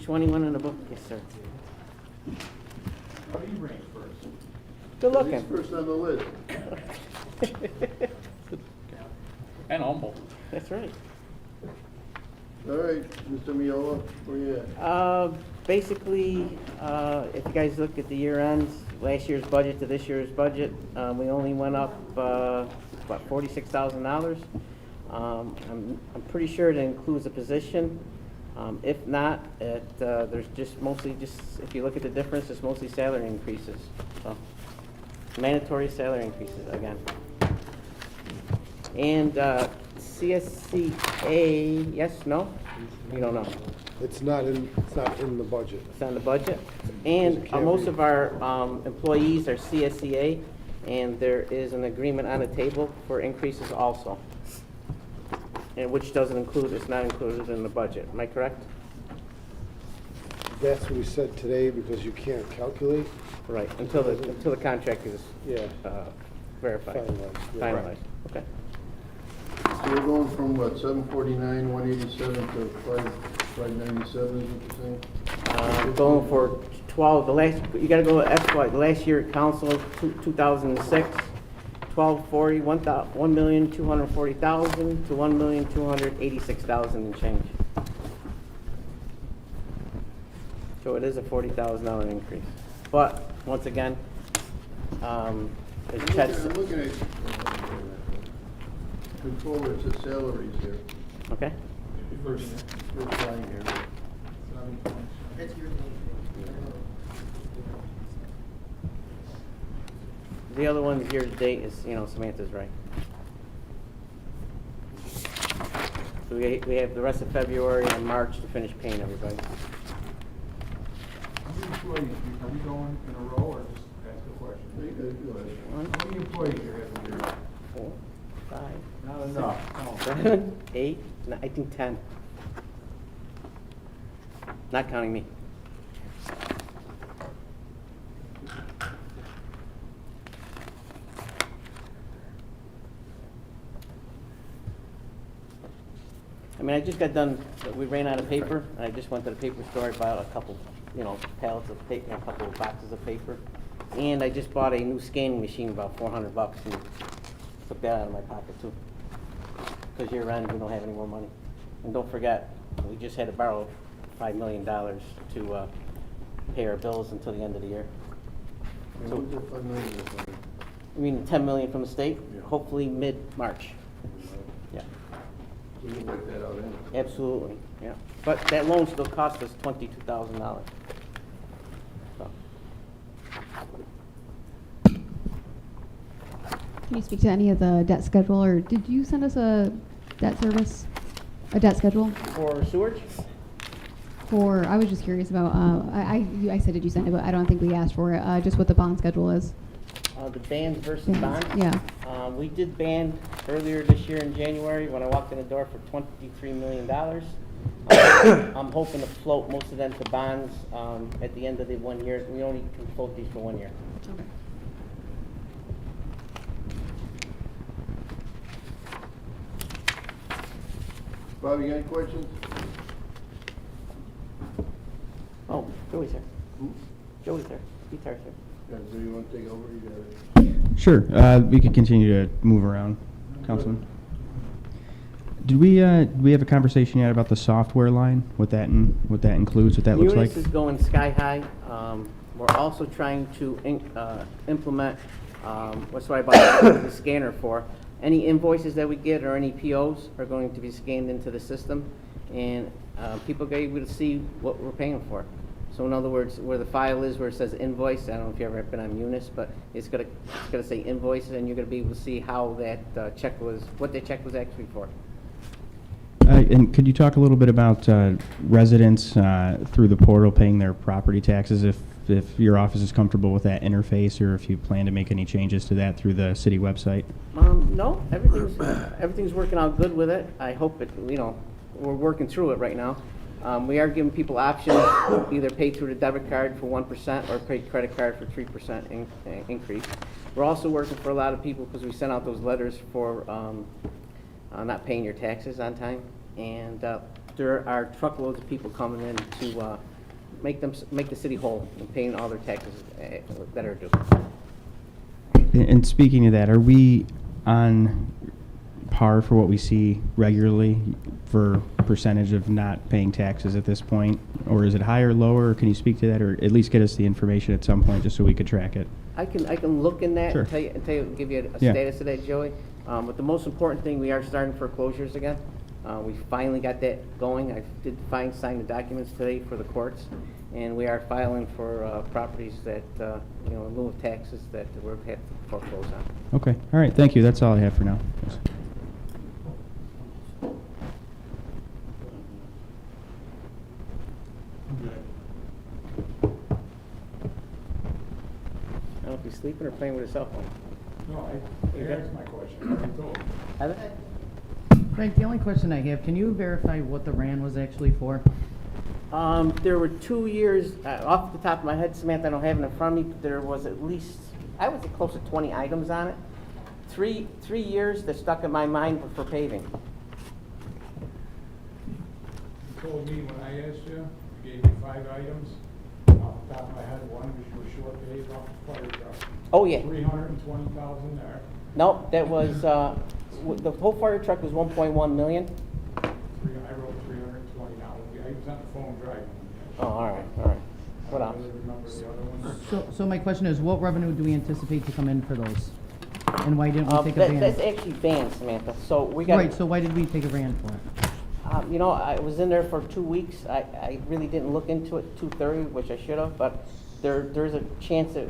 Page 21 in the book, yes, sir. How do you rank first? Good He's looking. first on the list. And humble. That's right. All right, Mr. Miola, where you at? Basically, if you guys look at the year ends, last year's budget to this year's budget, we only went up, about $46,000. I'm pretty sure it includes a position. If not, there's just mostly if you look at the difference, it's mostly salary increases. So, mandatory salary increases again. And CSCA, yes, no? You don't know. It's not in the budget. It's on the budget. And most of our employees are CSCA, and there is an agreement on the table for increases also. And which doesn't include, it's not included in the budget. Am I correct? That's what we said today because you can't calculate. Right, until the contract is Yeah. verified. Finalized, yeah. Finalized, okay. So we're going from what, 749, 187 to 597, is what you're saying? We're going for 12, you gotta go, that's why, the last year at council, 2006, 1240, 1,240,000 to 1,286,000 and change. So it is a $40,000 increase. But, once again, as Chet I'm said, looking at controller, it says salaries here, okay? first line here. The other one's year to date is, Samantha's right. So we have the rest of February and March to finish paying everybody. How many employees, are we going in a row or just ask a question? There you go, go ahead. One, How many employees you have in here? 4, 5, Not enough. No. 7, 8, I think 10. Not counting me. I mean, I just got done, we ran out of paper, and I just went to the paper store, I bought a couple, pallets of paper, a couple of boxes of paper. And I just bought a new scanning machine, about $400, and took that out of my pocket too. Because year end, we don't have any more money. And don't forget, we just had to borrow $5 million to pay our bills until the end of the year. So who's that 5 million this one? I mean, $10 million from the state, Yeah. hopefully mid-March. Yeah, We can work that out anyway. absolutely, yeah. But that loan still cost us $22,000. So, Can you speak to any of the debt schedule, or did you send us a debt service, a debt schedule? for sewage, For, I was just curious about, I said did you send it, but I don't think we asked for it, just what the bond schedule is. the bands versus Bands, bonds. yeah. We did band earlier this year in January when I walked in the door for $23 million. I'm hoping to float most of them to bonds at the end of the 1 year. We only can float these for 1 year. Okay. Bob, you got any questions? Oh, Joey's here. Hmm? Joey's here. Guitar's here. Yeah, so you want to take over? You got it. Sure. We could continue to move around, Councilman. Did we have a conversation yet about the software line? What that includes? What that looks like? Munis is going sky high. We're also trying to implement, what's what I bought the scanner for. Any invoices that we get or any POs are going to be scanned into the system, and people are able to see what we're paying for. So in other words, where the file is, where it says invoice, I don't know if you've ever been on Munis, but it's gonna say invoice, and you're gonna be able to see how that what that check was actually for. And could you talk a little bit about residents through the portal paying their property taxes, if your office is comfortable with that interface, or if you plan to make any changes to that through the city website? No, everything's working out good with it. I hope we're working through it right now. We are giving people options, either pay through the debit card for 1% or pay credit card for 3% increase. We're also working for a lot of people because we sent out those letters for not paying your taxes on time. And there are truckloads of people coming in to make the city whole in paying all their taxes that are due. And speaking of that, are we on par for what we see regularly for percentage of not paying taxes at this point? Or is it higher, lower? Can you speak to that, or at least get us the information at some point just so we could track it? I can look in that Sure. and give you a Yeah. status of that, Joey. But the most important thing, we are starting foreclosures again. We finally got that going. I did sign the documents today for the courts, and we are filing for properties that, in lieu of taxes that we're have to foreclose on. Okay, all right, thank you. That's all I have for now. Thanks. I don't know if he's sleeping or playing with his cell phone. No, I asked my question, I told. Evan? Frank, the only question I have, can you verify what the RAN was actually for? There were 2 years, off the top of my head, Samantha, I don't have it in front of me, but there was at least, I would say close to 20 items on it. Three years that stuck in my mind were for paving. You told me when I asked you, you gave me 5 items. Off the top of my head, one was your short days off the fire truck. Oh, yeah. 320,000 there. No, that was, the whole fire truck was 1.1 million. I wrote 320 down. I was on the phone driving. Oh, all right. What I else? don't really remember the other ones. So my question is, what revenue do we anticipate to come in for those? And why didn't we take a That's van? actually banned, Samantha, so we got. Right, so why did we take a van for it? I was in there for 2 weeks. I really didn't look into it too thoroughly, which I should have, but there's a chance that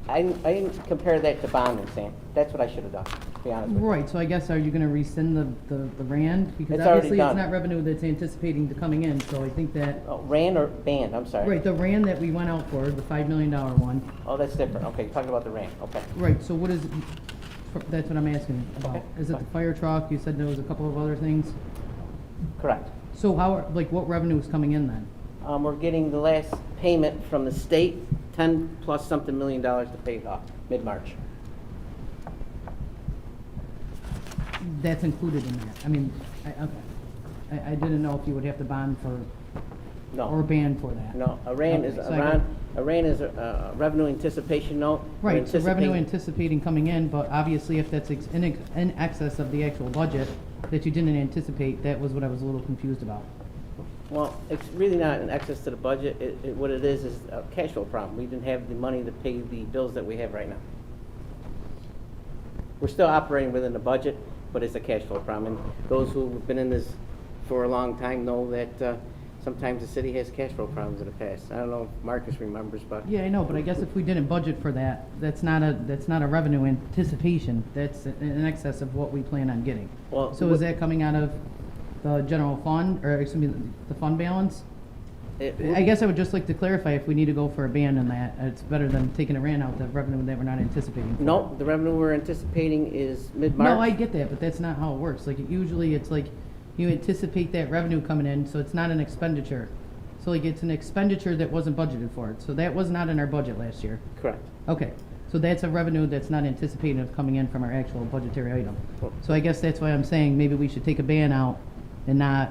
I didn't compare that to bonding, Sam. That's what I should have done, to be honest with you. Right, so I guess, are you gonna rescind the RAN? Because It's already obviously done. it's not revenue that's anticipating to coming in, so I think that, Oh, ran or banned, I'm sorry. right, the RAN that we went out for, the $5 million one, Oh, that's different. Okay, you're talking about the ran, okay. right, so what is, that's what I'm asking about. Okay, Is it the fine. fire truck? You said there was a couple of other things. Correct. So what revenue is coming in then? We're getting the last payment from the state, 10 plus something $million to pay it off, mid-March. That's included in that. I mean, okay. I didn't know if you would have to bond for, or No, ban for that. no, a ran is, Okay, so I got- a ran is a revenue anticipation note. We're Right, so revenue anticipating- anticipating coming in, but obviously if that's in excess of the actual budget that you didn't anticipate, that was what I was a little confused about. Well, it's really not in excess to the budget. What it is a cash flow problem. We didn't have the money to pay the bills that we have right now. We're still operating within the budget, but it's a cash flow problem. And those who've been in this for a long time know that sometimes the city has cash flow problems in the past. I don't know if Marcus remembers, but Yeah, I know, but I guess if we didn't budget for that, that's not a revenue anticipation. That's in excess of what we plan on getting. Well, So is that coming out of the general fund, or excuse me, the fund balance? I guess I would just like to clarify if we need to go for a ban on that, it's better than taking a RAN out, the revenue that we're not anticipating. for. No, the revenue we're anticipating is mid-March. No, I get that, but that's not how it works. Like, usually it's like, you anticipate that revenue coming in, so it's not an expenditure. So like, it's an expenditure that wasn't budgeted for it, so that was not in our budget last year. Correct. Okay, so that's a revenue that's not anticipated of coming in from our actual budgetary item. So I guess that's why I'm saying maybe we should take a ban out and not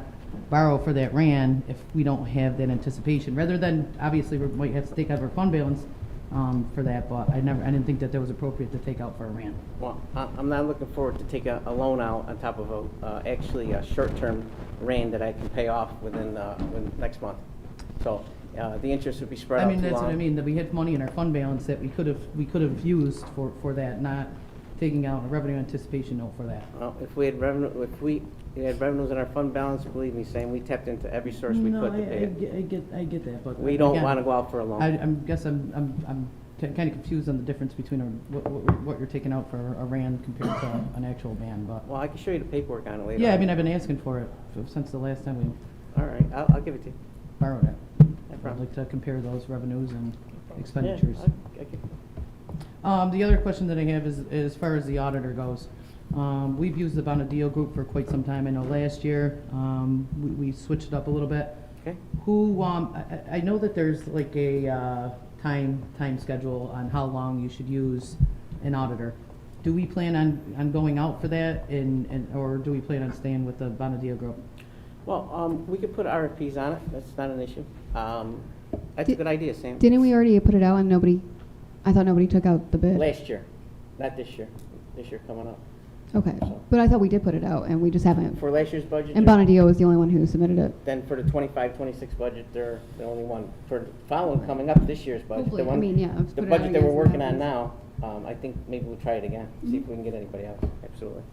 borrow for that RAN if we don't have that anticipation, rather than, obviously, we might have to take out of our fund balance for that, but I didn't think that that was appropriate to take out for a RAN. Well, I'm not looking forward to take a loan out on top of actually a short-term RAN that I can pay off within next month. So the interest would be spread I out mean, too that's long. what I mean, that we had money in our fund balance that we could have used for that, not taking out a revenue anticipation note for that. Well, if we had revenues in our fund balance, believe me, Sam, we tapped into every source we could to pay it. I get that, but. We don't again, want to go out for a loan. I guess I'm kind of confused on the difference between what you're taking out for a RAN compared to an actual ban, but. Well, I can show you the paperwork on it later. Yeah, I on. mean, I've been asking for it since the last time we All right, I'll give it to you. borrowed it. No I'd problem. like to compare those revenues and Yeah, expenditures. I can- The other question that I have is, as far as the auditor goes, we've used the Bonadeo Group for quite some time. I know last year, we switched it up a little bit. Okay. Who, I know that there's like a time schedule on how long you should use an auditor. Do we plan on going out for that, or do we plan on staying with the Bonadeo Group? Well, we could put RFPs on it. That's not an issue. That's a good idea, Sam. Didn't we already put it out and nobody, I thought nobody took out the bid? Last year, not this year. This year coming up. Okay, but I thought we did put it out and we just haven't. For last year's budget. And Bonadio was the only one who submitted it. Then for the 25-26 budget, they're the only one. For the following, coming up this year's budget. Hopefully, the I mean, yeah, let's The put it out budget that again, we're see what working on happens. now, I think maybe we'll try it again, see if we can get anybody else. Absolutely.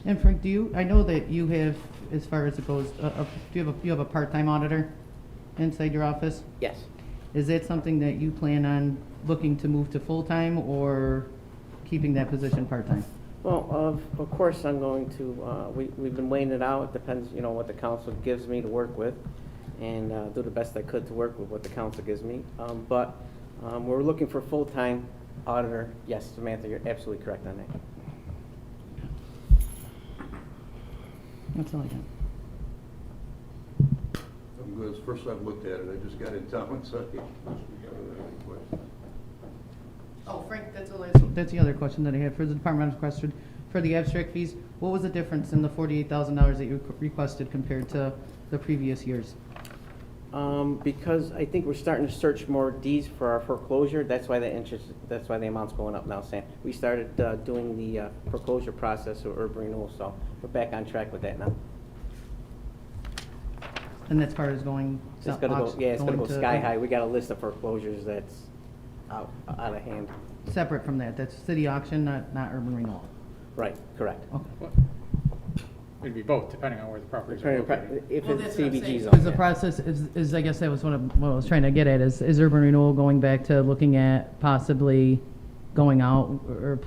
And Frank, I know that you have, as far as it goes, you have a part-time auditor inside your office? Yes. Is that something that you plan on looking to move to full-time or keeping that position part-time? Well, of course, I'm going to, we've been weighing it out. It depends, what the council gives me to work with, and do the best I could to work with what the council gives me. But we're looking for a full-time auditor. Yes, Samantha, you're absolutely correct on that. That's all I got. I'm good. It's the first I've looked at it. I just got in town, so I think any questions. Oh, Frank, that's the other question that I had for the departmental question. For the abstract fees, what was the difference in the $48,000 that you requested compared to the previous years? Because I think we're starting to search more deeds for our foreclosure. That's why that's why the amount's going up now, Sam. We started doing the foreclosure process or urban renewal, so we're back on track with that now. And that's part is going. It's gonna go, yeah, it's gonna go to- sky high. We got a list of foreclosures that's out of hand. Separate from that, that's city auction, not urban renewal. Right, correct. Okay. It'd be both, depending on where the properties are located. If it's CBG zone. Because the yeah. process is, I guess that was what I was trying to get at, is urban renewal going back to looking at possibly going out or,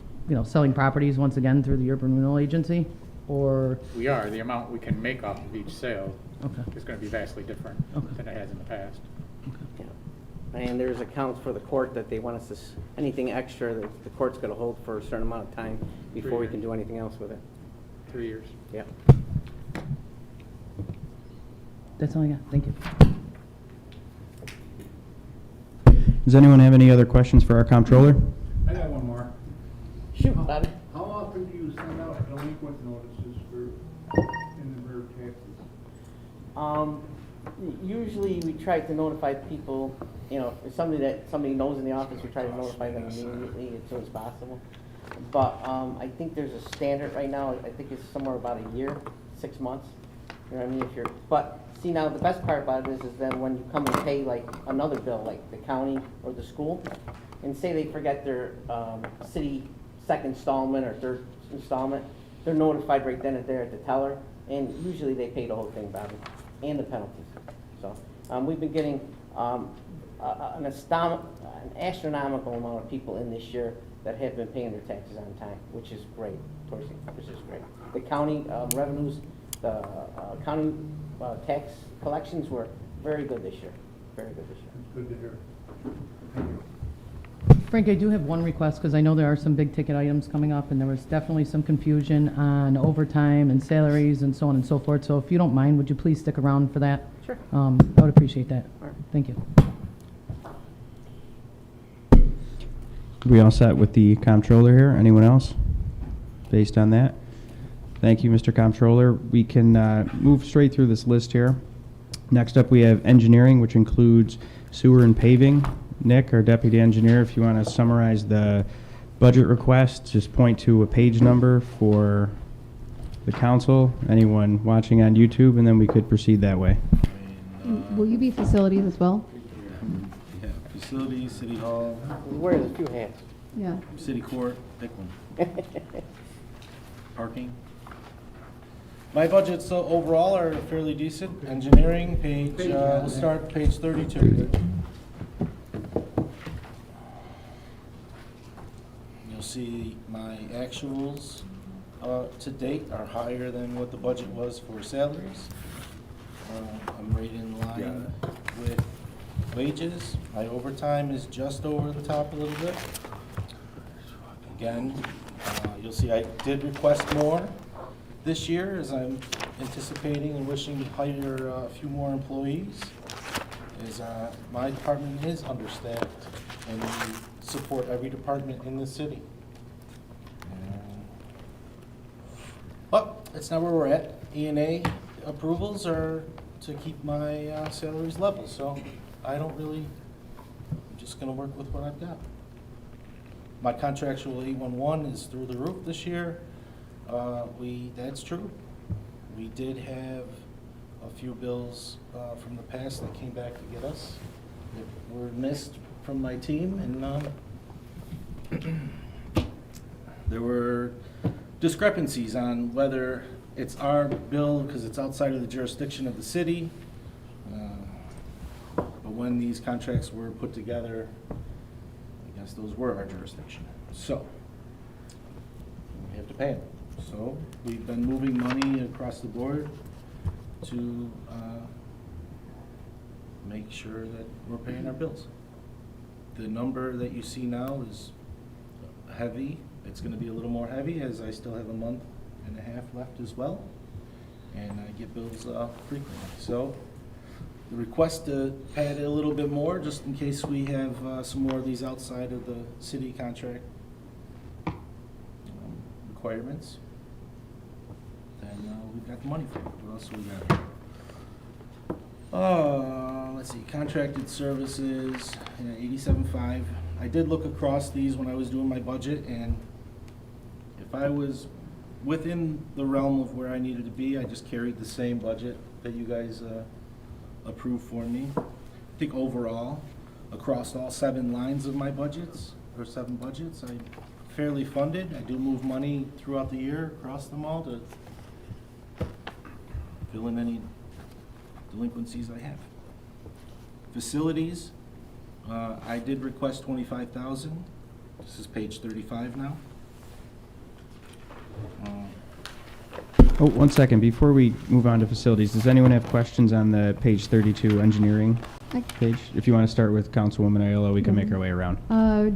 selling properties once again through the urban renewal agency? Or, We are, the amount we can make off of each sale okay, is gonna be vastly different Okay. than it has in the past. Yeah. And there's accounts for the court that they want us to, anything extra, that the court's gonna hold for a certain amount of time before we can do anything else with it. 3 years. Yeah. that's all I got, thank you. Does anyone have any other questions for our comptroller? I got one more. Shoot, Bobby. How often do you send out delinquent notices for, in the rear taxes? Usually we try to notify people, if somebody knows in the office, we try to notify them immediately as soon as possible. But, I think there's a standard right now, I think it's somewhere about a year, 6 months. You know what I mean? But, see, now, the best part about it is then when you come and pay like another bill, like the county or the school, and say they forget their, city second installment or third installment, they're notified right then and there at the teller, and usually they pay the whole thing, Bobby, and the penalties. So, we've been getting, an astronomical amount of people in this year that have been paying their taxes on time, which is great, which is great. The county revenues, the county tax collections were very good this year, very good this year. It's good to hear. Frank, I do have one request, because I know there are some big ticket items coming up, and there was definitely some confusion on overtime and salaries and so on and so forth. So if you don't mind, would you please stick around for that? Sure. I would appreciate that. All right. Thank you. We all set with the comptroller here? Anyone else? Based on that? Thank you, Mr. Comptroller. We can move straight through this list here. Next up, we have engineering, which includes sewer and paving. Nick, our deputy engineer, if you want to summarize the budget request, just point to a page number for the council, anyone watching on YouTube, and then we could proceed that way. Will you be facilities as well? Yeah, facilities, city hall, Wears a few hats. Yeah. city court, pick one. Parking. My budgets overall are fairly decent. Engineering, we'll start page 32. You'll see my actuals to date are higher than what the budget was for salaries. I'm right in line with wages. My overtime is just over the top a little bit. Again, you'll see I did request more this year, as I'm anticipating and wishing to hire a few more employees. My department is understaffed, and we support every department in the city. that's not where we're at. E&A approvals are to keep my salaries level, so I don't really, I'm just gonna work with what I've got. My contractual 811 is through the roof this year. That's true. We did have a few bills from the past that came back to get us, that were missed from my team, and there were discrepancies on whether it's our bill because it's outside of the jurisdiction of the city. But when these contracts were put together, I guess those were our jurisdiction. So we have to pay them. So we've been moving money across the board to make sure that we're paying our bills. The number that you see now is heavy. It's going to be a little more heavy as I still have a month and a half left as well, and I get bills frequently. So the request to pad it a little bit more, just in case we have some more of these outside of the city contract requirements. Then we've got the money for it. What else do we got here? Let's see, contracted services, 87.5. I did look across these when I was doing my budget, and if I was within the realm of where I needed to be, I just carried the same budget that you guys approved for me. I think overall, across all 7 lines of my budgets, or 7 budgets, I'm fairly funded. I do move money throughout the year across them all to fill in any delinquencies I have. Facilities, I did request 25,000. This is page 35 now. Oh, 1 second, before we move on to facilities, does anyone have questions on the page 32 engineering page? If you want to start with Councilwoman Aiello, we can make our way around. Are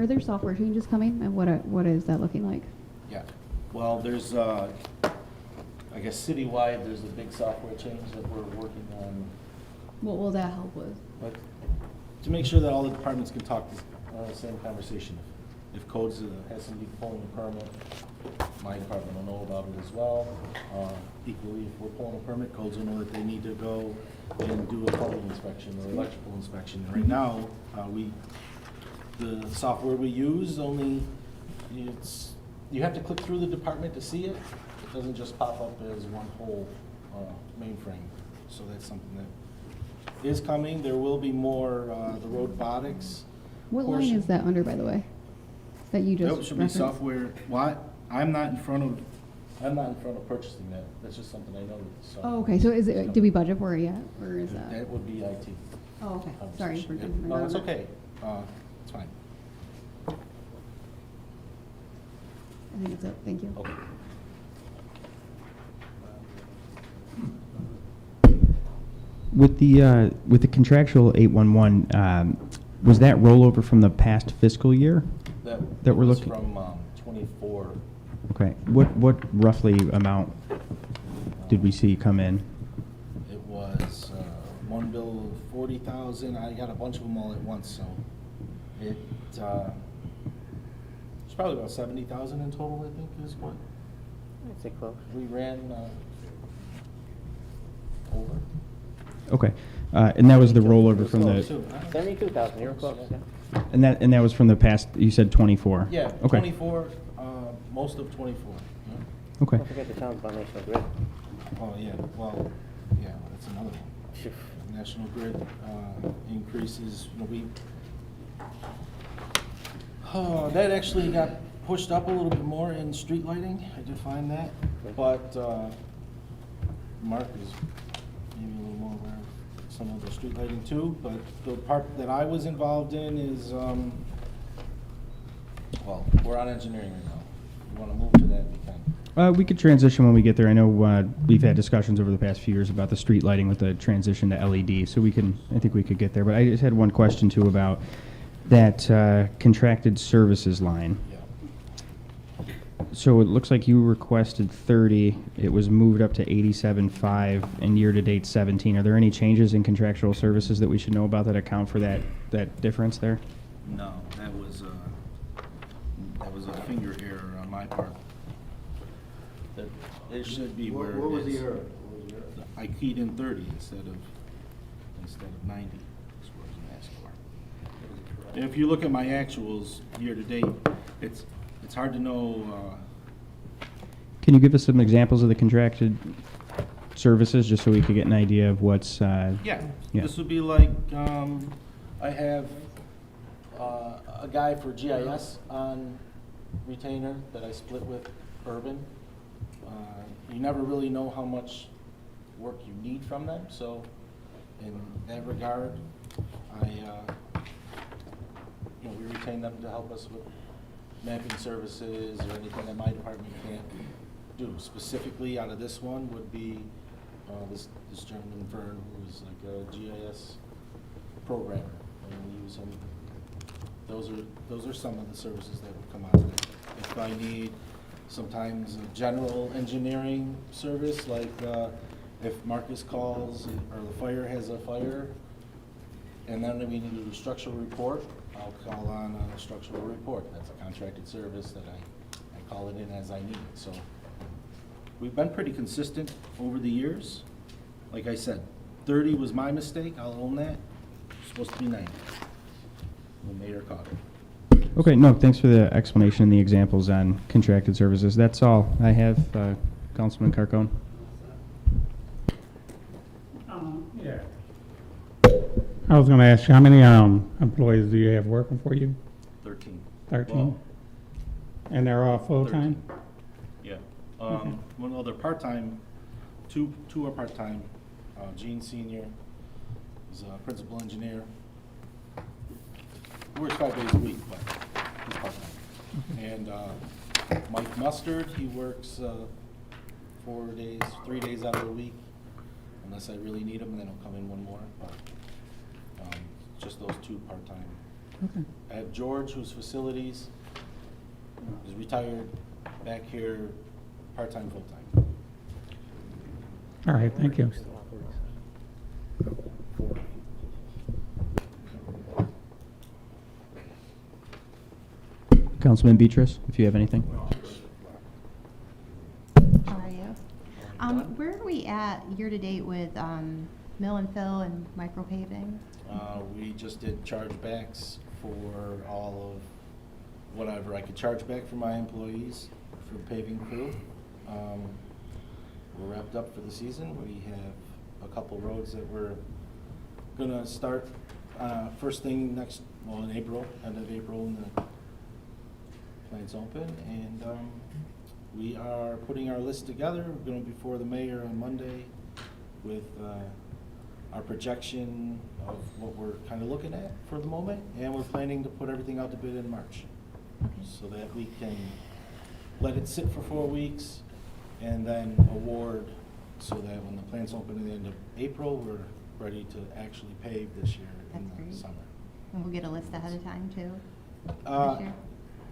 there software changes coming, and what is that looking like? Yeah, well, there's, I guess citywide, there's a big software change that we're working on. What will that help with? But to make sure that all the departments can talk the same conversation. If codes has somebody pulling a permit, my department will know about it as well. Equally, if we're pulling a permit, codes will know that they need to go and do a plumbing inspection or electrical inspection. And right now, the software we use you have to click through the department to see it. It doesn't just pop up as one whole mainframe. So that's something that is coming. There will be more the robotics. What line is that under, by the way? That you just That should be referenced? software. I'm not in front of purchasing that. That's just something I know that the software. Oh, okay, so did we budget for it yet, or is that? That would be IT. Oh, okay, sorry for conversation. jumping No, around it's that. okay. It's fine. I think it's it, thank you. Okay. With the contractual 811, was that rollover from the past fiscal year? That we're was looking- from 24. Okay, what roughly amount did we see come in? It was one bill of 40,000. I got a bunch of them all at once, so it's probably about 70,000 in total. I think is what I'd say close. we ran over. Okay, and that was the rollover from Close, the, too. 72,000, you were close, yeah. and that was from the past, you said 24? Yeah, Okay. 24, most of 24. Yeah. Okay, Don't forget the town's about National Grid. Oh, yeah, well, yeah, that's another one. Phew. National Grid increases, that actually got pushed up a little bit more in street lighting. I did find that, but Mark is maybe a little more aware of some of the street lighting too. But the part that I was involved in is, well, we're on engineering right now. You want to move to that, we can. we could transition when we get there. I know we've had discussions over the past few years about the street lighting with the transition to LED, so I think we could get there. But I just had one question too about that contracted services line. Yeah. So it looks like you requested 30, it was moved up to 87.5, and year-to-date 17. Are there any changes in contractual services that we should know about that account for that difference there? No, that was a finger error on my part. It should be where What was it the is. error? What was the error? I keyed in 30 instead of 90. Is what I was asked for. And if you look at my actuals year to date, it's hard to know. Can you give us some examples of the contracted services, just so we could get an idea of what's, Yeah, Yeah. this would be like, I have a guy for GIS on retainer that I split with Urban. You never really know how much work you need from them, so in that regard, we retain them to help us with mapping services or anything that my department can't do. Specifically out of this one would be this gentleman Vern, who is like a GIS programmer, and we use him. Those are some of the services that would come out of it. If I need sometimes a general engineering service, like if Marcus calls or the fire has a fire, and then we need to do a structural report, I'll call on a structural report. That's a contracted service that I call it in as I need it. So we've been pretty consistent over the years. Like I said, 30 was my mistake, I'll own that. It's supposed to be 90. The mayor caught it. okay, no, thanks for the explanation and the examples on contracted services. That's all I have, Councilman Carcone. Yeah. I was gonna ask you, how many employees do you have working for you? 13. 13? Well, And they're all full-time? 13. Yeah. Well, they're part-time. Two are part-time. Gene Senior is a principal engineer. He works 5 days a week, but he's part-time. And Mike Mustard, he works 3 days out of the week. Unless I really need him, then he'll come in one more. But just those two part-time. Okay. I have George, who's facilities. He's retired, back here, part-time, full-time. All right, thank you. Councilman Beatrice, if you have anything. How are you? Where are we at year-to-date with mill and fill and micro paving? We just did chargebacks for all of whatever I could charge back for my employees for paving crew. We're wrapped up for the season. We have a couple roads that we're gonna start first thing in April, end of April, when the plant's open. And we are putting our list together. We're going before the mayor on Monday with our projection of what we're kind of looking at for the moment. And we're planning to put everything out to bid in March. Okay. So that we can let it sit for 4 weeks and then award, so that when the plant's open at the end of April, we're ready to actually pave this year in That's the great. summer. And we'll get a list ahead of time too? Uh, this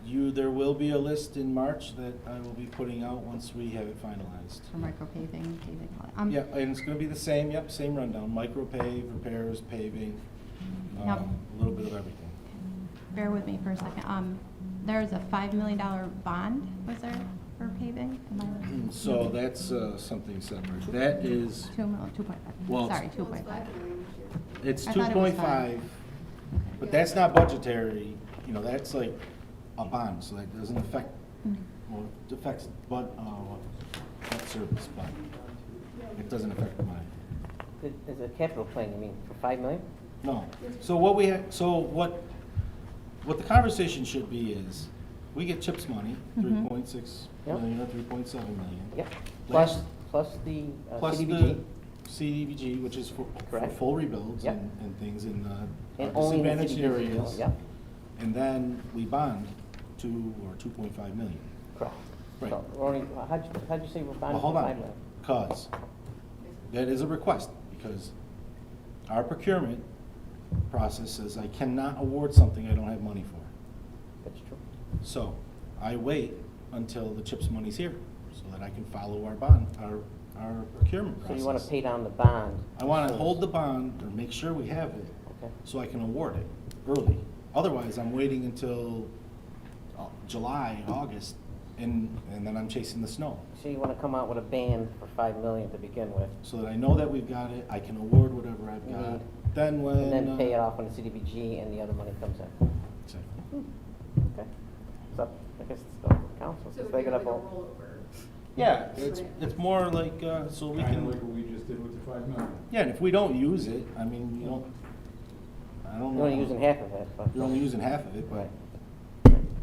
year? There will be a list in March that I will be putting out once we have it finalized. For micro paving, all that. Yeah, and it's gonna be the same, same rundown, micro pave, repairs, paving, Yep. a little bit of everything. Bear with me for a second. There's a $5 million bond, was there, for paving? Am I right? So that's something separate. That is, 2.5. Well, Sorry, 2.5. it's I thought it was 2.5, but that's not budgetary, that's like a bond, so that doesn't affect, well, it affects debt service, but it doesn't affect the money. Is a capital plan, you mean, for 5 million? No. So what the conversation should be is, we get CHIPS money, 3.6 Yep. million or 3.7 million. Yep. Last- Plus the Plus the CDBG? CDBG, which is for Correct. full rebuilds Yep. and things in And only in the disadvantaged CDBG, areas. Yep, And then we bond 2 or 2.5 million. correct. Right. So, we're only, how'd you say we're Well, bonding hold for 5 on, million? because that is a request, because our procurement process says I cannot award something I don't have money for. That's true. So I wait until the CHIPS money's here, so that I can follow our bond, our procurement So process. you want to pay down the bond? I want to first. hold the bond, or make sure we have it, Okay. so I can award it early. Otherwise, I'm waiting until July, August, and then I'm chasing the snow. So you wanna come out with a ban for 5 million to begin with, So that I know that we've got it, I can award whatever I've got. Mhm. Then when. and then pay it off when the CDBG and the other money comes in. Exactly. Okay. So, I guess it's the council, since they got up all. Yeah, it's more like, so we Kinda can, like what we just did with the 5 million. yeah, and if we don't use it, I mean, you don't, I don't know. You're only using half of it, but. You're only using half of it, but. Right.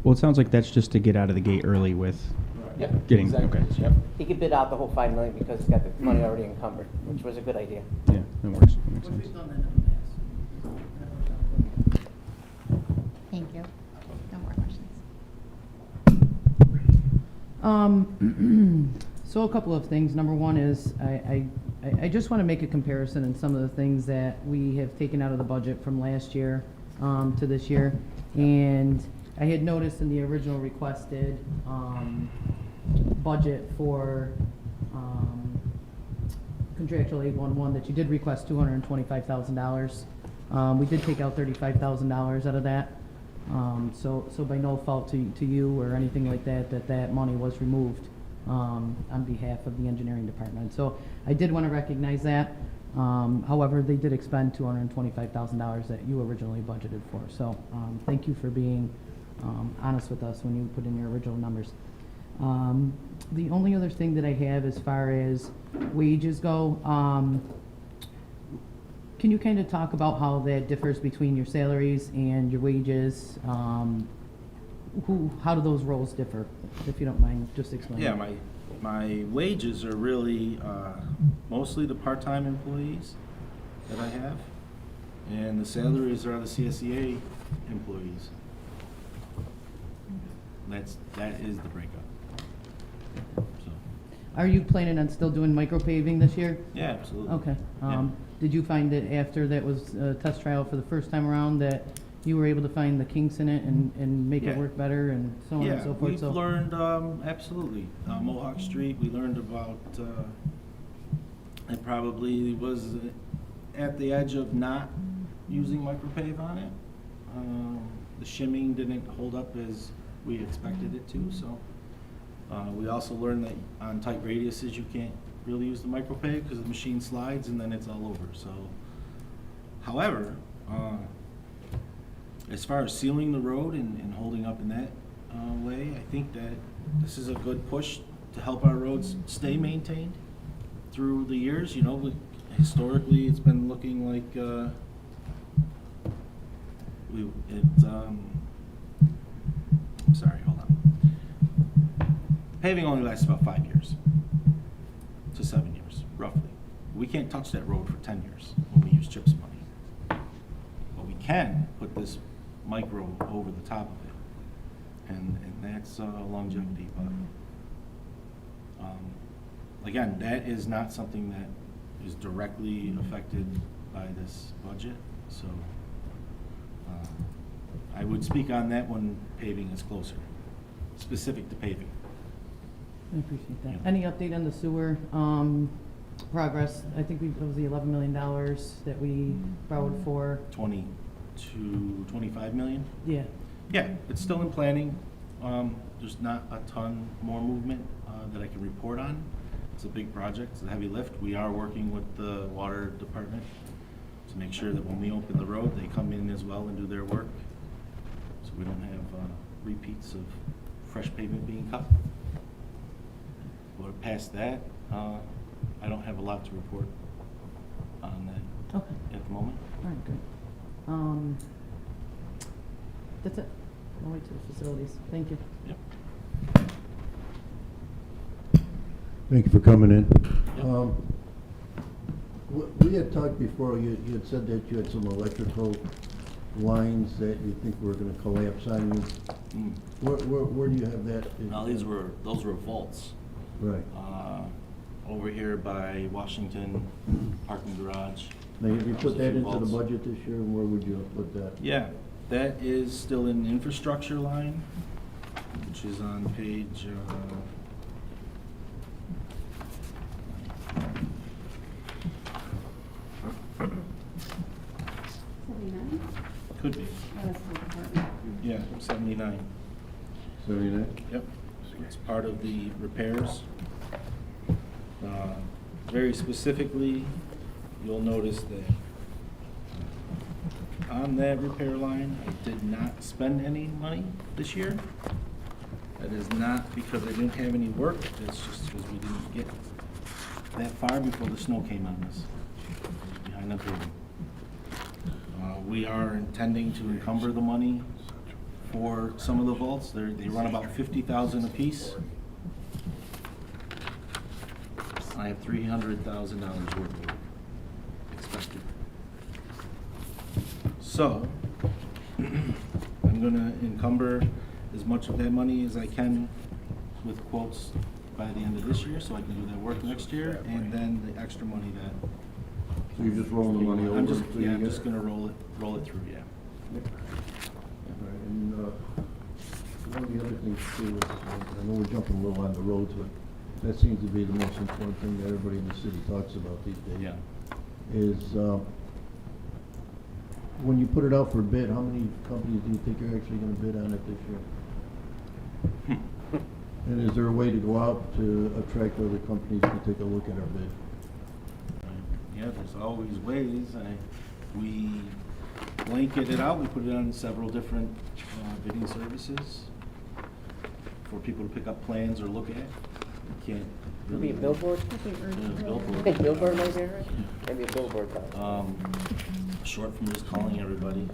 Well, it sounds like that's just to get out of the gate early with Right. Yeah, getting, exactly. okay. Yep. He could bid out the whole 5 million because he's got the money already encumbered, which was a good idea. Yeah, that works, that makes Which sense. we've done that in the past. Thank you. No more questions. So a couple of things. Number one is I just want to make a comparison in some of the things that we have taken out of the budget from last year to this year. And I had noticed in the original requested budget for contractual 811 that you did request $225,000. We did take out $35,000 out of that. So by no fault to you or anything like that, that money was removed on behalf of the engineering department. So I did want to recognize that. However, they did expend $225,000 that you originally budgeted for. So thank you for being honest with us when you put in your original numbers. The only other thing that I have as far as wages go, can you kind of talk about how that differs between your salaries and your wages? How do those roles differ, if you don't mind just explaining? Yeah, my wages are really mostly the part-time employees that I have, and the salaries are the CSEA employees. That is the breakup. So, Are you planning on still doing micro paving this year? yeah, absolutely. Okay. Yeah. Did you find that after that was a test trial for the first time around, that you were able to find the kinks in it and make it Yeah. work better and so on and so forth? We've learned, absolutely. Mohawk Street, we learned about, it probably was at the edge of not using micropave on it. The shimming didn't hold up as we expected it to, so. We also learned that on tight radiuses, you can't really use the micropave because the machine slides and then it's all over, so. However, as far as sealing the road and holding up in that way, I think that this is a good push to help our roads stay maintained through the years. You know, historically, it's been looking like I'm sorry, hold on. Paving only lasts about 5 years to 7 years, roughly. We can't touch that road for 10 years when we use CHIPS money. But we can put this micro over the top of it, and that's longevity. But again, that is not something that is directly affected by this budget. So I would speak on that when paving is closer, specific to paving. I appreciate that. Yeah. Any update on the sewer progress? I think it was the $11 million that we borrowed for. 25 million? Yeah. Yeah, it's still in planning. There's not a ton more movement that I can report on. It's a big project, it's a heavy lift. We are working with the water department to make sure that when we open the road, they come in as well and do their work. So we don't have repeats of fresh pavement being cut. But past that, I don't have a lot to report on that Okay. at the moment. All right, good. That's it. I'll wait to the facilities. Thank you. Yep. Thank you for coming in. Yep. We had talked before, you had said that you had some electrical lines that you think were gonna collapse on you. Where do you have that? Now, those were vaults. Right. Over here by Washington parking garage. Now, have you There's put a that few into the vaults. budget this year, and where would you have put that? Yeah, that is still an infrastructure line, which is on page, 79? could be, Oh, that's the department. yeah, 79. 79? Yep. It's part of the repairs. Very specifically, you'll notice that on that repair line, I did not spend any money this year. That is not because I didn't have any work, it's just because we didn't get that far before the snow came on us, behind the paving. We are intending to encumber the money for some of the vaults. They run about $50,000 apiece. I have $300,000 worth of work expected. So, I'm gonna encumber as much of that money as I can with quotes by the end of this year, so I can do that work next year, and then the extra money that. So you're just rolling the money over? I'm just, until yeah, you I'm get just it? gonna roll it through, yeah. All right, and, one of the other things too, I know we're jumping a little on the roads, but that seems to be the most important thing that everybody in the city talks about these days. Yeah. Is, when you put it out for bid, how many companies do you think are actually gonna bid on it this year? And is there a way to go out to attract other companies to take a look at our bid? Yeah, there's always ways. We blanket it out, we put it on several different bidding services for people to pick up plans or look at. You can't Could be really. a billboard? Yeah, billboard. Think billboard might be right? Maybe a billboard. Short from just calling everybody.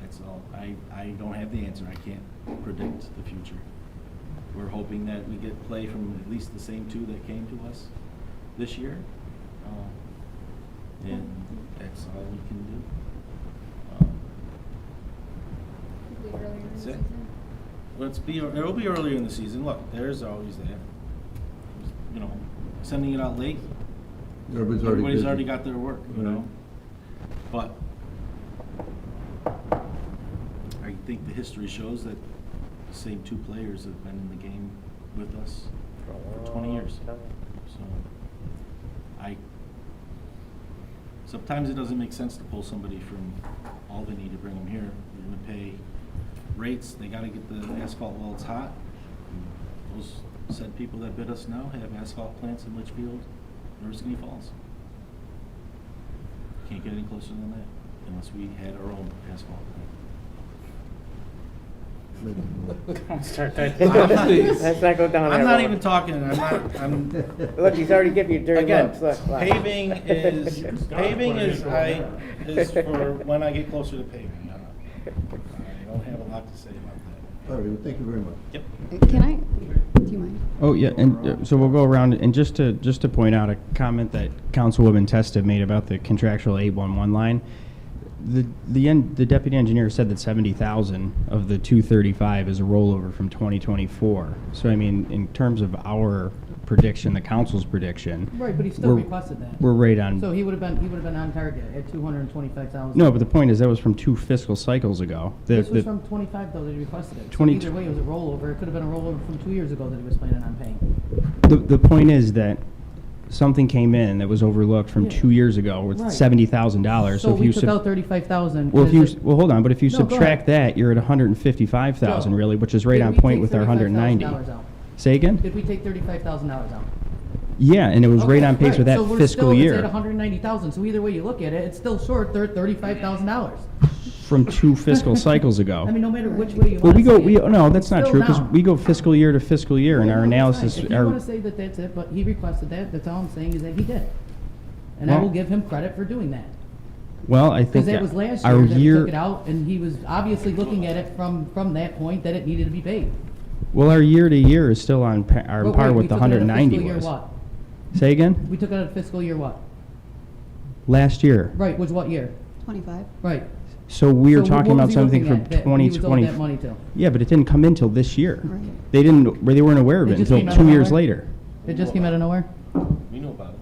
That's all. I don't have the answer. I can't predict the future. We're hoping that we get play from at least the same two that came to us this year. And that's all we can do. That's it. Well, it'll be earlier in the season. Look, there's always that. You know, sending it out late. Everybody's already got their work, you know. But I think the history shows that the same two players have been in the game with us for 20 years. So sometimes it doesn't make sense to pull somebody from Albany to bring them here. You're going to pay rates. They got to get the asphalt while it's hot. Those said people that bid us now have asphalt plants in Litchfield or Skinny Falls. Can't get any closer than that unless we had our own asphalt plant. Don't start that. Let's not go down that I'm not road. even talking. I'm Look, he's already giving you dirty again. looks. Look, wow. Paving is is for when I get closer to paving. I don't have a lot to say about that. All right, well, thank you very much. Yep. Can I, do you mind? Oh, yeah, and so we'll go around, and just to point out a comment that Councilwoman Testa made about the contractual 811 line. The deputy engineer said that 70,000 of the 235 is a rollover from 2024. So, I mean, in terms of our prediction, the council's prediction. Right, but he still requested that. We're right on. So he would have been on target at 225,000. No, but the point is that was from 2 fiscal cycles ago. This was from 25 though that he requested it. So 20 either way, it was a rollover. It could have been a rollover from 2 years ago that he was planning on paying. The point is that something came in that was overlooked from Yeah. 2 years ago with Right. $70,000. So if we you took out 35,000. well, hold on, but if you No, go subtract ahead. that, you're at 155,000 Joe, really, which is right did on we point take with our 190. $35,000 out? Say again? Did we take $35,000 out? Yeah, and it was right Okay, on pace with that So we're fiscal still, year. It's at 190,000. So either way you look at it, it's still short $35,000. From 2 fiscal cycles ago. I mean, no matter which way you Well, want to say it. no, that's not Still true, because down. we go fiscal year to fiscal year, and Yeah, our no, that's analysis, fine. If you want to say that that's it, but he requested that, that's all I'm saying is that he did. And I Well- will give him credit for doing that. well, I Because think that was last our year that we year, took it out, and he was obviously looking at it from that point that it needed to be paid. well, our year to year is still on But par wait, we with the took it out of 190 fiscal year was. what? Say again? We took it out of fiscal year what? Last year. Right, was what year? 25. Right. So we were So talking what about was he something looking from at that he was owed 2020. that money to? Yeah, but it didn't come in till this year. Right. They weren't aware of It it just until came out 2 of years nowhere? later. It just came out of nowhere? We knew about it.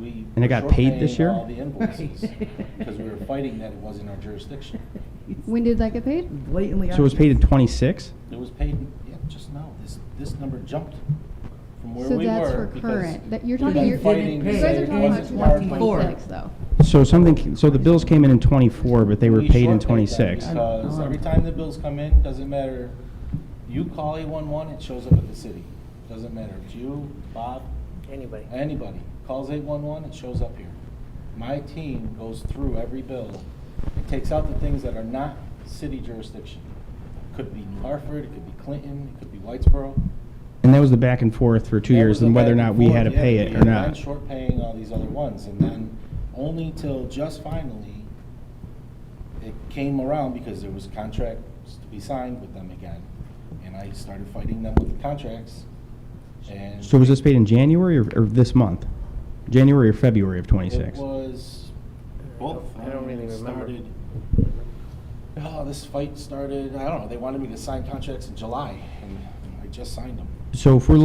We And it were got short paid this paying year? all the invoices because we were fighting that it wasn't our jurisdiction. When did that get paid? Blatantly So it was paid in 26? It was paid, yeah, just now. This number jumped from where So we that's were for because current, that you're we've talking, been you fighting to guys say are it talking about wasn't our money. 2024. 2026 though. So the bills came in 24, but they were We paid in short-paid them 26. Because every time the bills come in, doesn't matter, you call 811, it shows up at the city. Doesn't matter, it's you, Bob, Anybody? anybody, calls 811, it shows up here. My team goes through every bill and takes out the things that are not city jurisdiction. Could be New Hartford, it could be Clinton, it could be Whitesboro. And that was the back and forth for 2 That years, was the and whether or back not and we forth, had to yeah, pay we it or had been not. short paying all these other ones, and then only till just finally, it came around because there was contracts to be signed with them again. And I started fighting them with the contracts, and. So was this paid in January or this month? January or February of 26? It was both. I don't really It remember. started- Oh, this fight started, I don't know, they wanted me to sign contracts in July, and I just signed them. So if we're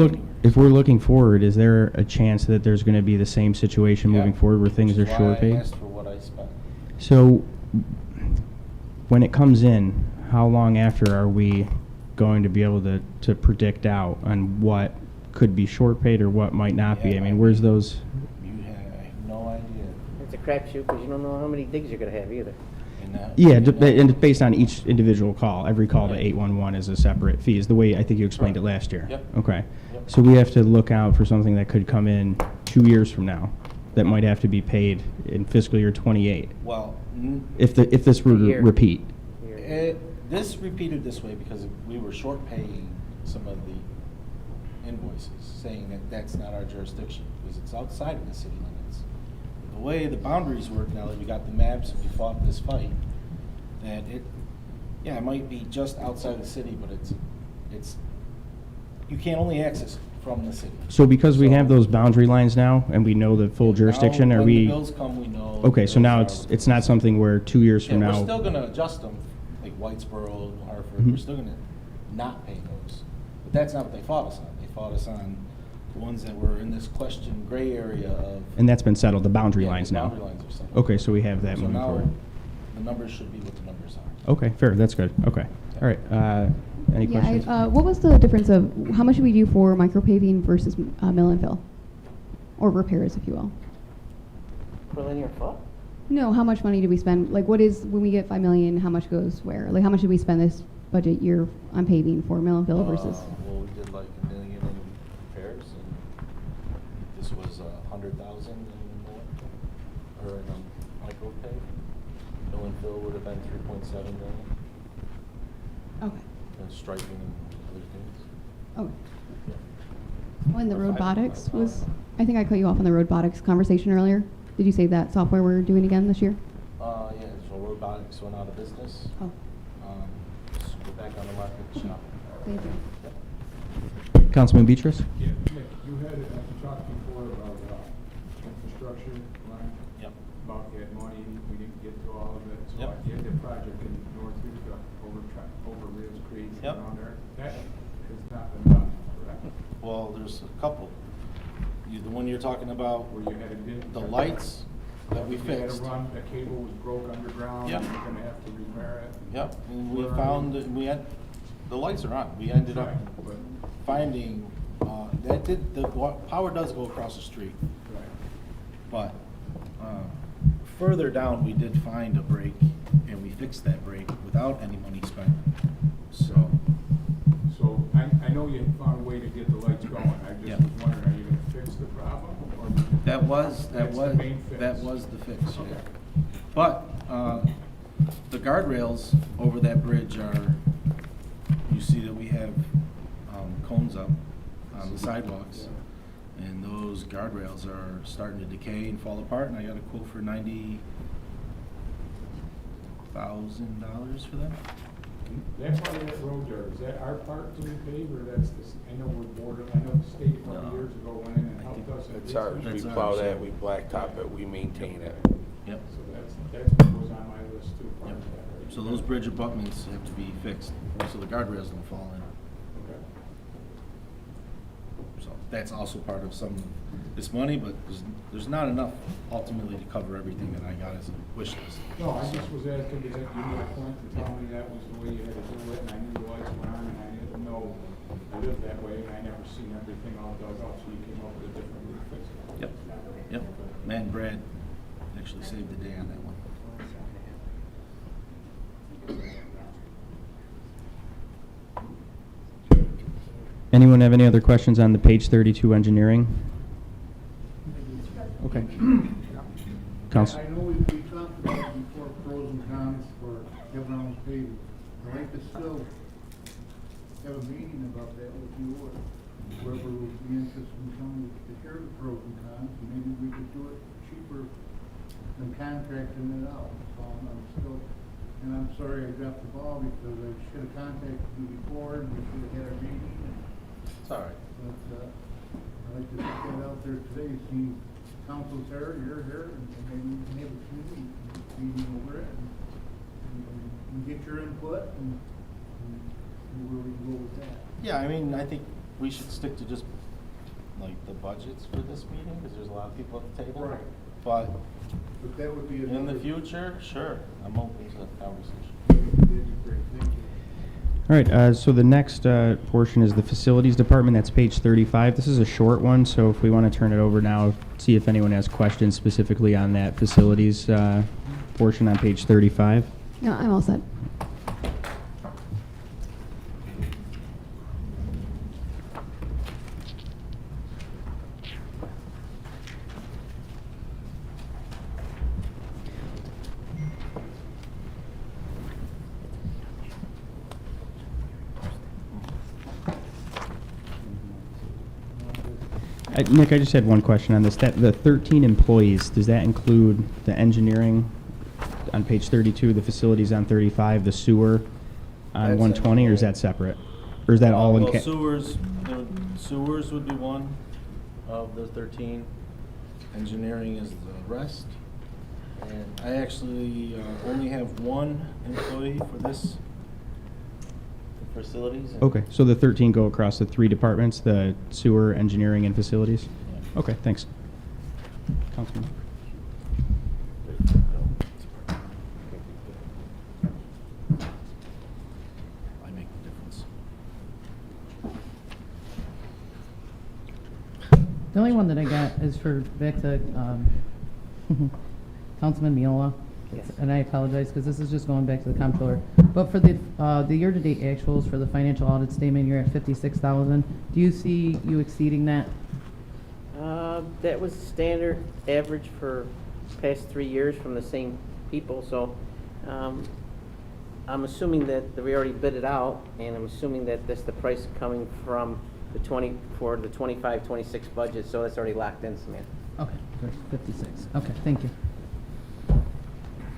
looking forward, is there a chance that there's going to be the same situation moving Yeah, forward where things are which is short why I paid? asked for what I spent. So when it comes in, how long after are we going to be able to predict out on what could be short paid or what might not be? I Yeah, mean, where's those? I have no idea. It's a crapshoot because you don't know how many digs you're gonna have either. Yeah, and it's based on each individual call. Every call to 811 is a separate fee, is the way I think you explained it last year. Yep. Okay. Yep. So we have to look out for something that could come in 2 years from now that might have to be paid in fiscal year 28, Well, if this were A to year. repeat. this repeated this way because we were short paying some of the invoices, saying that that's not our jurisdiction, because it's outside of the city limits. The way the boundaries work now that we got the maps and we fought this fight, that it might be just outside the city, but it's, you can only access it from the city. So because we So- have those boundary lines now and we know the full jurisdiction, Now, are when the we? bills come, we know. Okay, so those now are- it's not something where 2 years Yeah, from we're now. still gonna adjust them, like Whitesboro, New Hartford, Mhm. we're still gonna not pay those. But that's not what they fought us on. They fought us on the ones that were in this question gray area of. And that's been settled, the boundary Yeah, lines the now. boundary lines are settled. Okay, so we have that So moving now, forward. the numbers should be what the numbers are. Okay, fair, that's good, okay. All right, any Yeah, questions? what was the difference of, how much do we do for micropaving versus mill and fill? Or repairs, if you will? Per linear foot? No, how much money do we spend? Like, what is, when we get 5 million, how much goes where? Like, how much did we spend this budget year on paving for mill and fill versus? Well, we did like $1 million in repairs, and this was 100,000 in more, or in micro pay. Mill and fill would have been 3.7 million, Okay, and striping and other things. okay. Yeah. Oh, and the Or robotics 5.5. was, I think I cut you off on the robotics conversation earlier. Did you say that software we're doing again this year? Yeah, so robotics went out of business. Oh, So we're back on the market shop. thank you. Yep. Councilman Beatrice? Yeah, Nick, you had talked before about infrastructure, Ryan, Yep. about that money, we didn't get to all of it. So Yep. you had that project in North Utica over Reals Creek Yep. around there. That has not been done, correct? Well, there's a couple. The one you're talking about, Where you had a good. the lights that we You had fixed. a run, the cable was broke underground. Yep. You're gonna have to repair it. Yep, and we Where are found, we? that we had, the lights are on. We ended up Right, but- finding, power does go across the street. Right. But further down, we did find a break, and we fixed that break without any money spent. So, So I know you found a way to get the lights going. I just Yeah. was wondering, are you gonna fix the problem? Or That's the main fix. that was the fix, yeah. Okay. But the guardrails over that bridge are, you see that we have cones up on the sidewalks. And those guardrails are starting to decay and fall apart, and I got a quote for $90,000 for them. That part of that road there, is that our part to repave, or that's the, I know we're boarded, I know the state a couple No. years ago went in and helped us. and It's did ours, some- we That's plow ours. that, we blacktop it, we maintain it. Yep. So that's what was on my list too. part Yep. of that, right? So those bridge abutments have to be fixed, so the guardrails don't fall in. Okay. So that's also part of some of this money, but there's not enough ultimately to cover everything that I got as a wish list. No, I just was asking because you made a point to tell me that was the way you had to do it, and I knew the lights were on, and I didn't know I lived that way, and I never seen everything all dug up, so you came up with a different way to fix it. Yep. Yep, Matt and Brad actually saved the day on that one. Anyone have any other questions on the page 32 engineering? Okay. Counsel. I know we talked about before pros and cons for having our own paving. I'd like to still have a meeting about that with you or whoever would be interested in coming to hear the pros and cons. Maybe we could do it cheaper than contracting it out. So I'm still, and I'm sorry I dropped the ball because I should have contacted you before and we should have had our meeting. It's all right. But I'd like to get out there today, see council's here, you're here, and maybe we can have a community meeting over it and get your input and see where we can go with that. Yeah, I mean, I think we should stick to just like the budgets for this meeting because there's a lot of people at the table. Right. But But that would be in the another. future, sure, I'm open to the conversation. That'd be great, thank you. All right, so the next portion is the facilities department. That's page 35. This is a short one, so if we want to turn it over now, see if anyone has questions specifically on that facilities portion on page 35. No, I'm all set. Nick, I just had one question on this. The 13 employees, does that include the engineering on page 32, the facilities on 35, the sewer on That's 120, or is that separate? Or is that all in? Well, sewers would be one of the 13. Engineering is the rest. And I actually only have one employee for this facilities. and- Okay, so the 13 go across the 3 departments, the sewer, engineering, and facilities? Yeah. Okay, thanks. Councilman. I make the difference. The only one that I got is for, back to Councilman Miola. Yes. And I apologize, because this is just going back to the comptroller. But for the year-to-date actuals for the financial audit statement, you're at 56,000. Do you see you exceeding that? That was standard average for past 3 years from the same people, so I'm assuming that we already bid it out, and I'm assuming that that's the price coming from the 25-26 budget, so that's already locked in, Samantha. Okay, good, 56. Okay, thank you.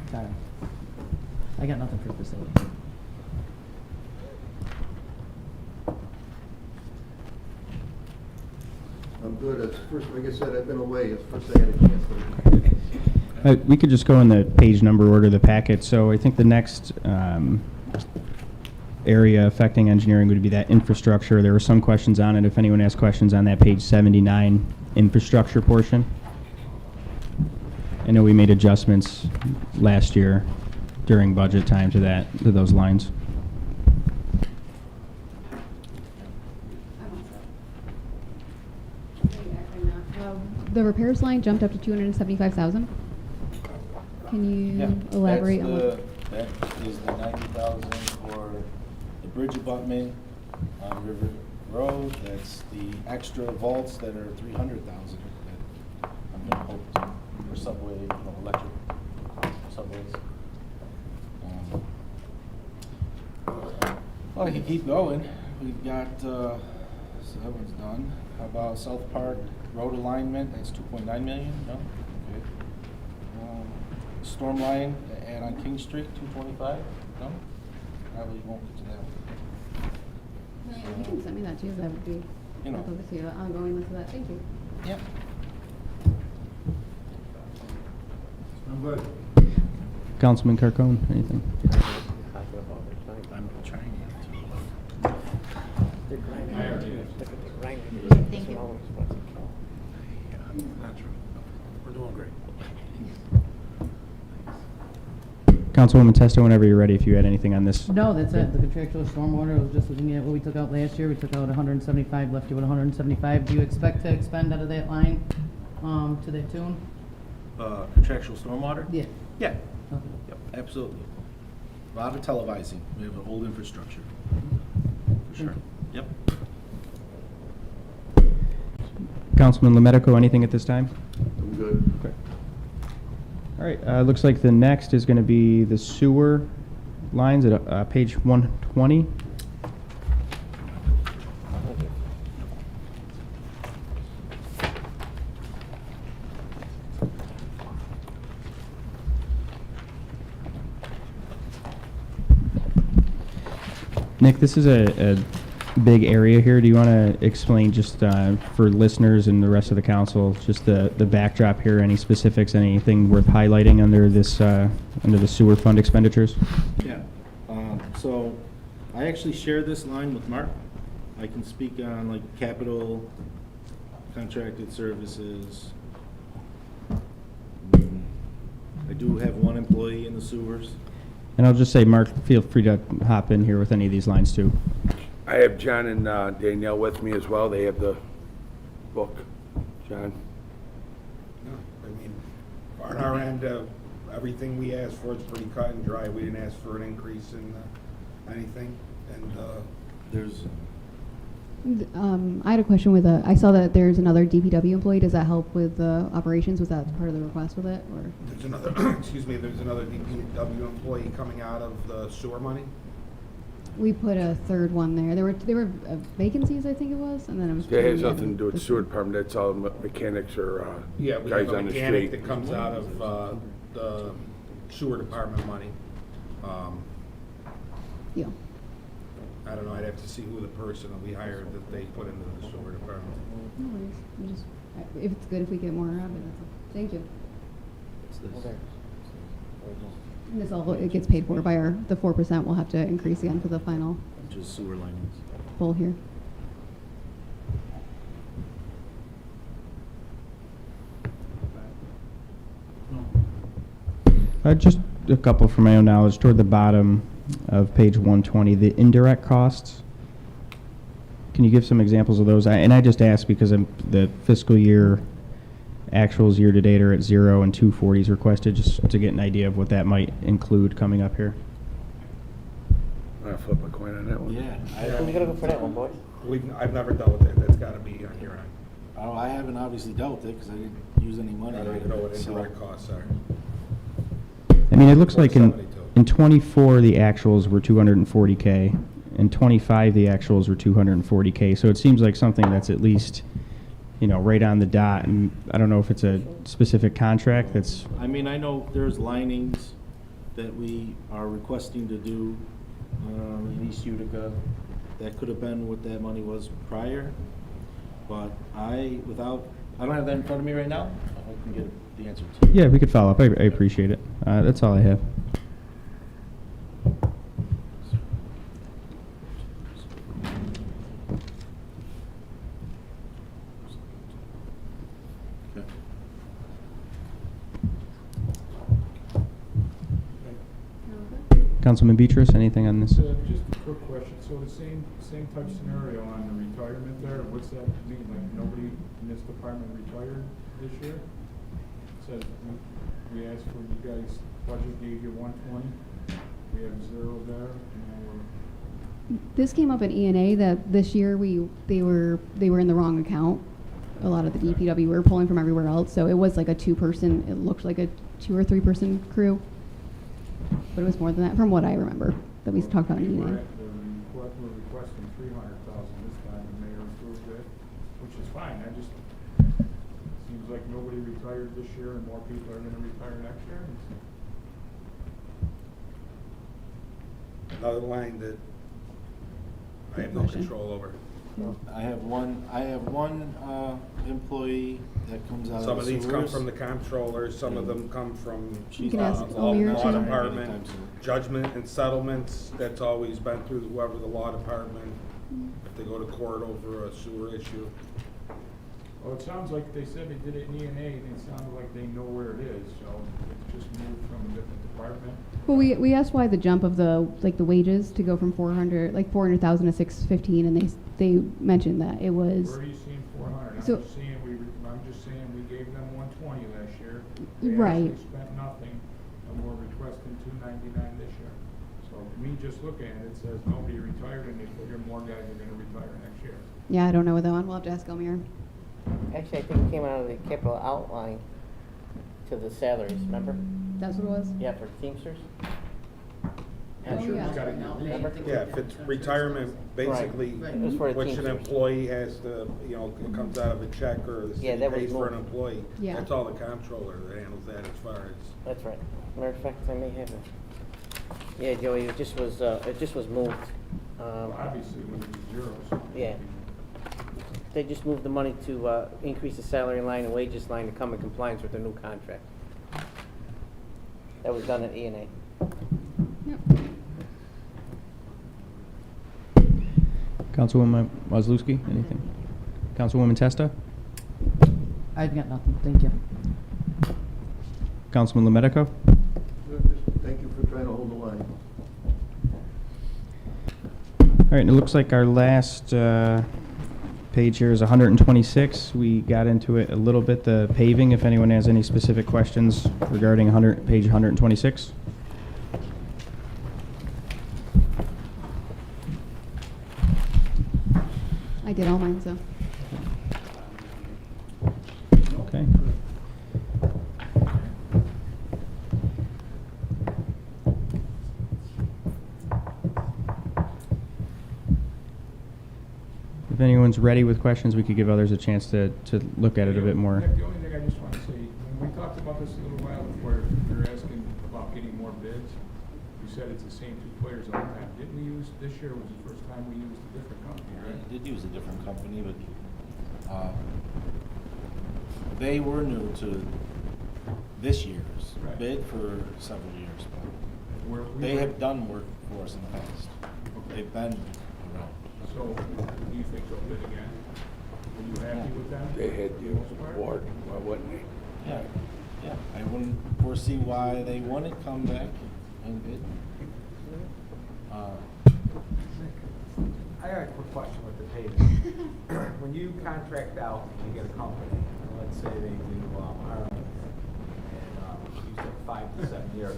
Got it. I got nothing for facility. I'm good. It's first, like I said, I've been away. It's first I had a chance to. We could just go in the page number order of the packet. So I think the next area affecting engineering would be that infrastructure. There were some questions on it. If anyone has questions on that page 79 infrastructure portion. I know we made adjustments last year during budget time to those lines. The repairs line jumped up to 275,000. Can Yeah, you elaborate on what? That is the 90,000 for the bridge abutment on River Road. That's the extra vaults that are 300,000 that I'm gonna hope to, for subway, electric subways. Well, I can keep going. We've got, so that one's done. How about South Park Road alignment? That's 2.9 million, no? Okay. Storm line, the add on King Street, 225, no? Probably won't get to that one. You can send me that too, that would be, You know. I'll go see the ongoing list of that, thank you. Yep. I'm good. Councilman Carcone, anything? I'm trying Thank you. We're doing great. Councilwoman Testo, whenever you're ready, if you had anything on this. No, that's it. The contractual stormwater, I was just looking at what we took out last year. We took out 175, left you with 175. Do you expect to expend out of that line to that tune? contractual stormwater? Yeah. Yeah, Okay. yep, absolutely. A lot of televising. We have an old infrastructure. For sure. Yep. Councilman Lemetico, anything at this time? I'm good. Okay. All right, looks like the next is going to be the sewer lines at page 120. Nick, this is a big area here. Do you want to explain just for listeners and the rest of the council, just the backdrop here, any specifics, anything worth highlighting under this, under the sewer fund expenditures? Yeah. So I actually share this line with Mark. I can speak on like capital, contracted services. I do have one employee in the sewers. And I'll just say, Mark, feel free to hop in here with any of these lines too. I have John and Danielle with me as well. They have the book. John? No, I mean, on our end, everything we asked for is pretty cut and dry. We didn't ask for an increase in anything, and There's, I had a question with I saw that there's another DPW employee. Does that help with operations? Was that part of the request with it, or? there's another, excuse me, there's another DPW employee coming out of the sewer money. We put a third one there. There were vacancies, I think it was, and then it was. That has nothing to do with the sewer department. That's all mechanics or Yeah, we guys have a on the mechanic street. that comes out of the sewer department money. Yeah. I don't know, I'd have to see who the person that we hired that they put into the sewer department. No worries. We just, if it's good if we get more of it, that's all. Thank you. it's this. And this all, it gets paid for by the 4% we'll have to increase again for the final Which is sewer linings. full here. Just a couple from my own knowledge. Toward the bottom of page 120, the indirect costs. Can you give some examples of those? And I just ask because the fiscal year actuals year to date are at 0 and 240s requested, just to get an idea of what that might include coming up here. I'll flip a coin on that one. Yeah. We gotta go for that one, boys. I've never dealt with that, that's gotta be on your end. Oh, I haven't obviously dealt with it because I didn't use any money. I don't even know what indirect costs are. I mean, it looks like in 472. 24 the actuals were 240K, in 25 the actuals were 240K. So it seems like something that's at least, you know, right on the dot. And I don't know if it's a specific contract that's. I mean, I know there's linings that we are requesting to do in East Utica. That could have been what that money was prior, but I don't have that in front of me right now. I can get the answer to you. Yeah, we could follow up. I appreciate it. That's all I have. Okay. Councilman Beatrice, anything on this? Just a quick question. So the same type scenario on the retirement there, what's that mean? Like nobody in this department retired this year? It says we asked for, you guys, budget gave you 120. We have 0 there, and now we're. This came up at ENA that this year they were in the wrong account. A lot of the DPW were pulling from everywhere else, so it was like a 2-person. It looked like a 2 or 3-person crew, but it was more than that, from what I remember that we talked about in We're ENA. requesting 300,000 this time, the mayor approved it, which is fine. I just, seems like nobody retired this year and more people are gonna retire next year. Another line that I have no Motion. control over. I have one employee that comes out of the Some of these come sewers. from the comptroller, some of them come from You can ask law Omer, law too. department, judgment and settlements, that's always been through whoever the law department, if they go to court over a sewer issue. Well, it sounds like they said they did it in ENA, and it sounded like they know where it is, so it's just moved from a different department. Well, we asked why the jump of the wages to go from 400,000 to 615, and they mentioned that it was. Where are you seeing 400? So- I'm just saying we gave them 120 last year. They Right. actually spent nothing, and we're requesting $299 this year. So me just looking at it says nobody retired, and they figure more guys are gonna retire next year. Yeah, I don't know what that one. We'll have to ask Elmir. Actually, I think it came out of the capital outline to the salaries, remember? That's what it was? Yeah, for Teamsters? Oh, Sure, yeah. it's gotta Remember? Yeah, if it's retirement, basically, Right. It was for the which an Teamsters. employee has to, it comes out of a check or the Yeah, city that was pays for an moved. employee. Yeah. That's all the comptroller that handles that as far as. That's right. Matter of fact, I may have it. Yeah, Joey, it just was moved. Well, obviously, it would be zeros. Yeah. They just moved the money to increase the salary line and wages line to come in compliance with the new contract. That was done at E&A. Yep. Councilwoman Wazlewski, anything? Councilwoman Testa? I've got nothing, thank you. Councilman Lemetico? Thank you for trying to hold the line. All right, and it looks like our last page here is 126. We got into it a little bit, the paving, if anyone has any specific questions regarding page 126. I did all mine, so. Okay. If anyone's ready with questions, we could give others a chance to look at it a bit more. Nick, the only thing I just want to say, when we talked about this a little while, where you're asking about getting more bids, you said it's the same two players all the time. Didn't we use, this year was the first time we used a different company, right? I did use a different company, but they were new to this year's Right. bid for several years, but We they were- have done work for us in the past. They've been around. So, do you think they'll bid again? Were you happy with them? They had for the you most part? award, why wouldn't they? Yeah, yeah. I wouldn't foresee why they wouldn't come back and bid. I got a quick question with the paving. When you contract out and you get a company, and let's say they do Ireland, and you said 5 to 7 years,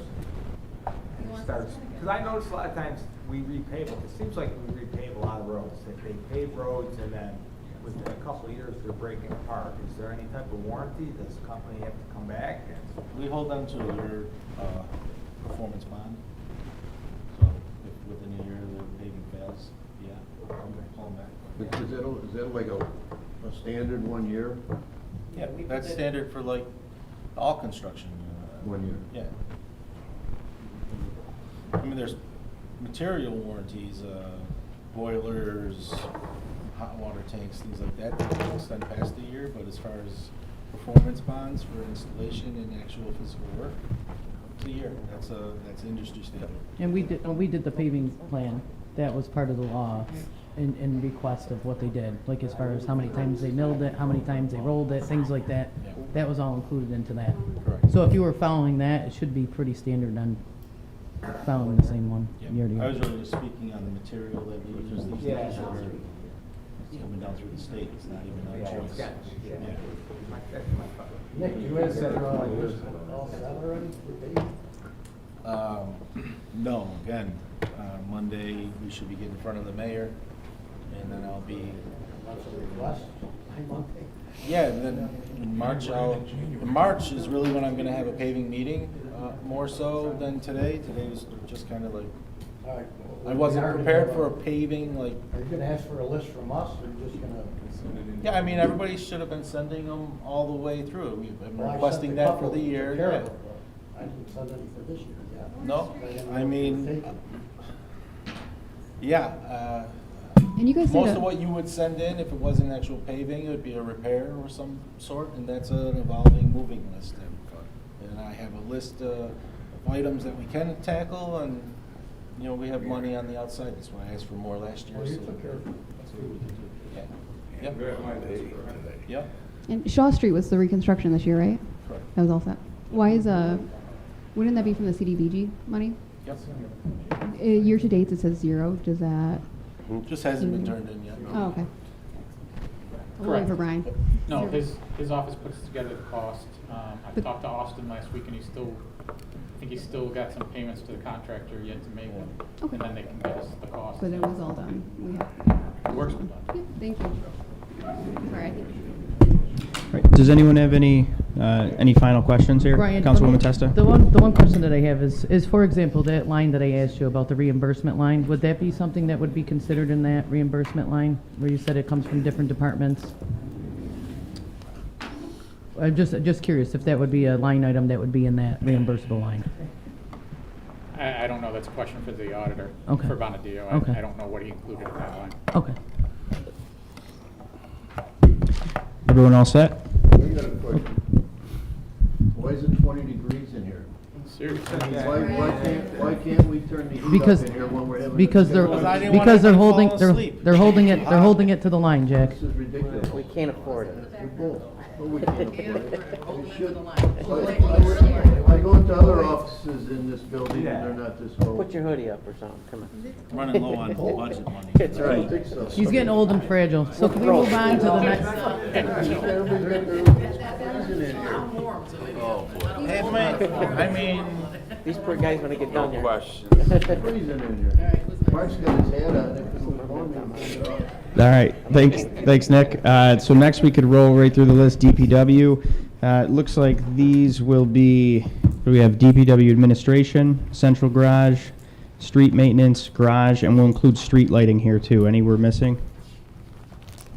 and it starts, because I notice a lot of times we repave them. It seems like we repave a lot of roads. That they pave roads and then within a couple of years they're breaking apart. Is there any type of warranty? Does the company have to come back? We hold them to their performance bond. So if within a year the paving fails, yeah, call them back. Is that like a standard 1 year? Yeah, that's standard for like all construction. 1 year. Yeah. I mean, there's material warranties, boilers, hot water tanks, things like that, that can extend past a year, but as far as performance bonds for installation and actual physical work, it's a year. That's industry standard. And we did the paving plan, that was part of the law in request of what they did, like as far as how many times they milled it, how many times they rolled it, things like that. Yeah. That was all included into that. Correct. So if you were following that, it should be pretty standard on following the same one year to Yeah. I was year. really just speaking on the material that we use these Yeah. days, or it's coming down through the state, it's not even our Yeah, choice. yeah. Yeah. That's my thought. Nick, you had said all set already for paving? No, again, Monday, we should be getting in front of the mayor, and then I'll be, Request, Monday? yeah, and then in March, March is really when I'm gonna have a paving meeting, more so than today. Today was just kind of like, All right. I wasn't prepared for a paving, like, Are you gonna ask for a list from us, or you just gonna? yeah, I mean, everybody should have been sending them all the way through. We've been Well, I requesting sent a that for couple the year. to Carol, Yeah. but I didn't send any for this year, yeah. No, didn't I know mean, if you were taking. yeah, And you guys did most a- of what you would send in, if it wasn't actual paving, it would be a repair or some sort, and that's an evolving moving list. And I have a list of items that we can tackle, and, you know, we have money on the outside, that's why I asked for more last year. Well, you so took care of it. That's what we can do, yeah. Yep, We had my list for today. yep, And Shaw Street was the reconstruction this year, right? correct, That was all set. Why is, wouldn't that be from the CDBG money? yep. Year to date, it says 0. Does that, Just hasn't been turned in yet. oh, okay. We're waiting for Brian. No, Is his office puts together the cost. I But- talked to Austin last week, and I think he's still got some payments to the contractor yet to make, Okay. and then they can get us the cost. But it was all done. We have. The work's been done. Yeah, thank you. Sorry, I think. Right. Does anyone have any final questions here? Brian, Councilwoman Testa? The one question that I have is, for example, that line that I asked you about the reimbursement line, would that be something that would be considered in that reimbursement line, where you said it comes from different departments? I'm just curious if that would be a line item that would be in that reimbursable line. I don't know, that's a question for the auditor, Okay. for Bonadio. Okay. I don't know what he included in that line. Okay. Everyone all set? I got a question. Why is it 20 degrees in here? Seriously? I mean, why can't we turn the heat Because, up in here when we're having? because a they're, discussion? I didn't want because they're anybody holding, falling they're, asleep. they're holding it to the line, Jack. This is ridiculous. We can't afford it. We can't afford it. We should. I go into other offices in this building and they're not this cold. Put your hoodie up or something, come on. Running low on budget money. That's I don't right. think so. He's getting old and fragile. So can we move on to the next? Hey, man, I mean, These poor guys when they get done here. It's freezing in here. Mark's got his hat on. If it was warm, he'd put it on. All right, thanks, Nick. So next we could roll right through the list, DPW. It looks like these will be, we have DPW administration, central garage, street maintenance, garage, and we'll include street lighting here too. Any we're missing?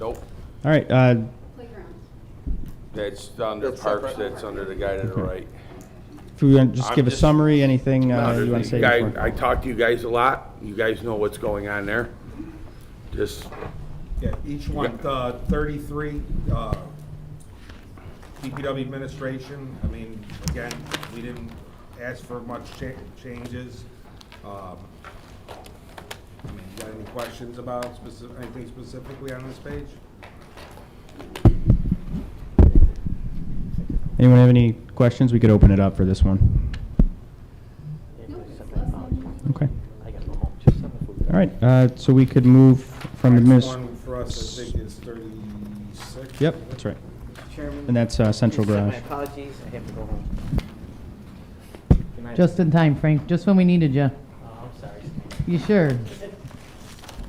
Nope, All right, Playgrounds. that's under That's parks, separate. that's under the guy to the Okay. right. if we want to just I'm give a just- summary, anything you No, want to say guy- before? I talk to you guys a lot, you guys know what's going on there. Just, Yeah, each one, 33, DPW administration, I mean, again, we didn't ask for much changes. I mean, you got any questions about anything specifically on this page? Anyone have any questions? We could open it up for this one. Okay. I gotta go home. Just have a food. All right, so we could move from Next adminis. one for us, I think, is 36. Yep, that's right. Mr. Chairman. And that's central please accept garage. My apologies, I have to go home. Good night. Just in time, Frank, just when we needed you. Oh, I'm sorry. You sure?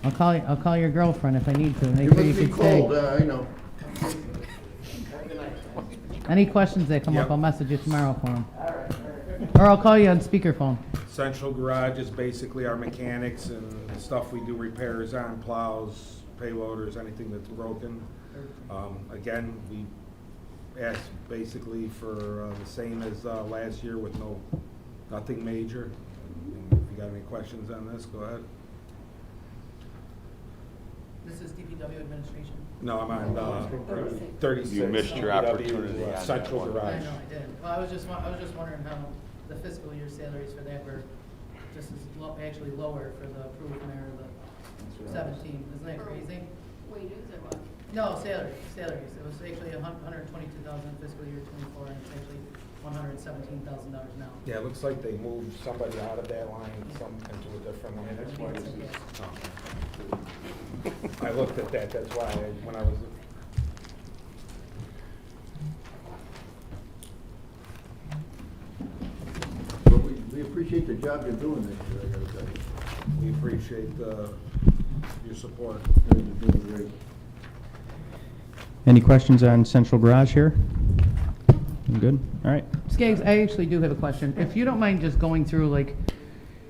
I'll call your girlfriend if I need to, make It sure you must be can stay. cold, I know. Any questions that come up, I'll message you tomorrow for them. Or I'll call you on speakerphone. Central garage is basically our mechanics and stuff we do repairs on, plows, payloaders, anything that's broken. Again, we asked basically for the same as last year with nothing major. And if you got any questions on this, go ahead. This is DPW administration. No, I'm on 36. You missed your DPW, opportunity on that Central one. garage. I did. Well, I was just wondering how the fiscal year salaries for that were just as actually lower for the approved mayor of the 17. Isn't that crazy? Wages or what? No, salaries. It was actually $122,000 in fiscal year '24, and it's actually $117,000 now. Yeah, it looks like they moved somebody out of that line, into a different line. That's why this is. I looked at that, that's why, when I was. But we appreciate the job you're doing this year, I gotta tell you. We appreciate your support. You're doing great. Any questions on central garage here? Good, all right. Skaggs, I actually do have a question. If you don't mind just going through like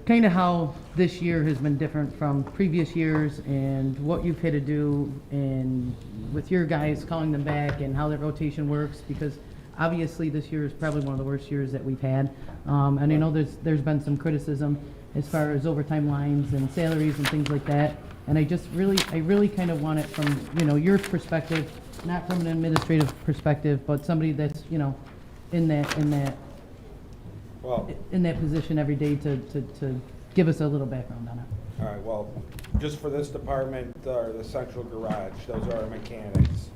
kind of how this year has been different from previous years and what you've had to do and with your guys calling them back and how that rotation works, because obviously this year is probably one of the worst years that we've had. And I know there's been some criticism as far as overtime lines and salaries and things like that. And I really kind of want it from, your perspective, not from an administrative perspective, but somebody that's, in that Well, position every day to give us a little background on it. all right, well, just for this department, or the central garage, those are our mechanics.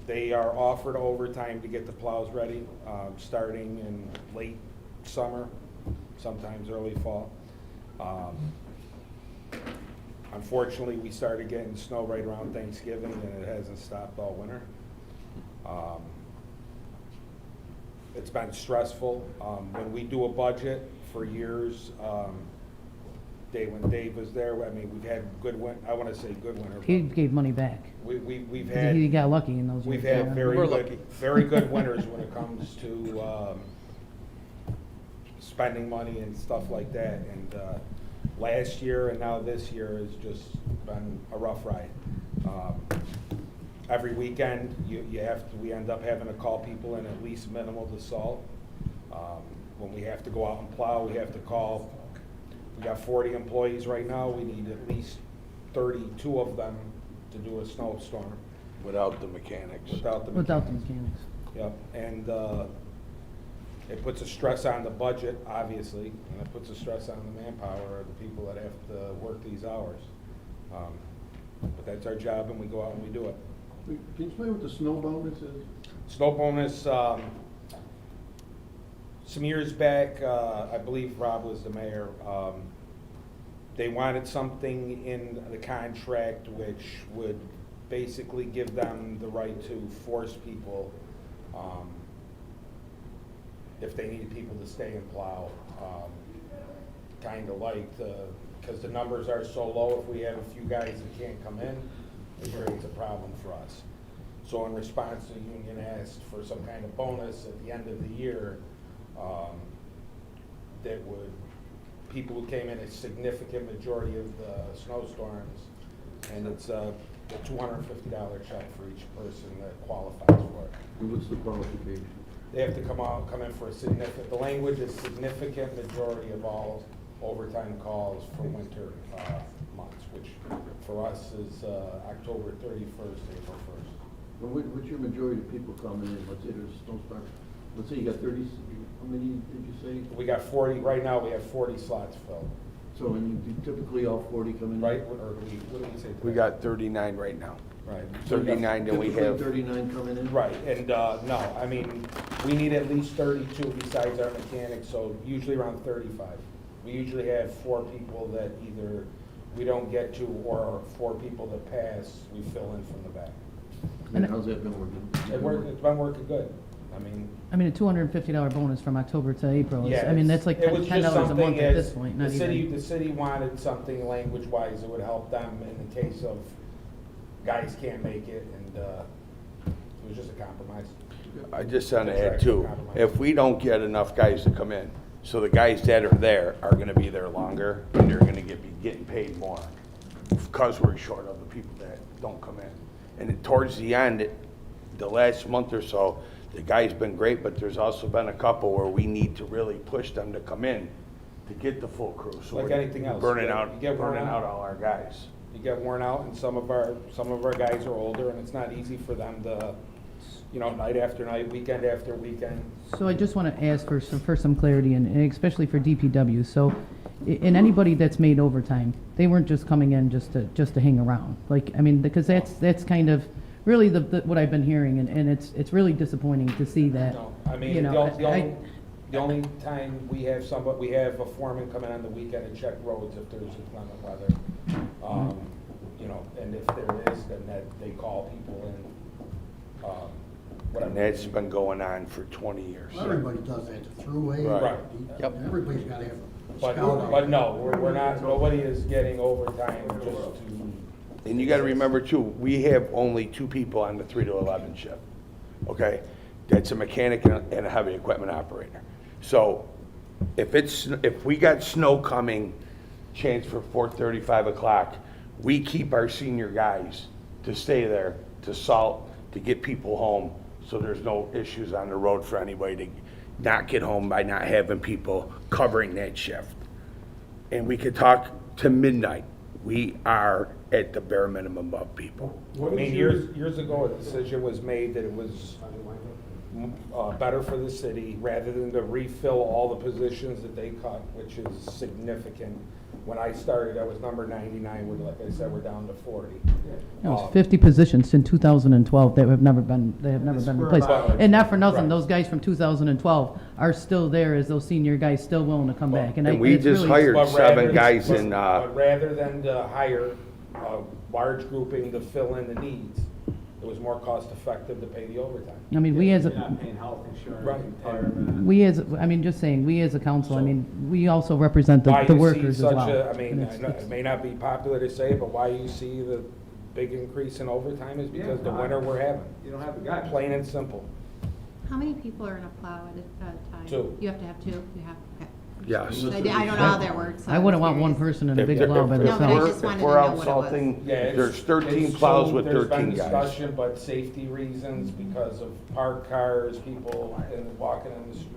They are offered overtime to get the plows ready, starting in late summer, sometimes early fall. Unfortunately, we started getting snow right around Thanksgiving, and it hasn't stopped all winter. It's been stressful. When we do a budget for years, when Dave was there, I mean, we've had I want to say good winter. He but gave money back. We've 'Cause had. He got lucky in those years. We've had yeah. very good winters when it comes to spending money and stuff like that. And last year and now this year has just been a rough ride. Every weekend, we end up having to call people in at least minimal to salt. When we have to go out and plow, we have to call. We got 40 employees right now. We need at least 32 of them to do a snowstorm. Without the mechanics. Without the mechanics. Yep, and it puts a stress on the budget, obviously, and it puts a stress on the manpower of the people that have to work these hours. But that's our job, and we go out and we do it. Can you explain what the snow bonus is? Snow bonus, some years back, I believe Rob was the mayor, they wanted something in the contract which would basically give them the right to force people, if they needed people to stay and plow. Kind of like because the numbers are so low, if we have a few guys that can't come in, it creates a problem for us. So in response, the union asked for some kind of bonus at the end of the year that would, people who came in a significant majority of the snowstorms, and it's a $250 check for each person that qualifies for it. And what's the qualification? They have to come in for a significant, the language is significant majority of all overtime calls for winter months, which for us is October 31st, April 1st. Well, what's your majority of people coming in? Let's say there's a snowstorm. Let's say you got 30, how many did you say? We got 40, right now we have 40 slots filled. So, and you typically all 40 come in? Right, or what do we say? We got 39 right now. Right. 39, and we Typically have. 39 coming in? Right, and no, I mean, we need at least 32 besides our mechanics, so usually around 35. We usually have 4 people that either we don't get to, or 4 people that pass, we fill in from the back. And how's that been working? It's been working good. I mean, a $250 bonus from October to April. Yeah, I mean, that's like it was $10 just a month something at as this point. The Not city, even. the city wanted something language-wise that would help them in the case of guys can't make it, and it was just a compromise. I just want to add too, if we don't get enough guys to come in, so the guys that are there are gonna be there longer, and they're gonna be getting paid more, because we're short of the people that don't come in. And towards the end, the last month or so, the guy's been great, but there's also been a couple where we need to really push them to come in to get the full crew. So Like we're anything else. burning You out, get worn burning out. out all our guys. You get worn out, and some of our guys are older, and it's not easy for them to, night after night, weekend after weekend. So I just want to ask for some clarity, and especially for DPW. So, and anybody that's made overtime, they weren't just coming in just to hang around. Like, I mean, because that's kind of really the what I've been hearing, and it's really disappointing to see that. No, I mean, the only time we have a foreman come in on the weekend and check roads if there's inclement weather. And if there is, then they call people in. Whatever. And that's been going on for 20 years. Well, everybody does that, the throughway. Right. Yep. Everybody's gotta have a But, scout out. but no, we're not, nobody is getting overtime just to. And you gotta remember too, we have only 2 people on the 3 to 11 shift, okay? That's a mechanic and a heavy equipment operator. So if we got snow coming, chance for 4:30, 5 o'clock, we keep our senior guys to stay there, to salt, to get people home, so there's no issues on the road for anybody to not get home by not having people covering that shift. And we could talk to midnight. We are at the bare minimum of people. I mean, years ago, a decision was made that it was better for the city, rather than to refill all the positions that they cut, which is significant. When I started, I was number 99, like I said, we're down to 40. It was 50 positions in 2012 that have never been replaced. And not for nothing, Right. those guys from 2012 are still there as those senior guys still willing to come back. And we it's just really- hired But 7 rather- guys but- in, But rather than to hire a large grouping to fill in the needs, it was more cost effective to pay the overtime. I mean, we as You're a, not paying health insurance, Right. retirement. we as, I mean, just saying, we as a council, I So- mean, we also represent Why the you see workers as such well. a, I mean, And I it's- know it's- it may not be popular to say, but why you see the big increase in overtime is because the winter we're having. You don't have the guys. Plain and simple. How many people are in a plow at a time? Two. You have to have two? You have, okay. Yes. I don't know how that works. so I I'm wouldn't want one curious. person in a If big they're- plow by if No, but I we're- just wanted if to we're know out what it was. salting, Yeah, it's- there's 13 it's plows two- with 13 There's been guys. discussion, but safety reasons, because of parked cars, people and walking on the street.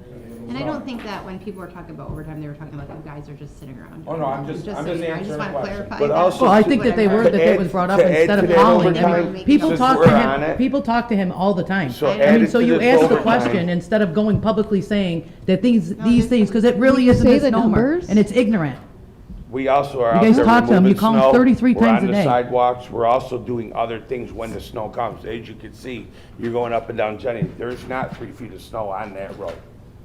And I don't think that when people were talking about overtime, they were talking about you guys are just sitting around. Oh, no, I'm just so answering you know, I just a want to question. clarify But that. also Well, I think that they were, that To that add- was brought up to add instead to of that calling. I overtime, mean, people since talk we're to on him, it- people talk to him all the time. So I mean, added so to you this ask the overtime- question instead of going publicly saying that these this things, because it really you is a say the misnomer, numbers? and it's ignorant. We also are You out guys there talk to 'em, you removing call 'em snow. 33 times a We're on the day. sidewalks, we're also doing other things when the snow comes. As you can see, you're going up and down Jenny, there's not 3 feet of snow on that road,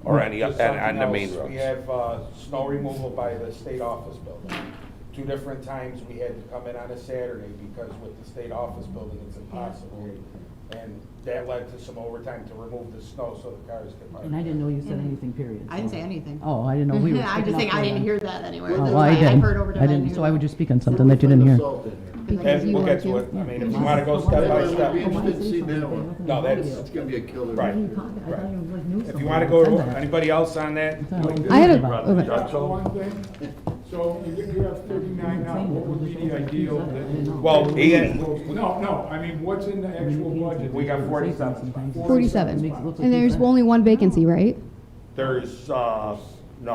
or any, Just on something the main else, roads. We have snow removal by the state office building. 2 different times we had to come in on a Saturday because with the state office building, it's impossible. And that led to some overtime to remove the snow so the cars could park. And I didn't know you said anything, period. I didn't so- say anything. Oh, I didn't know we were. I'm just saying, I didn't hear that anywhere. Oh, well, I did. I've heard overtime. I didn't, so I would just speak on something that you didn't hear. Because And you we'll are get to too. it, I mean, if you wanna go step by step. Be interested to see that one. No, that's, It's gonna be a killer. right, right. If you wanna go, to anybody else on that? I had a, Brother okay. Dutchell. One thing, so you have 39 now, what would be the ideal that? Well, No, I mean, what's in the actual budget? we got 47. 47. And there's only one vacancy, right? There's, no,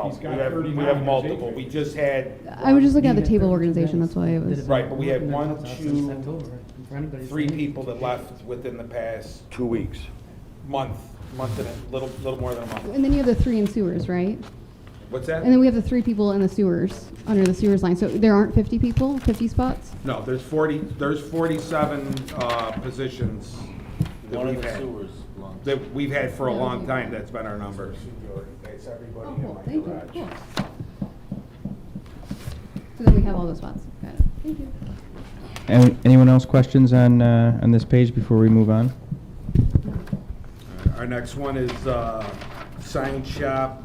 He's we got have 39 multiple, we just had, I was just looking at the table organization, that's why it was. right, but we had 1, 2, 3 people that left within the past 2 weeks. month and a little more than a month. And then you have the 3 in sewers, right? What's that? And then we have the 3 people in the sewers, under the sewers line. So there aren't 50 people, 50 spots? No, there's 47 positions that One of we've the had. sewers belongs. That we've had for a long time, that's been our numbers. That's everybody in my Thank you, garage. cool. So then we have all the spots. Got it. Thank you. Anyone else questions on this page before we move on? Our next one is sign shop.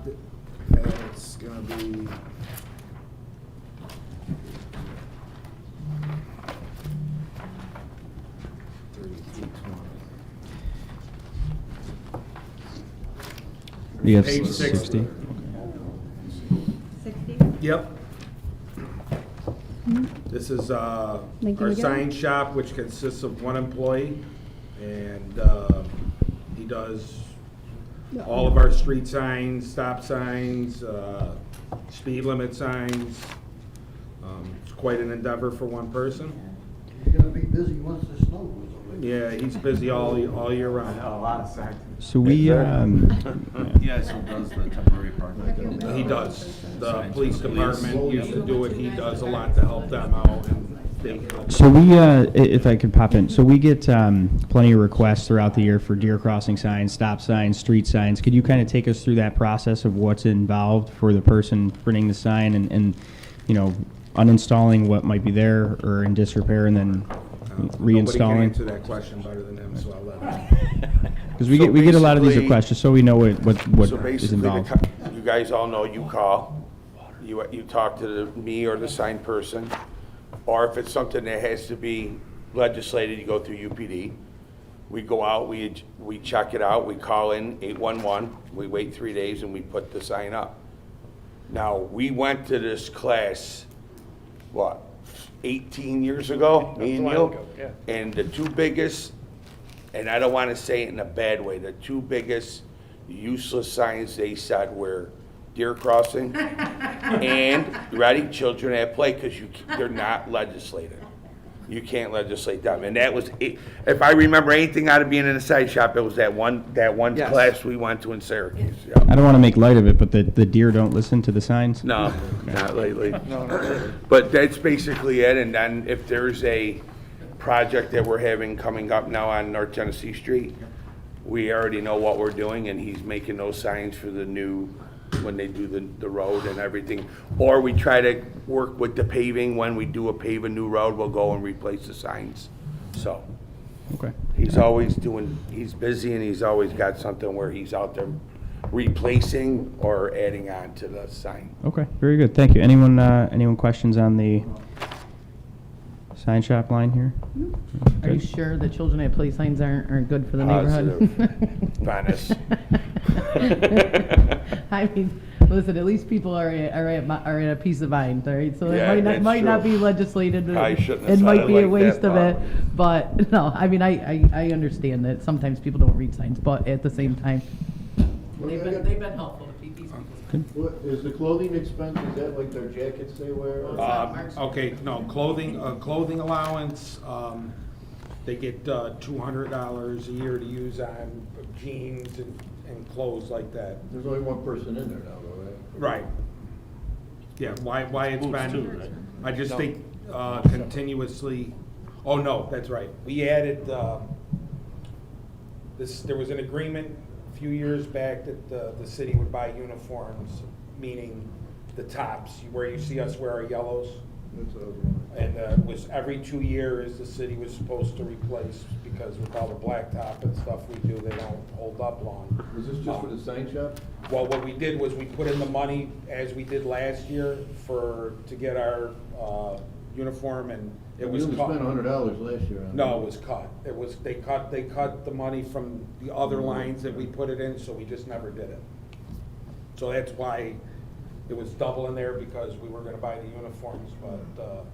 It's gonna be. You have Page 60? 60? Yep. This is Thank you our again. sign shop, which consists of 1 employee, and he does all of our street signs, stop signs, speed limit signs. It's quite an endeavor for one person. You're gonna be busy once the snow goes away. Yeah, he's busy all year I round. know, a lot of signs. So we, Yes, who does the temporary parking? He does. The police department used to do it. He does a lot to help them out, and they help. so we, if I could pop in, so we get plenty of requests throughout the year for deer crossing signs, stop signs, street signs. Could you kind of take us through that process of what's involved for the person printing the sign and you know, uninstalling what might be there or in disrepair and then Nobody can reinstalling? answer that question better than him, so I'll let him. Because we So get a lot of these basically- requests, just so we know what So is basically, involved. you guys all know, you call, you talk to me or the sign person, or if it's something that has to be legislated, you go through UPD. We go out, we check it out, we call in 811, we wait 3 days, and we put the sign up. Now, we went to this class, what, 18 years ago, me and you? And the 2 biggest, and I don't want to say it in a bad way, the 2 biggest useless signs they said were deer crossing and, you ready, children at play, because they're not legislated. You can't legislate them. And that was, if I remember anything out of being in a sign shop, it was that one Yes. class we went to in Syracuse. I Yeah. don't want to make light of it, but the deer don't listen to the signs? No, not lately. But that's basically it, and then if there's a project that we're having coming up now on North Tennessee Street, we already know what we're doing, and he's making those signs for the new when they do the road and everything. Or we try to work with the paving. When we do pave a new road, we'll go and replace the signs. So Okay. he's always he's busy, and he's always got something where he's out there replacing or adding on to the sign. Okay, very good. Thank you. Anyone questions on the sign shop line here? Are you Good. sure the children at play signs aren't good for the neighborhood? Positive. I mean, listen, at least people are at a peace of mind, all right? So it Yeah, might not that's be true. legislated. I shouldn't have It said might it be a like waste that, of it, but no, I mean, I understand that sometimes people don't read signs, but at the same time, they've been helpful to keep these people. What, is the clothing expense, is that like their jackets they wear? Okay, no, clothing allowance, they get $200 a year to use on jeans and clothes like that. There's only one person in there now, though, right? Right. Yeah, why it's Boots been, too, right? I just think continuously, oh, no, that's right. We added, there was an agreement a few years back that the city would buy uniforms, meaning the tops, where you see us wear our yellows. That's what I was wondering. And it was every 2 years, the city was supposed to replace, because with all the blacktop and stuff we do, they don't hold up long. Was this just for the sign shop? Well, what we did was we put in the money, as we did last year, to get our uniform, and it was We cut. only spent $100 last year on No, it was cut. They cut the money from the other lines that we put it in, so we just never did it. So that's why it was double in there, because we were gonna buy the uniforms, but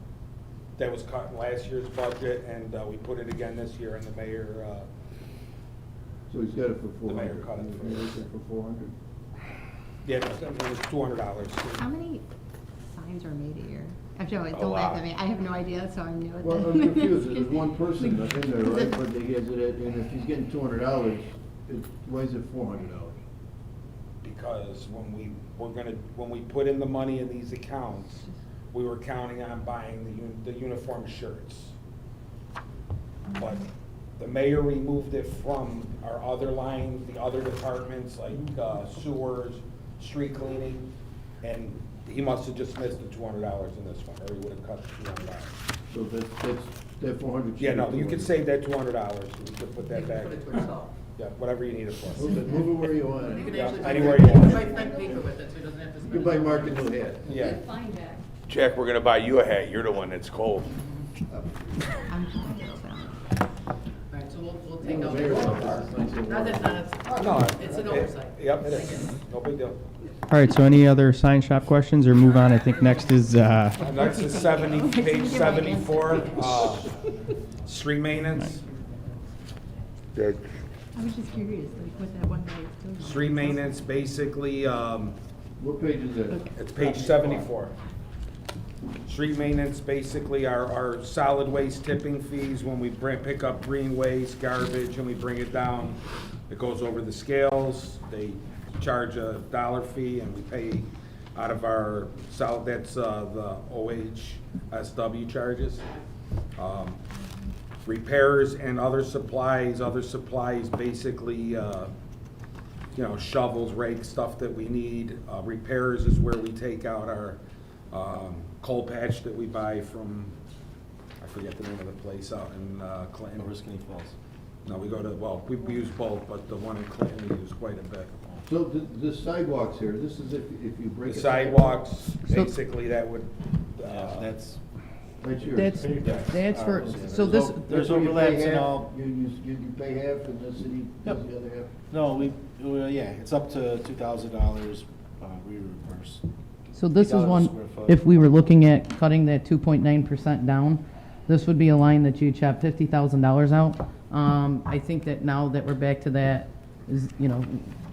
that was cut in last year's budget, and we put it again this year, and the mayor, So he's got it for The 400. mayor cut it for- He raised it for 400. yeah, it was $200. How many signs are made a year? Actually, A don't laugh lot. at me. I have no idea, so I'm new at Well, this. I'm confused, there's one person in there, right, but he has it, and if he's getting $200, why is it $400? Because when we put in the money in these accounts, we were counting on buying the uniform shirts. But the mayor removed it from our other lines, the other departments, like sewers, street cleaning, and he must have just missed the $200 in this one, or he would have cut the $200. So that 400. Yeah, no, you could save that $200, you could put that back. Yeah, whatever you need it for. Move it where you want it. Yeah, anywhere you want. You can buy Mark a new hat. Yeah. Jack, we're gonna buy you a hat. You're the one that's cold. I'm trying to open it. Alright, so we'll take out. Mayor's office is nice and Not that, warm. No, it's an oversight. Yep, it is. No big deal. All right, so any other sign shop questions, or move on? I think next is, Next is page 74, street maintenance. That- I was just curious, like, what that one guy was doing. Street maintenance, basically, What page is that? it's page 74. Street maintenance, basically, our solid waste tipping fees, when we pick up green waste, garbage, and we bring it down, it goes over the scales. They charge a $1 fee, and we pay out of our solid, that's the OHSW charges. Repairs and other supplies basically, shovels, rakes, stuff that we need. Repairs is where we take out our coal patch that we buy from, I forget the name of the place out in Clinton. Oriskany Falls. No, we go to, well, we use both, but the one in Clinton we use quite a bit. So the sidewalks here, this is if you break The it. sidewalks, basically, that would, That's, That's yours. That's for, so this, there's So you pay overlaps and half- all. You pay half and the city does Yep. the other half? No, yeah, it's up to $2,000, we reimburse. so this is $8 a one, square foot. if we were looking at cutting that 2.9% down, this would be a line that you chop $50,000 out. I think that now that we're back to that, is,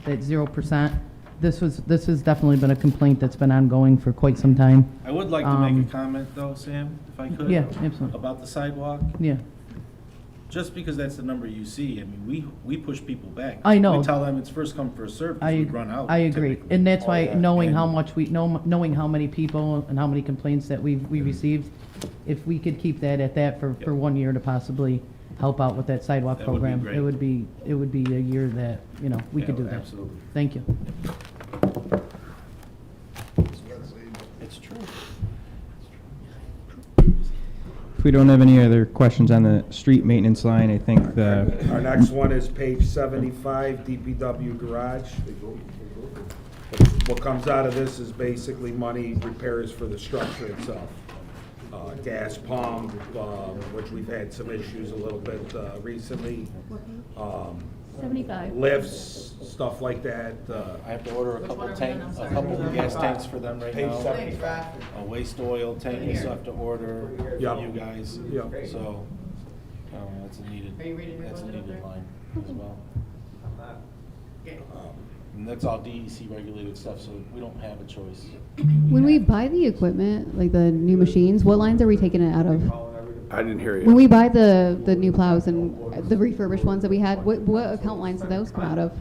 that 0%, this has definitely been a complaint that's been ongoing for quite some time. I would like to make a comment though, Sam, if I could. Yeah, absolutely. About the sidewalk. Yeah. Just because that's the number you see, I mean, we push people back. I know. We tell them it's first come, first served, because we run out. I agree, typically. and that's why, Oh, yeah. knowing how And- much knowing how many people and how many complaints that we received, if we could keep that at that for 1 year to possibly help out with that sidewalk That would be program, great. it would be a year that, we could do that. Absolutely. Thank you. If we don't have any other questions on the street maintenance line, I think the. Our next one is page 75, DPW garage. What comes out of this is basically money repairs for the structure itself. Gas pump, which we've had some issues a little bit recently. 75. Lifts, stuff like that. I have to order a couple of gas tanks for them right now. Page 75. A waste oil tank I still have to order for Yep. you guys. Yep. So, that's a Are you reading your budget up there? line as well. And that's all DEC regulated stuff, so we don't have a choice. When we buy the equipment, like the new machines, what lines are we taking it out of? I didn't hear you. When we buy the new plows and the refurbished ones that we had, what account lines do those come out of?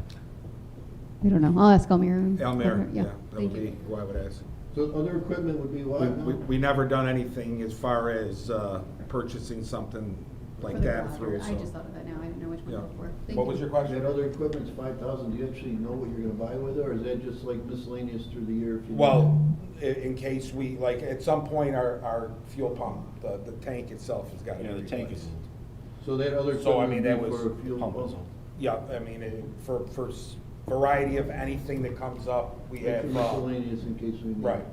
I don't know. I'll ask Elmir. Elmer, yeah, that Thank would you. be who I would ask. So other equipment would be what now? We never done anything as far as purchasing something like that through, I so. just thought of that now. I didn't know which one Yeah. to look for. Thank What you. was your question? That other equipment's 5,000, do you actually know what you're gonna buy with it, or is that just like miscellaneous through the year? If you Well, in case we, like, at some point, our fuel pump, the tank itself has got to be Yeah, the tank is, replaced. So that other So, I equipment mean, would that be was for a fuel pump pump? is on. Yeah, I mean, for variety of anything that comes up, we Like have. miscellaneous in case we need. Right.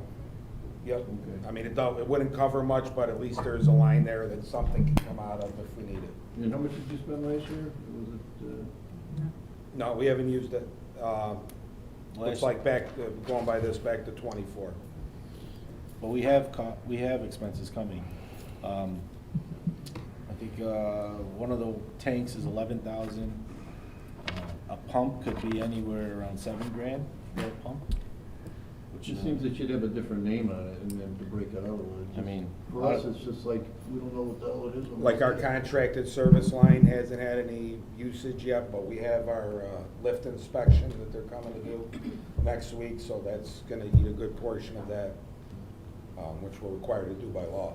Yep. Okay. I mean, it wouldn't cover much, but at least there's a line there that something can come out of if we need it. And how much did you spend last year? Was it, No, we haven't used it. Looks Last- like going by this, back to 24. but we have expenses coming. I think, one of the tanks is 11,000. A pump could be anywhere around $7,000 for a pump. It just seems that you'd have a different name on it and then to break it out a little. I mean, For us, it's just like, we don't know what the hell it is. Like our contracted service line hasn't had any usage yet, but we have our lift inspection that they're coming to do next week, so that's gonna eat a good portion of that, which we're required to do by law.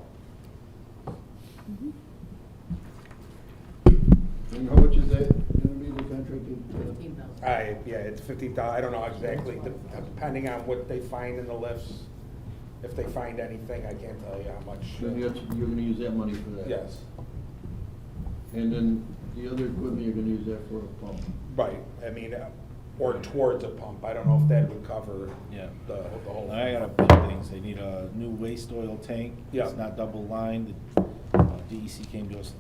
And how much is that gonna be the contracted? 15,000. Yeah, it's 50,000, I don't know exactly, depending on what they find in the lifts. If they find anything, I can't tell you how much. Then you're gonna use that money for that? Yes, And then the other equipment, you're gonna use that for a pump? right, I mean, or towards a pump, I don't know if that would cover Yeah. the whole. I got a bunch of things. They need a new waste oil tank. Yeah. It's not double lined. DEC came to us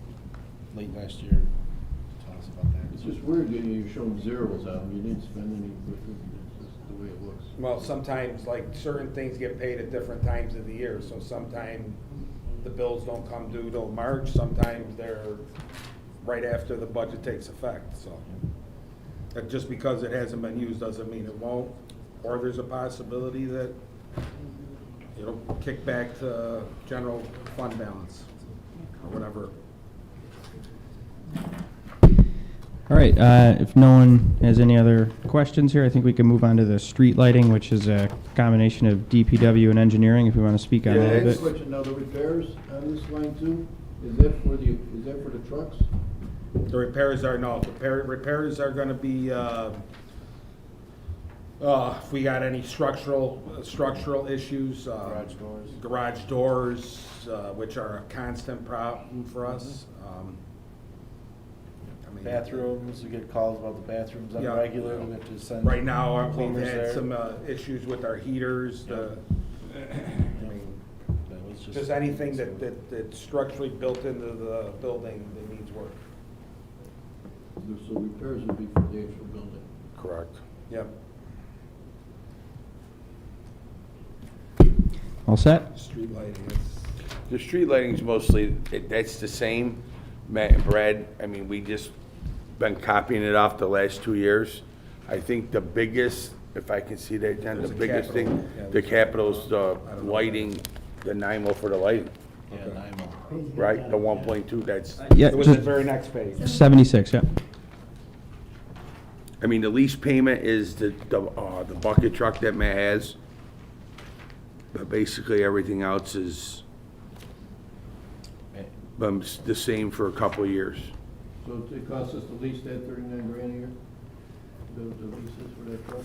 late last year to tell us about that. It's just weird that you're showing zeros on them, you didn't spend any equipment, it's just the way it looks. Well, sometimes, like, certain things get paid at different times of the year, so sometimes the bills don't come due till March, sometimes they're right after the budget takes effect, so. Just because it hasn't been used doesn't mean it won't, or there's a possibility that it'll kick back to general fund balance, or whatever. All right, if no one has any other questions here, I think we can move on to the street lighting, which is a combination of DPW and engineering, if we want to speak on Yeah, that a it's- bit. Question, now the repairs on this line too, is that for the trucks? The repairs are, no, repairs are gonna be, if we got any structural issues. Garage doors, which are a constant problem for us. I mean, Bathrooms, we get calls about the bathrooms on Yeah. regular. We have to send. Right now, we've plumbers had there. some issues with our heaters, I mean, That was just anything that's structurally built into the building that needs work. So repairs would be for the actual building? Correct. Yep. All set? Street lighting, The street lighting's mostly, that's the same, Matt and Brad, I mean, we just been copying it off the last 2 years. I think the biggest, if I can see that, Jen, the There's a biggest capital, thing, yeah, the there's a capital's the I don't know. lighting, the NIMO for the lighting, Yeah, NIMO. right? The 1.2, that's, Yeah, it was the just very next page. 76, yeah. I mean, the lease payment is the bucket truck that Matt has. But basically, everything else is the same for a couple of years. So it costs us to lease that 39 grand a year? The leases for that truck?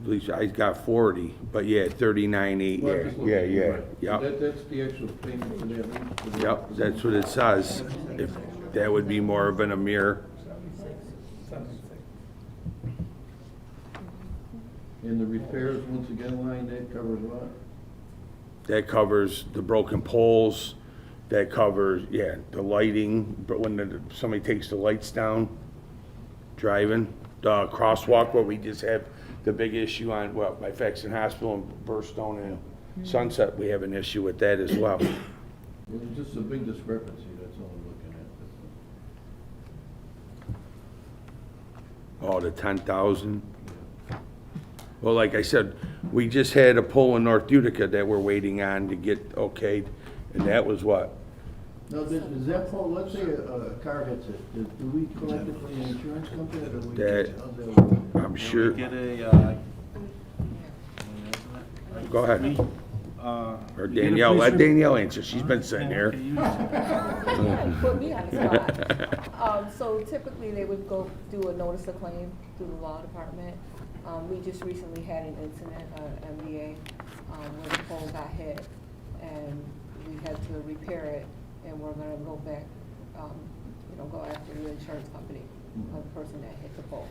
At least I got 40, but yeah, 39.8, Well, just looking yeah, at it, yeah, right. yep. That's the actual payment for that. Yep, that's what it says. If, that would be more of an Amir. And the repairs, once again, line, that covers what? That covers the broken poles, that covers, yeah, the lighting, but when somebody takes the lights down, driving, the crosswalk where we just have the big issue on, well, by Faxon Hospital and Burstone and Sunset, we have an issue with that as well. It's just a big discrepancy, that's all I'm looking at. Oh, the 10,000? Well, like I said, we just had a pole in North Utica that we're waiting on to get okayed, and that was what? Now, does that fall, let's say a car hits it, do we collect it from the insurance company, or do we? That- how's that work? I'm sure, Get go ahead. we, Or Danielle, let Danielle answer, she's been sitting here. Put me on the spot. So typically, they would go do a notice of claim through the law department. We just recently had an incident, MBA, where the pole got hit, and we had to repair it, and we're gonna go back, go after the insurance company of the person that hit the pole,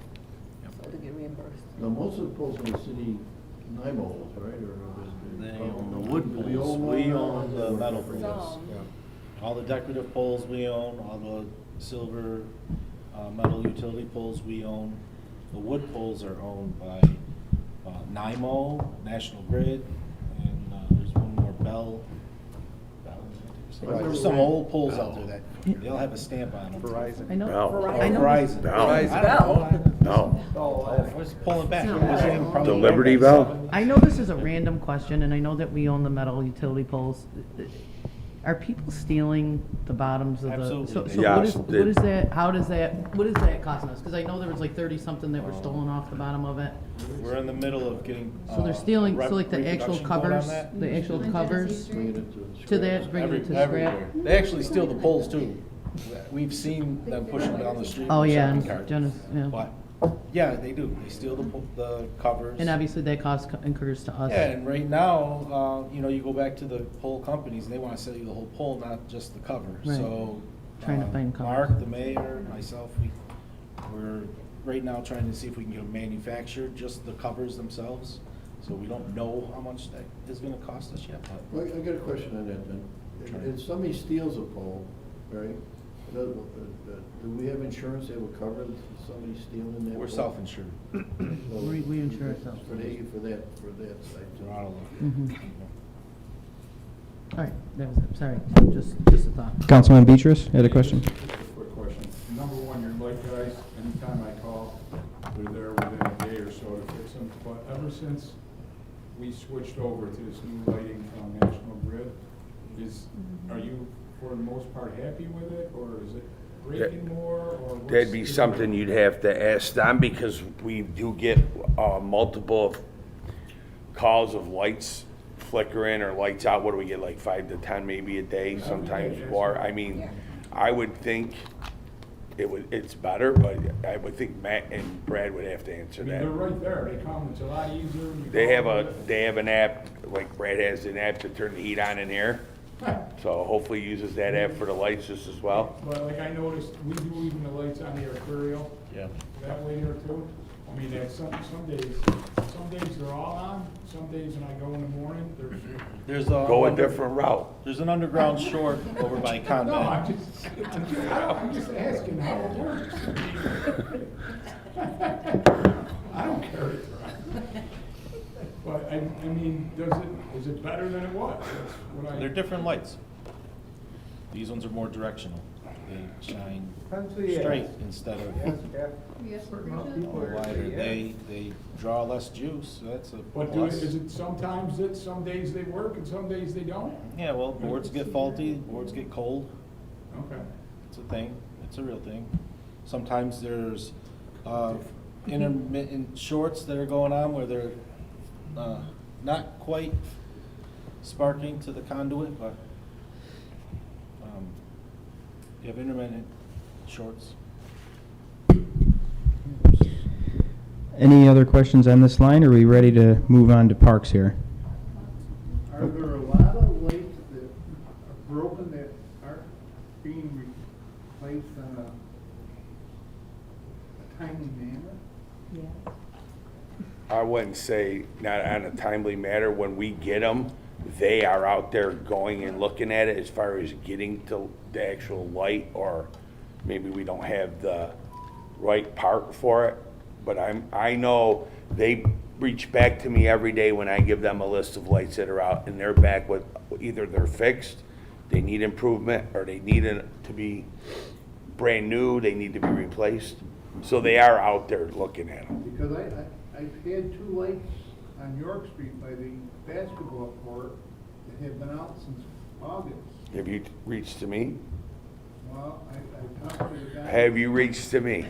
so to get reimbursed. Now, most of the poles in the city, NIMO holes, right, or? they own the wood Do we poles, own we one? own the metal Some. poles. All the decorative poles we own, all the silver, metal utility poles we own. The wood poles are owned by NIMO, National Grid, and there's one more Bell. There's some old poles out there that, they'll have a stamp on them. I know. Bell. I know. Verizon. Bell. I don't know. No. I was pulling back. It was in probably The Liberty Bell? I know this is a random question, and I know that we own the metal utility poles. Are people stealing the bottoms of the? Absolutely. So Yes, what is that, how does that, what is that costing us? Because I know there was like 30-something that were stolen off the bottom of it. We're in the middle of getting. So they're stealing, rep- so like the actual reproduction code on covers, that. the actual covers Bring it into to that, bring it to scrap? Everywhere. They actually steal the poles too. We've seen them pushing down the street. Oh, with yeah, shopping and carts. Jenna's, yeah. But, yeah, they do. They steal the covers. And obviously that cost incurs to us. Yeah, and right now, you go back to the pole companies, and they wanna sell you the whole pole, not just the cover. Right. So, Trying to find covers. Mark, the mayor, myself, we're right now trying to see if we can get them manufactured, just the covers themselves. So we don't know how much that is gonna cost us yet, but. Well, I got a question on that then. If somebody steals a pole, right, do we have insurance that would cover somebody stealing that pole? We're self-insured. We insure ourselves. For that site. We're out of luck. Mhm. All right, that was it, sorry, just a thought. Councilman Beatrice had a question? Just a quick question. Number one, your light guys, anytime I call, they're there within a day or so to fix them. But ever since we switched over to this new lighting from National Grid, are you, for the most part, happy with it, or is it breaking more, or what's? That'd be something you'd have to ask them, because we do get multiple calls of lights flickering or lights out. What do we get, like 5 to 10 maybe a day, sometimes more? I mean, I would think it's better, but I would think Matt and Brad would have to answer I mean, that. they're right there. They come, it's a lot easier. You They call have an app, like Brad has an app to turn the heat on in here. So hopefully he uses that app for the lights just as well. But like I noticed, we do even the lights on the arterial. Yeah. That way there too. I mean, that's some days they're all on, some days when I go in the morning, There's Go a different route. There's an underground short over by No, Convent. I'm just asking how it works. I don't care. But I mean, is it better than it was? That's what They're different lights. These ones are more directional. They shine straight instead of wider. They draw less juice, so that's a But plus. is it sometimes that some days they work and some days they don't? Yeah, well, boards get faulty, boards get cold. Okay. It's a thing. It's a real thing. Sometimes there's intermittent shorts that are going on where they're not quite sparking to the conduit, but you have intermittent shorts. Any other questions on this line, or are we ready to move on to parks here? Are there a lot of lights that are broken that aren't being replaced on a timely manner? Yeah. I wouldn't say not on a timely matter. When we get them, they are out there going and looking at it as far as getting to the actual light, or maybe we don't have the right part for it. But I know they reach back to me every day when I give them a list of lights that are out, and they're back with either they're fixed, they need improvement, or they need it to be brand new, they need to be replaced. So they are out there looking at them. Because I've had 2 lights on York Street by the basketball court that have been out since August. Have you reached to me? Well, I talked to the guy. Have you reached to me?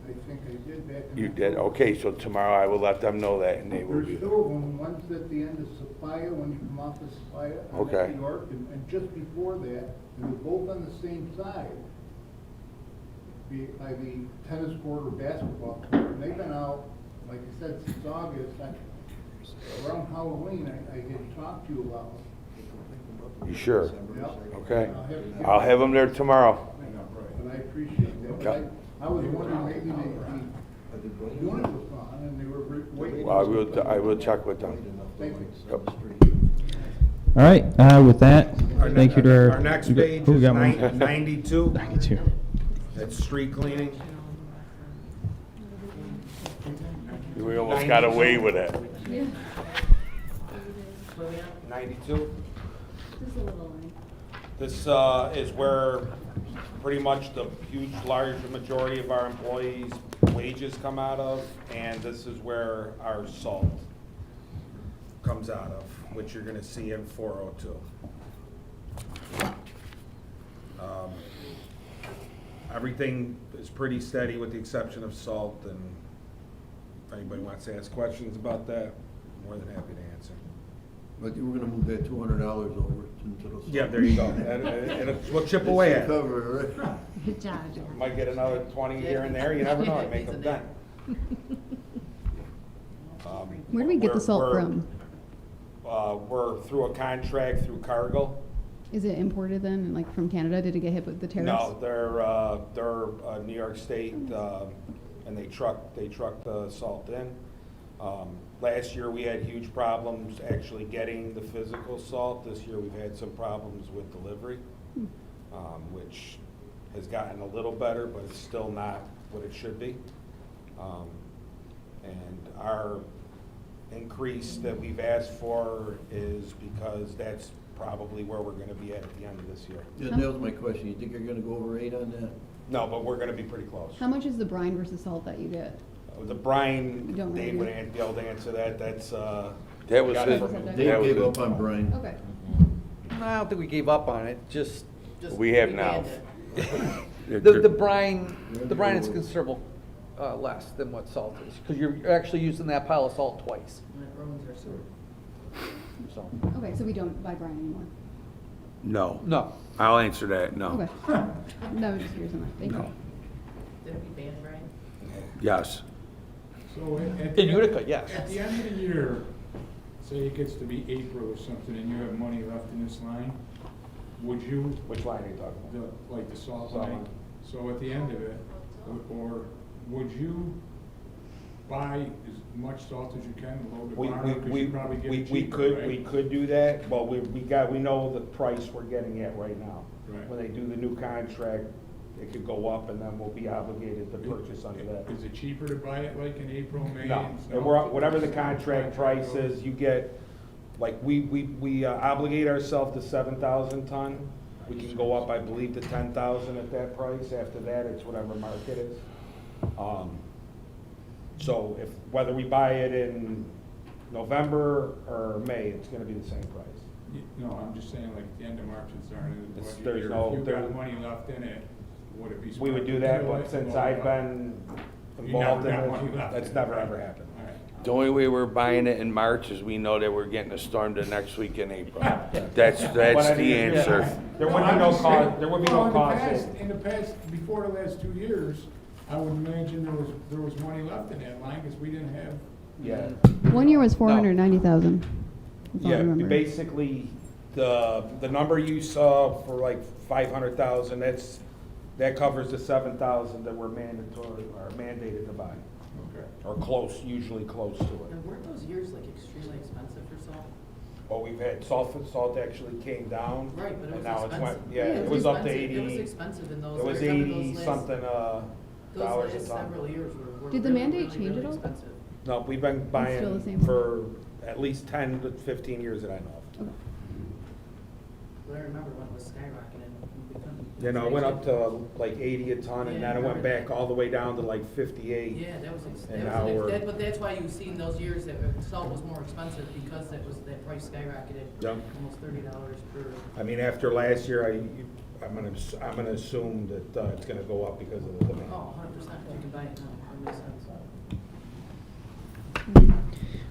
I think I did back in. You did? Okay, so tomorrow I will let them know that, and they will There's be there. 2 of them. One's at the end of Sophia, when you come off of Sophia. I'm at Okay. York, and just before that, and they're both on the same side. By the tennis court or basketball court. And they've been out, like I said, since August. Around Halloween, I had talked to you about them. You sure? Yep. Okay. I'll have them there tomorrow. But I appreciate that. But Yep. I was wondering, maybe the unit was gone and they were waiting. Well, I will check with them. Thank you. Yep. All right, with that, thank you to Our next you got- page who is got one? 92. 92. That's street cleaning. We almost got away with it. 92. This is where pretty much the huge, large majority of our employees' wages come out of, and this is where our salt comes out of, which you're gonna see in 402. Everything is pretty steady with the exception of salt, and if anybody wants to ask questions about that, I'm more than happy to answer. But you were gonna move that $200 over into the. Yeah, there you go. We'll chip away at it. Cover it, right? Good job, John. Might get another 20 here and there, you never know, I make them dent. Where do we get the salt We're- from? We're through a contract through Cargill. Is it imported then, like from Canada? Did it get hit with the tariffs? No, they're New York State, and they truck the salt in. Last year, we had huge problems actually getting the physical salt. This year, we've had some problems with delivery, which has gotten a little better, but it's still not what it should be. And our increase that we've asked for is because that's probably where we're gonna be at the end of this year. Yeah, that was my question. You think you're gonna go over 8 on that? No, but we're gonna be pretty close. How much is the brine versus salt that you get? The You brine, don't Dave know. would be able to answer that, that's, That was got it it. from- That Dave was gave it. up on Brian. Okay. I don't think we gave up on it, just. We have now. The brine is considerable less than what salt is, because you're actually using that pile of salt twice. So, Okay, so we don't buy brine anymore? No. no. I'll answer that, no. Okay. No, just curious on that. Thank you. No. Did we ban Brian? Yes. So In Utica, yes. At the end of the year, say it gets to be April or something, and you have money left in this line, would you, which line are you talking about? like the salt Salt line, line. so at the end of it, or would you buy as much salt as you can, a little bit more, because you probably get it cheaper, right? We could do that, but we know the price we're getting at right now. Right. When they do the new contract, it could go up, and then we'll be obligated to purchase under that. Is it cheaper to buy it like in April, May? No, and whatever the contract price is, you get, like, we obligate ourselves to 7,000 ton. We can go up, I believe, to 10,000 at that price. After that, it's whatever market is. So whether we buy it in November or May, it's gonna be the same price. No, I'm just saying, like, at the end of March, it's our end of the It's- budget there's year. no- If you there- got money left in it, would it be? We smart would do to that, do but it? since Well, I've been you involved never in got money it, left that's in it, never right? ever happened. All right. The only way we're buying it in March is we know that we're getting a storm the next week in April. That's But I the mean, answer. There would be I'm no just saying, cost, there would be well, no cost. In the past, before the last 2 years, I would imagine there was money left in that line, because we didn't have. Yeah. One year was 490,000. That's all I Yeah, remember. basically, the number you saw for like 500,000, that covers the 7,000 that we're mandatory, or mandated to buy. Okay. Or close, usually close to it. And weren't those years like extremely expensive for salt? Well, we've had salt actually came down. Right, but it and was now it's went- expensive. Yeah, it was up to expensive. 80. It was expensive in those. It was I remember 80 those last- something, Those dollars a last ton. several years were Did the really, mandate really, change really at all? expensive. No, we've been still the buying same for at least 10 to 15 years that I know of. Okay. But I remember when it was skyrocketing. we couldn't- You know, it went up to like 80 a ton, and then it went back all the way down to like 58. Yeah, that was, And now we're- but that's why you've seen those years that salt was more expensive, because that price skyrocketed. Yep. Almost $30 per. I mean, after last year, I'm gonna assume that it's gonna go up because of the demand. Oh, 100%, if you can buy it now, that makes sense.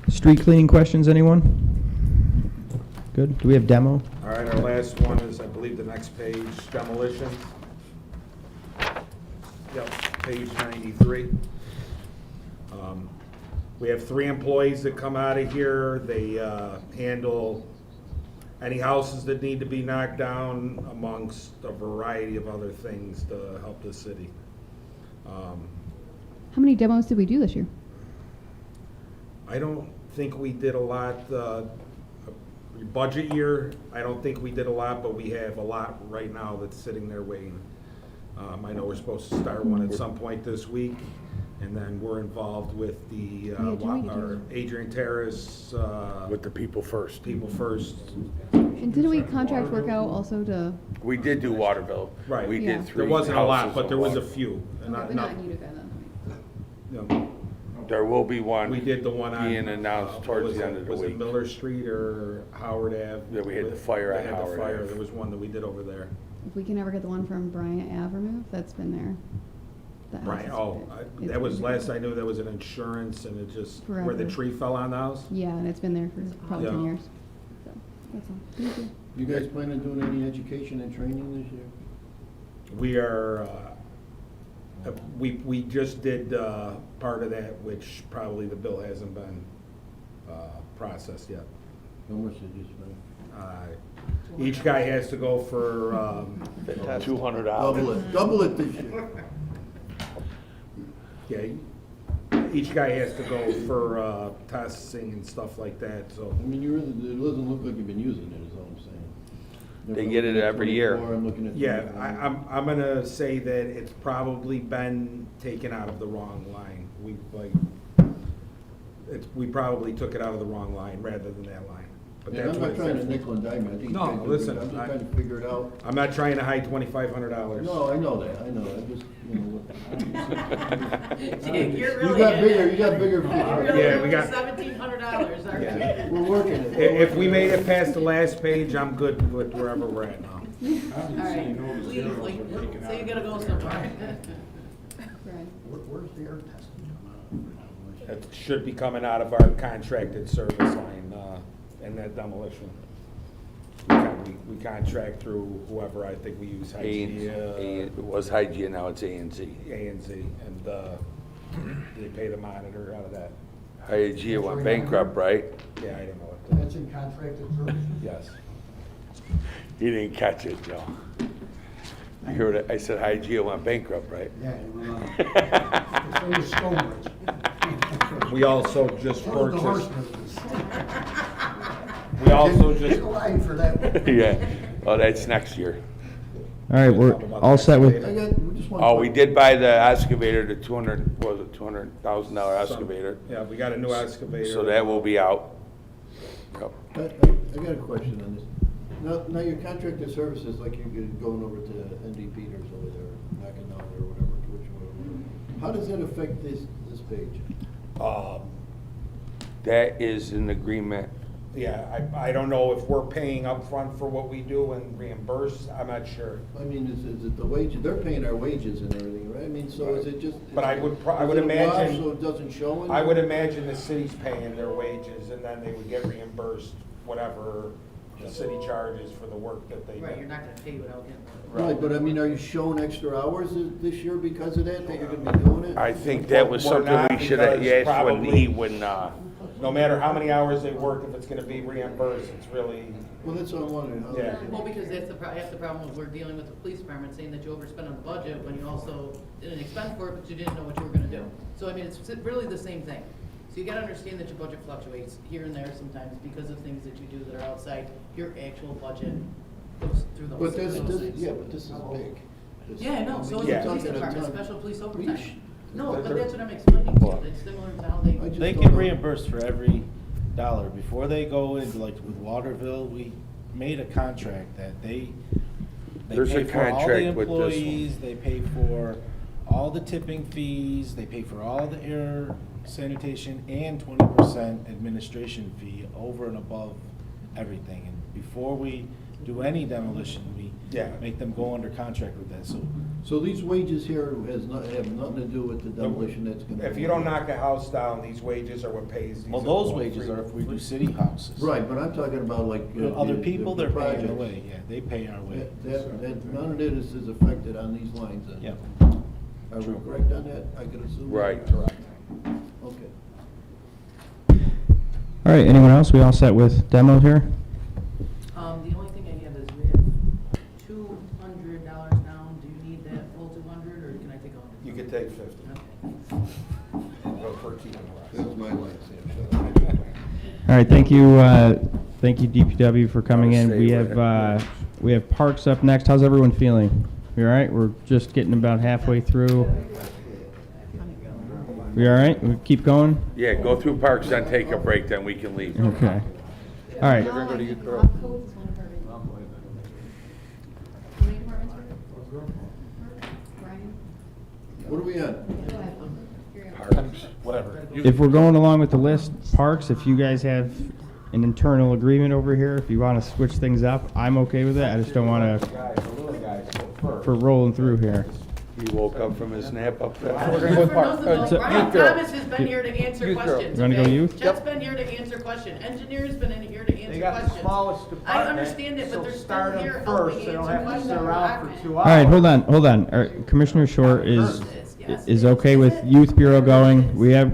Street cleaning questions, anyone? Good. Do we have demo? All right, our last one is, I believe, the next page, demolition. Yep, page 93. We have 3 employees that come out of here. They handle any houses that need to be knocked down, amongst a variety of other things to help the city. How many demos did we do this year? I don't think we did a lot, budget year, I don't think we did a lot, but we have a lot right now that's sitting there waiting. I know we're supposed to start one at some point this week, and then we're involved with the, our Adrian Terrace, With the people first. People First. And didn't we contract work out also to? We did do Waterville. Right. We Yeah. did 3 There wasn't a lot, houses but on there was a Water. few. and Okay, not- but not not- in Utica then. you know, There will be one. We did the one on. Ian announced what towards was the it? end of the Was it week. Miller Street or Howard Ave? Yeah, we had the fire They on had the Howard fire. Ave. There was one that we did over there. If we can ever get the one from Bryant Ave removed, that's been there. That house Right, is- it's that was, been- last I knew, there was an insurance and it just, where the Forever. tree fell on the house. Yeah, and it's been there for probably 10 Yeah. years. So, that's all. Thank you. You guys plan on doing any education and training this year? We are, we just did part of that, which probably the bill hasn't been processed yet. How much did you spend? Each guy has to go for, $200. Double it this year. yeah, each guy has to go for testing and stuff like that, so. I mean, it doesn't look like you've been using it, is all I'm saying. They get it every year. I'm looking at. Yeah, I'm gonna say that it's probably been taken out of the wrong line. We probably took it out of the wrong line rather than that line. But Yeah, that's I'm what not it trying to says. nickel and dime you. I think. No, you guys are listen, good. I'm just I- trying to figure it out. I'm not trying to hide $2,500. No, I know that, I know, I just, you know. Jake, you're You really got in bigger, there. you got bigger. You're really Yeah, in we for got- $1,700, aren't you? Yeah. We're working it. If we made it past the last page, I'm good with wherever we're at now. All right, please, like, say you gotta go somewhere. Where's the air testing come out? It should be coming out of our contracted service line, in that demolition. We contract through whoever, I think we use Hygiene, It was Hygiene, now it's A&Z. A&Z, and, they pay the monitor out of that. Hygiene went bankrupt, right? Yeah, I don't know what That's in contracted services? yes. You didn't catch it, Joe. You heard it, I said Hygiene went bankrupt, right? Yeah, it went on. It's in the Stonebridge. We also just What was the horse purchased, business? we also Get just, a line for that. Yeah, oh, that's next year. All right, we're all set with, I got, just one. Oh, we did buy the excavator, the $200,000 excavator, yeah, we got a new excavator. so that will be out. Yep. I got a question on this. Now your contracted services, like you're going over to ND Peters over there, knocking down there, whatever, which one. How does that affect this page? That is an agreement. Yeah, I don't know if we're paying upfront for what we do and reimburse, I'm not sure. I mean, is it the wages, they're paying our wages and everything, right? I mean, so is it just? But I would I would is it a wash imagine. So it doesn't show in? I would imagine the city's paying their wages and then they would get reimbursed whatever the city charges for the work that they do. Right, you're not gonna pay without getting one. Right, but I mean, are you showing extra hours this year because of that you're gonna be doing it? I think that was We're something not, we should have because asked probably- when, No matter how many hours they work, if it's gonna be reimbursed, it's really, Well, that's what I'm wondering. how- Yeah. Well, because that's the problem with we're dealing with the police department, saying that you overspent on the budget when you also didn't expend for it, but you didn't know what you were gonna do. So, I mean, it's really the same thing. So you gotta understand that your budget fluctuates here and there sometimes because of things that you do that are outside your actual budget goes through those. But those things. yeah, but this is big. This- Yeah, I know, so is Yeah. the police Talking a department, ton. special police We overtime. sh- No, but that's what I'm explaining to you, it's similar to how I they. just They don't get know. reimbursed for every dollar. Before they go into, like with Waterville, we made a contract that they There's pay a for all the contract with this one. employees, they pay for all the tipping fees, they pay for all the air sanitation and 20% administration fee over and above everything. And before we do any demolition, we Yeah. make them go under contract with that, so. So these wages here have nothing to do with the demolition that's gonna. if you don't knock a house down, these wages are what pays these. Well, those wages are if we do city houses. Right, but I'm talking about like. Other people, they're paying projects. the way, yeah, they pay our way. None of this is affected on these lines then? Yep. Are we correct on that? I could assume? Right. Correct. Okay. All right, anyone else? We all set with demo here? The only thing I have is we have $200 down, do you need that full 200, or can I take 100? You could take 50. Okay. Go per kilo. That's my line, Sam. All right, thank you DPW for coming in. We have Parks up next. How's everyone feeling? We all right? We're just getting about halfway through. We all right? We keep going? Yeah, go through Parks, then take a break, then we can leave. Okay. All right. What are we on? Parks. Whatever. If we're going along with the list, Parks, if you guys have an internal agreement over here, if you want to switch things up, I'm okay with it. I just don't want to, Guys, the little guys go first. for rolling through here. He woke up from his nap up there. We're gonna go with For Park. those that don't, Brian Youth Bureau. Thomas has been here to answer Youth Bureau. questions, You wanna go okay? youth? Chet's been here to answer questions, engineer's been in here to They answer got the questions. smallest I department. understand it, but so they're still start 'em here first, helping they don't answer have to questions. sit around for 2 hours. All right, hold on. All right, Commissioner Short is okay with Youth Bureau going. We're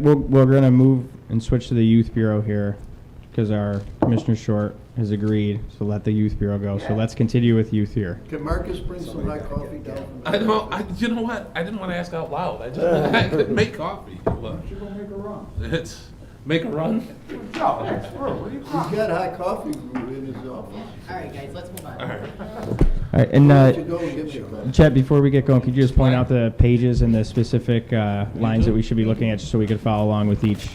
gonna move and switch to the Youth Bureau here because our Commissioner Short has agreed, so let the Youth Bureau go. So let's continue with youth here. Can Marcus bring some hot coffee down? I don't. You know what? I didn't want to ask out loud. I couldn't make coffee. But You should go make a run. it's make a run. No, that's true. What are you He's talking got hot coffie in his office. All right, guys, let's move on. All right. All right, and Why don't you go and get me a coffee? Chet, before we get going, could you just point out the pages and the specific lines that we should be looking at, just so we could follow along with each?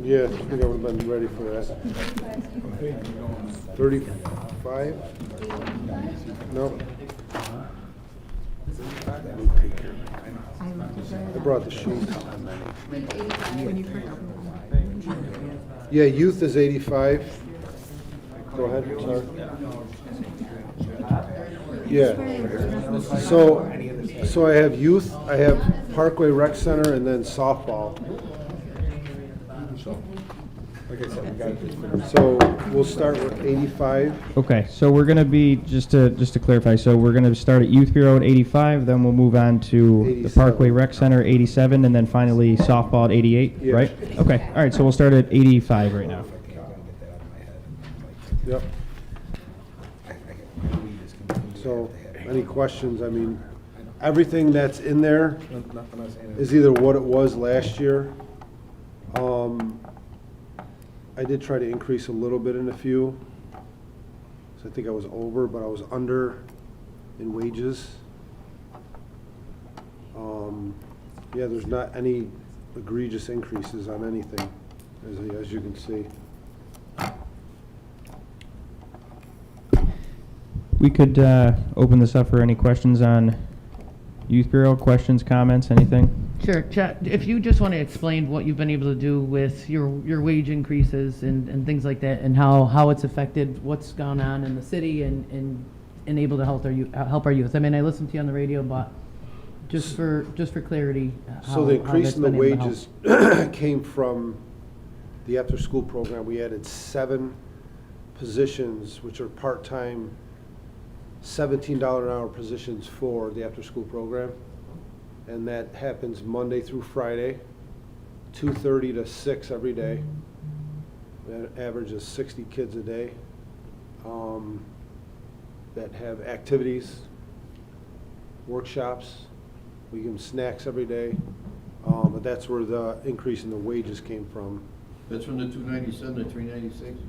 Yeah, I think I would've been ready for that. 35? No. I brought the sheet. Yeah, youth is 85. Go ahead, sorry. Yeah. So I have youth, I have Parkway Rec Center, and then softball. Like I said, we gotta just finish. So we'll start with 85. Okay, so we're gonna be, just to clarify, so we're gonna start at Youth Bureau at 85, then we'll move on to the 87. Parkway Rec Center, 87, and then finally softball at 88, Yeah. right? Okay, all right, so we'll start at 85 right now. Yep. So, any questions? I mean, everything that's in there is either what it was last year. I did try to increase a little bit in a few. So I think I was over, but I was under in wages. Yeah, there's not any egregious increases on anything, as you can see. We could open this up for any questions on Youth Bureau, questions, comments, anything? Sure, Chet, if you just want to explain what you've been able to do with your wage increases and things like that, and how it's affected what's gone on in the city and able to help our youth. I mean, I listened to you on the radio, but just for clarity. So the how increase that's in the been able to help. wages came from the after-school program. We added 7 positions, which are part-time, $17 an hour positions for the after-school program. And that happens Monday through Friday, 2:30 to 6 every day. That averages 60 kids a day that have activities, workshops. We give them snacks every day. But that's where the increase in the wages came from. That's from the 297 to 396?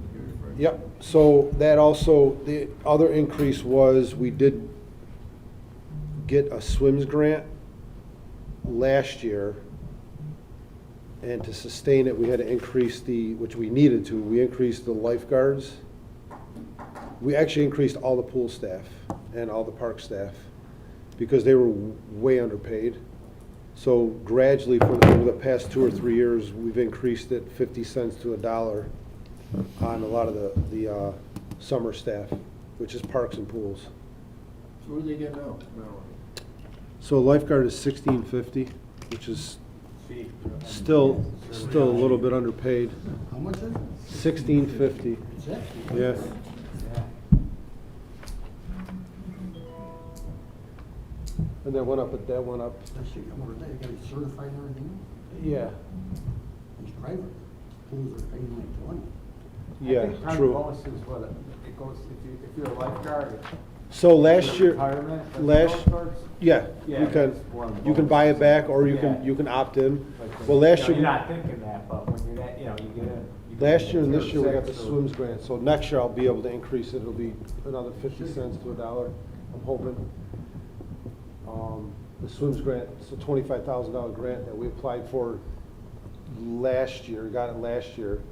Yep, so that also, the other increase was, we did get a swims grant last year, and to sustain it, we had to increase which we needed to, we increased the lifeguards. We actually increased all the pool staff and all the park staff, because they were way underpaid. So gradually, over the past 2 or 3 years, we've increased it 50 cents to $1 on a lot of the summer staff, which is parks and pools. So what do they get now? So a lifeguard is $16.50, which is still a little bit underpaid. How much is it? $16.50. Yeah. And that went up. Let's see, what are they, got it certified and everything? Yeah. It's private. Pools are paying like 20. Yeah, I think private true. bonus is what it goes, if you're a lifeguard. So last year, Retirement, that's what it goes towards? yeah, Yeah, you can, that's one of the you can buy it bonuses. back, or you Yeah. can opt in. Like, Well, last you know, year, you're not thinking that, but when you're that, you know, you get in. you can last get year and in this year, we got the 6 or- swims grant, so next year I'll be able to increase it, it'll be another 50 cents to $1, I'm hoping. The swims grant, it's a $25,000 grant that we applied for last year, got it last year,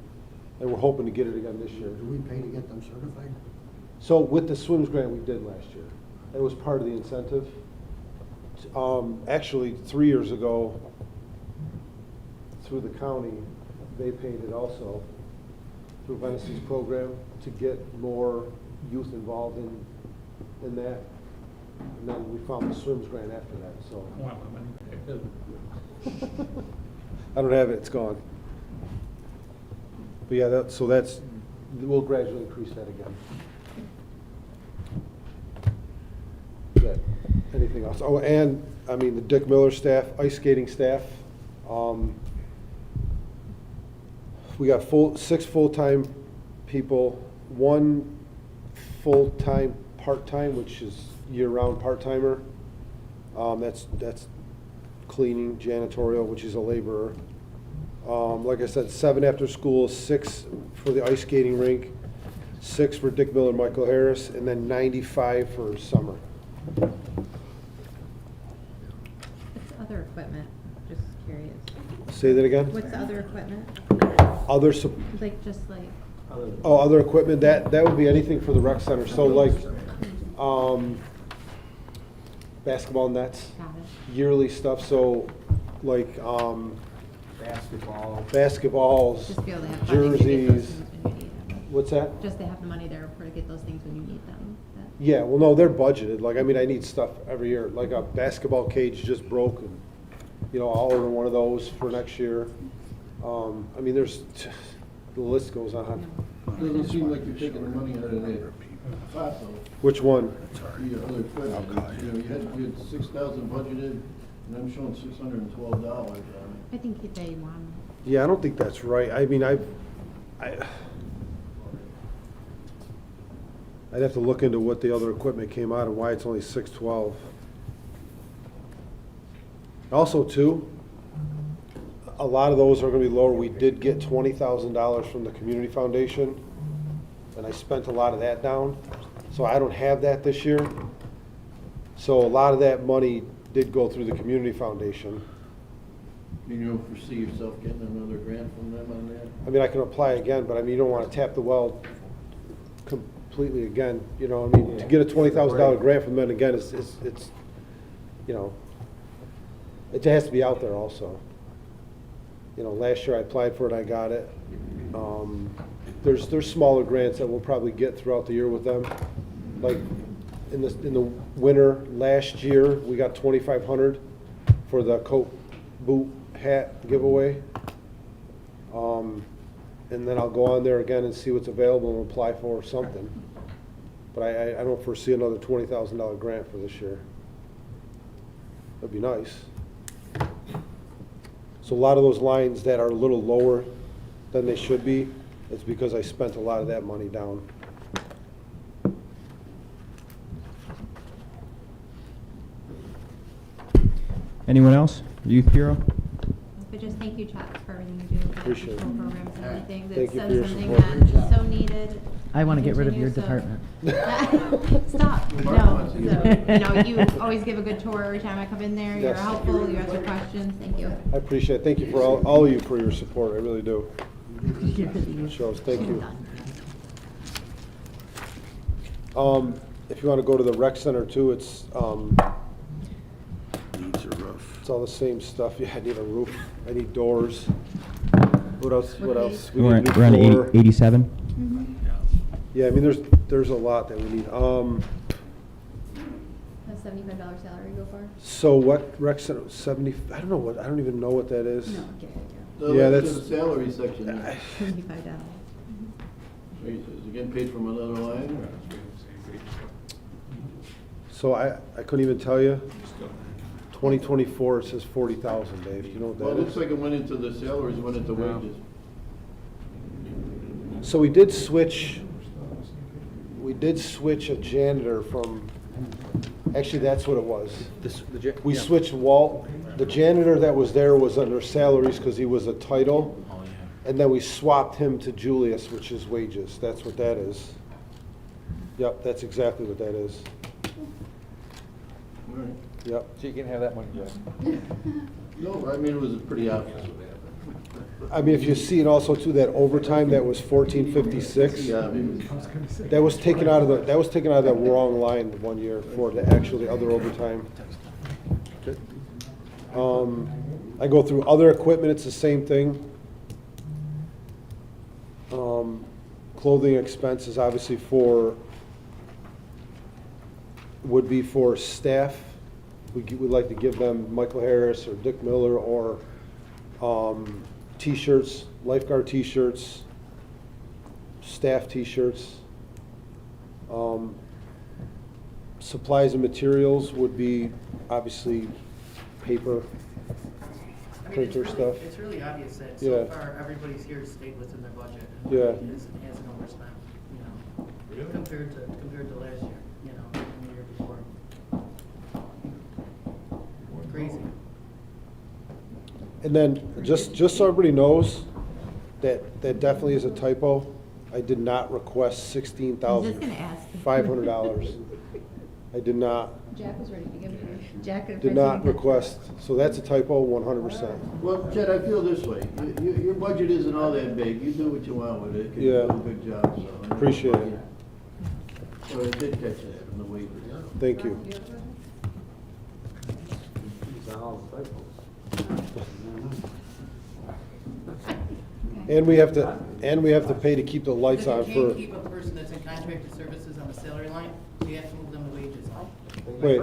and we're hoping to get it again this year. Do we pay to get them certified? So with the swims grant we did last year, it was part of the incentive. Actually, 3 years ago, through the county, they paid it also, through Venice's program, to get more youth involved in that. And then we found the swims grant after that, so. I want my money back. I don't have it, it's gone. But yeah, we'll gradually increase that again. Good. Anything else? Oh, and, I mean, the Dick Miller staff, ice skating staff. We got 6 full-time people, 1 full-time, part-time, which is year-round part-timer. That's cleaning, janitorial, which is a laborer. Like I said, 7 after school, 6 for the ice skating rink, 6 for Dick Miller and Michael Harris, and then 95 for summer. What's other equipment? Just curious. Say that again? What's other equipment? Other, Like, just like, other equipment, that would be anything for the rec center, so like, basketball nets, got it. yearly stuff, so like, Basketball. basketballs, Just be able to have funding to get those jerseys. things when you need them. What's that? Just to have the money there to get those things when you need them. Yeah, well, no, they're budgeted, like, I mean, I need stuff every year, like a basketball cage just broke, and, you know, I'll order one of those for next year. I mean, the list goes on. Doesn't seem like you're taking the money out of that pot, though. Which one? The other equipment, you know, you had 6,000 budgeted, and I'm showing $612 on it. I think they want. Yeah, I don't think that's right, I mean, I'd have to look into what the other equipment came out and why it's only 612. Also, too, a lot of those are gonna be lower. We did get $20,000 from the community foundation, and I spent a lot of that down, so I don't have that this year. So a lot of that money did go through the community foundation. You don't foresee yourself getting another grant from them on that? I mean, I can apply again, but I mean, you don't wanna tap the well completely again, you know, I mean, to get a $20,000 grant from them again, it's, you know, it has to be out there also. You know, last year I applied for it, I got it. There's smaller grants that we'll probably get throughout the year with them. Like, in the winter, last year, we got $2,500 for the coat, boot, hat giveaway. and then I'll go on there again and see what's available and apply for something. But I don't foresee another $20,000 grant for this year. That'd be nice. So a lot of those lines that are a little lower than they should be, it's because I spent a lot of that money down. Anyone else? Youth Bureau? But just thank you, Chuck, for everything you do with the Appreciate it. control programs and everything. Thank you That's for your something support. that's so needed. I want to get rid of your Continue, so- department. Stop. Mark No. wants to So, get rid you always give a good tour every time I come in there. You're Yes. helpful, you answer questions. Thank you. I appreciate it. Thank you for all of you for your support. I really do. It shows. Thank you. If you want to go to the rec center too, it's, Needs a roof. it's all the same stuff. Yeah, I need a roof. I need doors. What else? What else? We We're need a we're on new floor. 87? Yeah, I mean, there's a lot that we need. Does $75 salary go far? So what rec center, 70, I don't know what, I don't even know what that is. No, get it, So Yeah, let's do that's- the salary section. yeah. $75. Is it getting paid from another line? or? So I couldn't even tell you. 2024, it says 40,000, Dave. You know what Well, it that looks is? like it went into the salaries, went into wages. So we did switch a janitor from, actually, that's what it was. We switched Walt, the janitor that was there was under salaries because he was a title. And then we swapped him to Julius, which is wages. That's what that is. Yep, that's exactly what that is. All right. Yep. So you can have that money, Jack. No, I mean, it was pretty obvious. I mean, if you see, and also too, that overtime, that was 1456. Yeah, I mean, That was taken out of the wrong line one year for the actually other overtime. I go through other equipment, it's the same thing. Clothing expenses obviously would be for staff. We'd like to give them Michael Harris or Dick Miller or T-shirts, lifeguard T-shirts, staff T-shirts. Supplies and materials would be obviously paper, printer stuff. It's really obvious that Yeah. so far, everybody's here stayed within their budget. and Yeah. nobody hasn't overspent, you know, compared to last year, you know, and the year before. Crazy. And then, just so everybody knows, that definitely is a typo. I did not request I was just gonna ask. $16,500. I did not, Jack was ready to give it to you. Jack, if I did see not you- request, so that's a typo, 100%. well, Chet, I feel this way. Your budget isn't all that big. You do what you want with it. 'Cause Yeah. You do a good job, so. Appreciate it. So I did catch that from the wages. Thank you. And we have to pay to keep the lights on Because you for, can't keep a person that's in contracted services on the salary line, so you have to move them to wages. wait,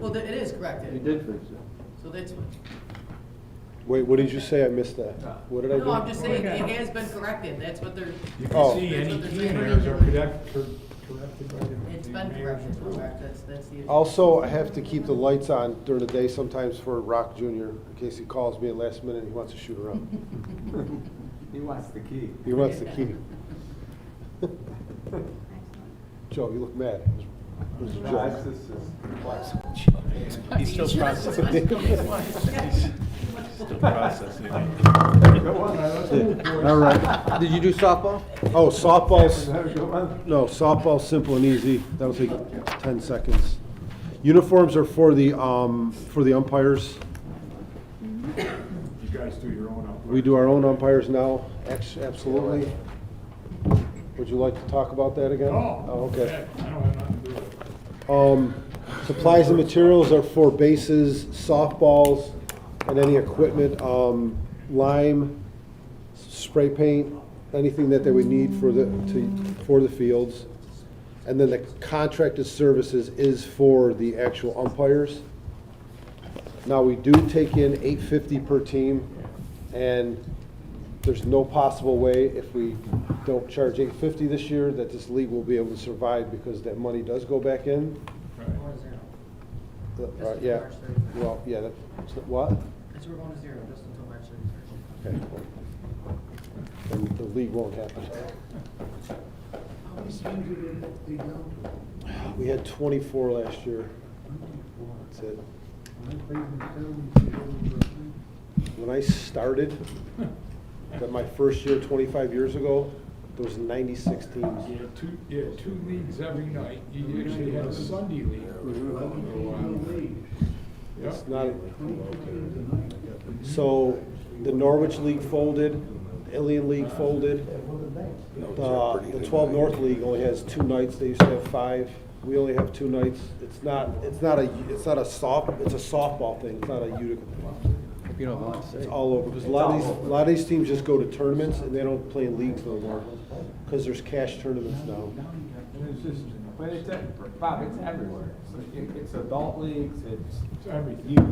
Well, it is corrected. You did fix it. So that's what. wait, what did you say? I missed that. What did I do? No, I'm just saying, it has been corrected, that's what they're. You Oh. can see That's any what they're team saying. errors are corrected by the. It's been corrected, correct, that's the issue. Also, I have to keep the lights on during the day sometimes for Rock Jr., in case he calls me at last minute and he wants to shoot around. He wants the key. He wants the key. Joe, you look mad. It was a joke. He's still processing. Still processing. All right. Did you do softball? Oh, softball's, no, softball's simple and easy. That'll take 10 seconds. Uniforms are for the umpires. You guys do your own out. We do our own umpires now, absolutely. Would you like to talk about that again? Oh, okay. I don't have nothing to do with it. Supplies and materials are for bases, softballs, and any equipment, lime, spray paint, anything that they would need for the fields. And then the contracted services is for the actual umpires. Now, we do take in $850 per team, and there's no possible way, if we don't charge $850 this year, that this league will be able to survive because that money does go back in. Yeah, well, yeah, what? That's we're going to zero, just until March 31st. Okay. And the league won't happen. How many teams did they down to? We had 24 last year. That's it. When I started, that my first year, 25 years ago, there was 96 teams. Two leagues every night. You actually had a Sunday league for a while. It's not, so the Norwich League folded, the Ilion League folded. The 12 North League only has 2 nights. They used to have 5. We only have 2 nights. It's not a softball thing. It's not a Utica thing. You don't want to say. It's all over, because a lot of these teams just go to tournaments and they don't play in leagues no more, because there's cash tournaments now. And it's just, but it's, Bob, it's everywhere. It's adult leagues, it's everything. youth.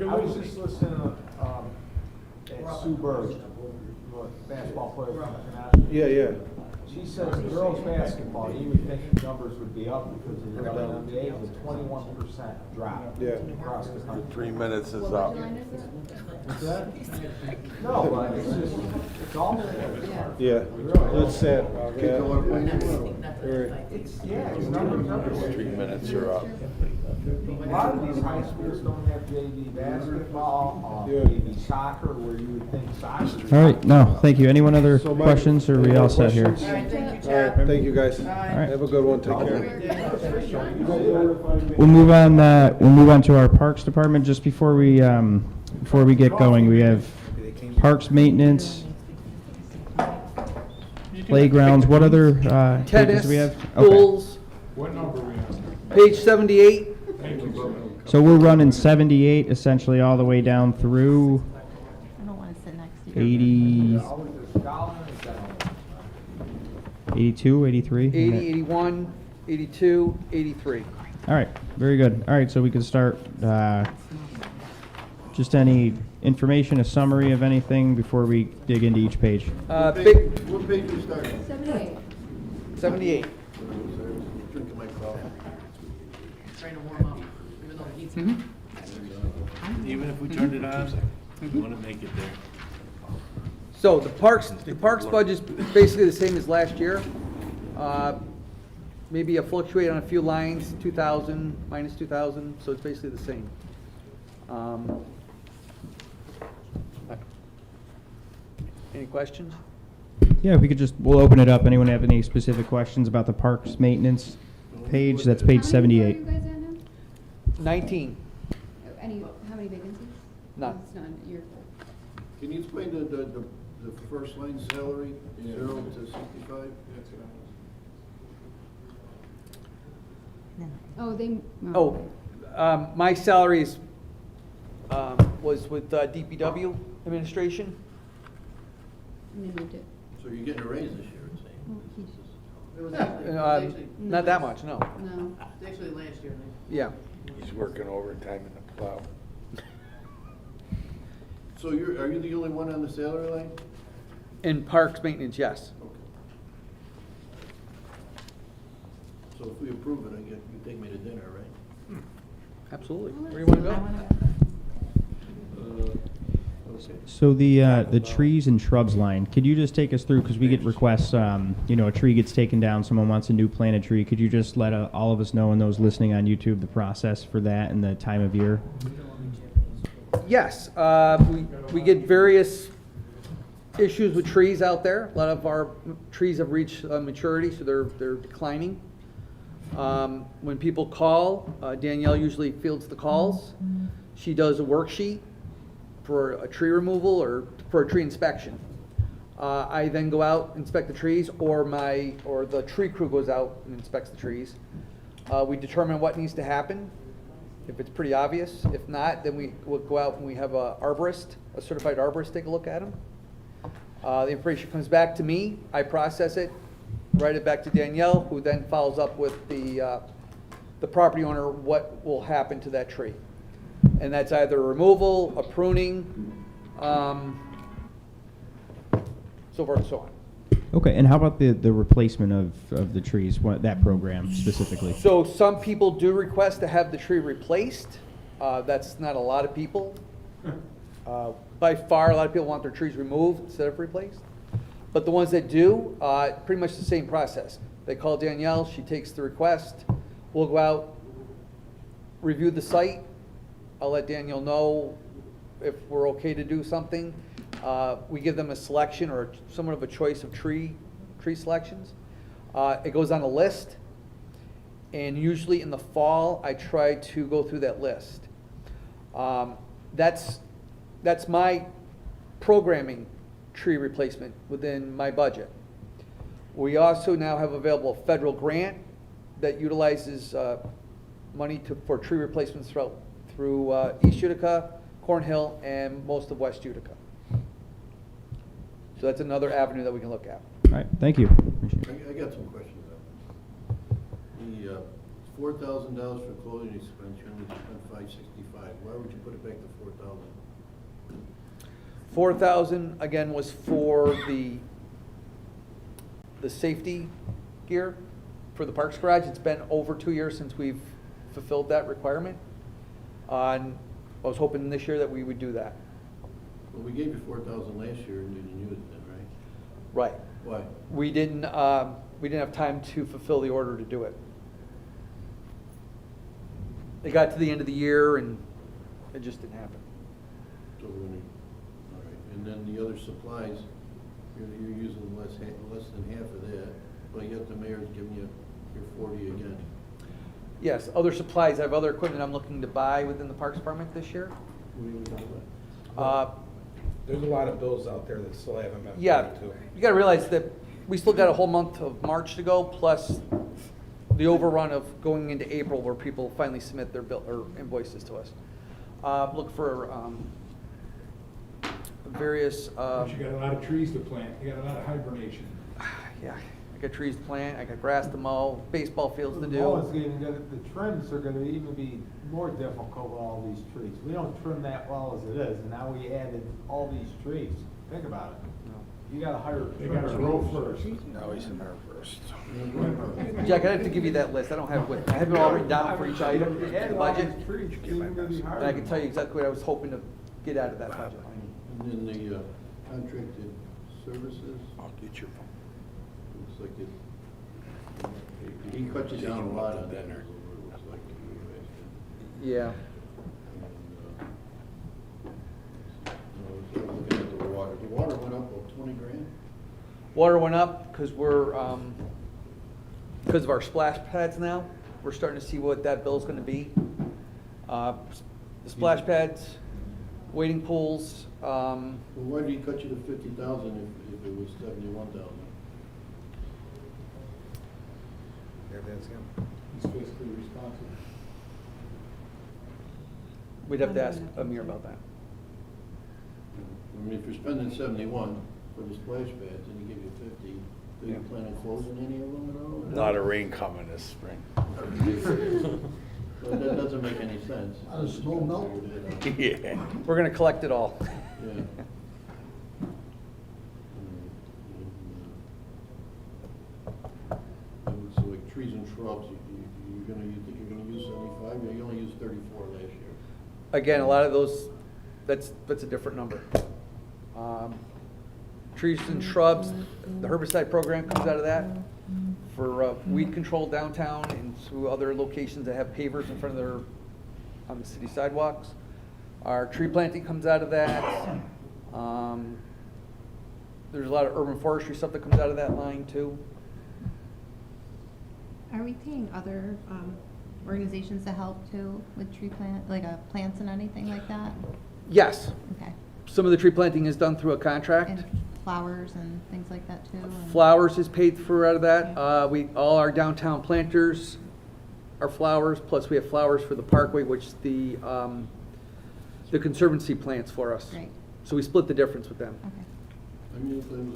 I was just listening at Sue Berg, basketball player from International. Yeah. She says girls basketball, you would think the numbers would be up because of the WNBA, was a 21% drop across the country. 3 minutes is up. What's that? No, but it's just, it's all there. Yeah, that's sad. Yeah. It's, it's numbers everywhere. 3 minutes are up. A lot of these high schools don't have JV basketball, JV soccer, where you would think soccer. All right, no, thank you. Anyone other So, Mike, questions, or are we all set here? All right, thank you, guys. Have a good one. Take care. We'll move on to our Parks Department. Just before we get going, we have Parks Maintenance, playgrounds. What other pages Tennis, do we have? pools, What number are we on? page 78. Thank you. So we're running 78 essentially all the way down through I don't want to sit next to you. 82, 83? 80, 81, 82, 83. All right, very good. All right, so we can start, just any information, a summary of anything before we dig into each page. What page you start on? 78. 78. Drinking my coffee. Trying to warm up, even though the heat's Even if we turned it on, we want to make it there. So the parks budget's basically the same as last year. Maybe a fluctuate on a few lines, 2,000, minus 2,000, so it's basically the same. Any questions? Yeah, if we could we'll open it up. Anyone have any specific questions about the Parks Maintenance page? That's page 78. How many are you guys at now? 19. How many vacancies? None. It's none. You're Can you explain the first line salary, 0 to 65? My salaries was with DPW administration. and they moved it. So you're getting a raise this year, it seems. Not that much, no. No. It's actually last year. Yeah. He's working overtime in the plow. So are you the only one on the salary line? In parks maintenance, yes. So if we approve it, I guess you take me to dinner, right? Absolutely. Where do you want to go? So the trees and shrubs line, could you just take us through, because we get requests, a tree gets taken down, someone wants a new planted tree. Could you just let all of us know, and those listening on YouTube, the process for that and the time of year? Yes, we get various issues with trees out there. A lot of our trees have reached maturity, so they're declining. When people call, Danielle usually fields the calls. She does a worksheet for a tree removal or for a tree inspection. I then go out, inspect the trees, or the tree crew goes out and inspects the trees. We determine what needs to happen, if it's pretty obvious. If not, then we will go out and we have a certified arborist take a look at them. The information comes back to me, I process it, write it back to Danielle, who then follows up with the property owner what will happen to that tree. And that's either a removal, a pruning, so forth and so on. Okay, and how about the replacement of the trees, that program specifically? So some people do request to have the tree replaced. That's not a lot of people. By far, a lot of people want their trees removed instead of replaced. But the ones that do, pretty much the same process. They call Danielle, she takes the request. We'll go out, review the site. I'll let Danielle know if we're okay to do something. We give them a selection or somewhat of a choice of tree selections. It goes on a list, and usually in the fall, I try to go through that list. That's my programming tree replacement within my budget. We also now have available a federal grant that utilizes money for tree replacements through East Utica, Cornhill, and most of West Utica. So that's another avenue that we can look at. All right, thank you. Appreciate it. I got some questions on the $4,000 for clothing expense, you only spent $565. Why would you put it back to $4,000? 4,000 again was for the safety gear for the Parks Garage. It's been over 2 years since we've fulfilled that requirement. And I was hoping this year that we would do that. Well, we gave you $4,000 last year and you didn't use it then, right? Right. Why? We didn't have time to fulfill the order to do it. It got to the end of the year and it just didn't happen. So we're gonna, all right. And then the other supplies, you're using less than half of that, but yet the mayor's giving you your 40 again. Yes, other supplies. I have other equipment I'm looking to buy within the Parks Department this year. What are you looking at? There's a lot of bills out there that still haven't been Yeah, paid too. you gotta realize that we still got a whole month of March to go, plus the overrun of going into April where people finally submit their bill or invoices to us. Look for various. But you got a lot of trees to plant, you got a lot of hibernation. Yeah, I got trees to plant, I got grass to mow, baseball fields to The mowing's do. the trims are gonna even be more difficult with all these trees. We don't trim that well as it is, and now we added all these trees. Think about it. You gotta hire. They gotta grow first. Now he's in there first. Jack, I have to give you that list. I don't have it with me. I have it all written down for each item in the budget. And I can tell you exactly what I was hoping to get out of that budget. And then the contracted services, I'll get your phone. looks like it, he cut you down a lot on that. It looks like Yeah. So looking at the water went up about 20 grand. Water went up because because of our splash pads now. We're starting to see what that bill's gonna be. The splash pads, wading pools, Well, why did he cut you to 50,000 if it was 71,000? Yeah, that's him. He's fiscally responsible. we'd have to ask Amir about that. I mean, if you're spending 71 for the splash pads and he give you 50, do you Yeah. plan on closing any of them at all? A lot of rain coming this spring. So that doesn't make any sense. Out of snow melt? Yeah. We're gonna collect it all. Yeah. So like trees and shrubs, you think you're gonna use 75, you only used 34 last year. Again, a lot of those, that's a different number. Trees and shrubs, the herbicide program comes out of that for weed control downtown and through other locations that have pavers in front of their, on the city sidewalks. Our tree planting comes out of that. There's a lot of urban forestry stuff that comes out of that line too. Are we paying other organizations to help too with tree plants and anything like that? Yes, Okay. some of the tree planting is done through a contract. And flowers and things like that too? and- Flowers is paid for out of that. All our downtown planters are flowers, plus we have flowers for the parkway, which the Conservancy plants for us. Great. So we split the difference with them. Okay. I mean, if I'm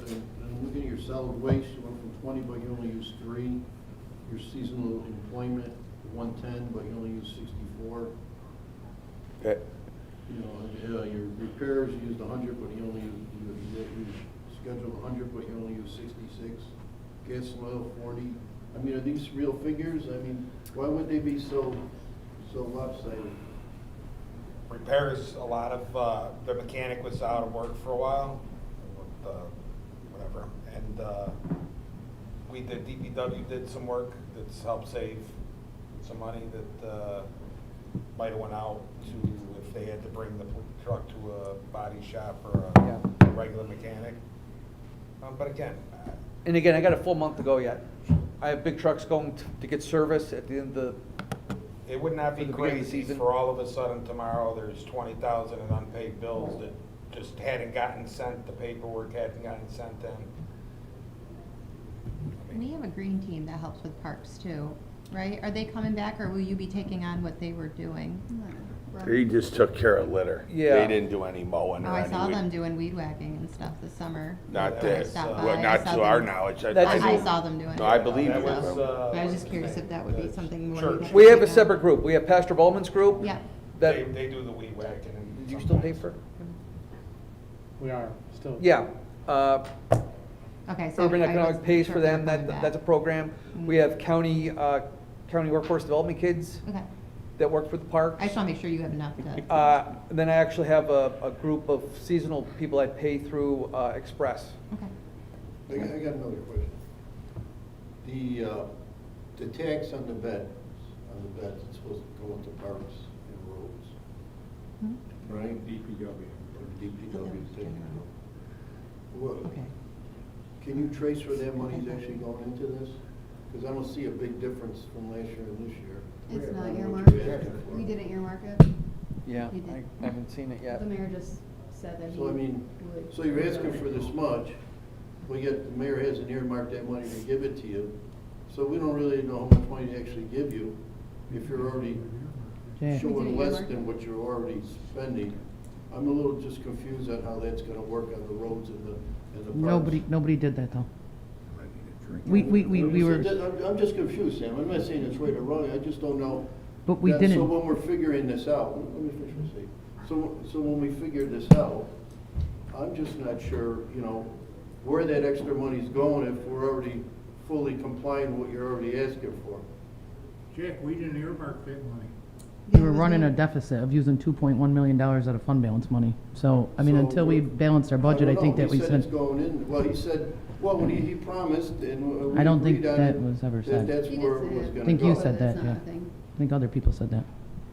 looking at your solid waste, you went from 20, but you only used 3. Your seasonal employment, 110, but you only used 64. You know, your repairs, you used 100, but you only used scheduled 100, but you only use 66. Gas and oil 40. I mean, are these real figures? I mean, why would they be so lopsided? Repairs, a lot of, the mechanic was out of work for a while, with, whatever, and, DPW did some work that's helped save some money that, might have went out to, if they had to bring the truck to a body shop or a regular mechanic. But again, And again, I got a full month to go yet. I have big trucks going to get service at the end of the, it would not be For the beginning of the crazy season. for all of a sudden tomorrow, there's 20,000 in unpaid bills that just hadn't gotten sent, the paperwork hadn't gotten sent in. We have a green team that helps with parks too, right? Are they coming back, or will you be taking on what they were doing? He just took care of litter. Yeah. They didn't do any mowing Oh, or I any saw weed. them doing weed whacking and stuff this summer. Not When I that, stopped by, well, I not saw to our them- knowledge. I saw them doing it. No, I believe That you. was, But I was just curious if that would be something more. you'd have we to have a take on. separate group. We have Pastor Bowman's group. Yeah. That, They do the weed whacking. And do you still pay for? We are still. Yeah. Okay, so. Urban I Economic wasn't pays sure for if they're them. coming That's a back. program. We have county workforce development kids Okay. that work for the parks. I just want to make sure you have enough to. Then I actually have a group of seasonal people I pay through Express. Okay. I got another question. The tax on the beds, it's supposed to go into parks and roads, Hmm? right? DPW. Or DPW taking it. What, Okay. can you trace where that money's actually going into this? Because I don't see a big difference from last year and this year. It's I not don't know what earmarked. you're asking for. We didn't earmark it. Yeah, You did. I haven't seen it yet. The mayor just said that he So I mean, would. so you're asking for this much, we get, the mayor hasn't earmarked that money to give it to you, so we don't really know how much money to actually give you if you're already Jack. showing less than what you're already spending. I'm a little just confused on how that's gonna work on the roads and the parks. Nobody did that though. We were, I'm just confused, Sam, I'm not saying it's right or wrong, I just don't know. but we So didn't, when we're figuring this out, let me finish my statement. So when we figure this out, I'm just not sure, where that extra money's going if we're already fully complying with what you're already asking for. Jack, we didn't earmark that money. we were running a deficit of using $2.1 million out of fund balance money. So, I mean, So until we balanced our budget, I don't think know. that we He said it's spent, going in, well, he said, well, when he promised and we I don't think agreed on that it, was ever that said. that's He did where it say was it. gonna go. I think you But said that's that, not yeah. a thing. I think other people said that.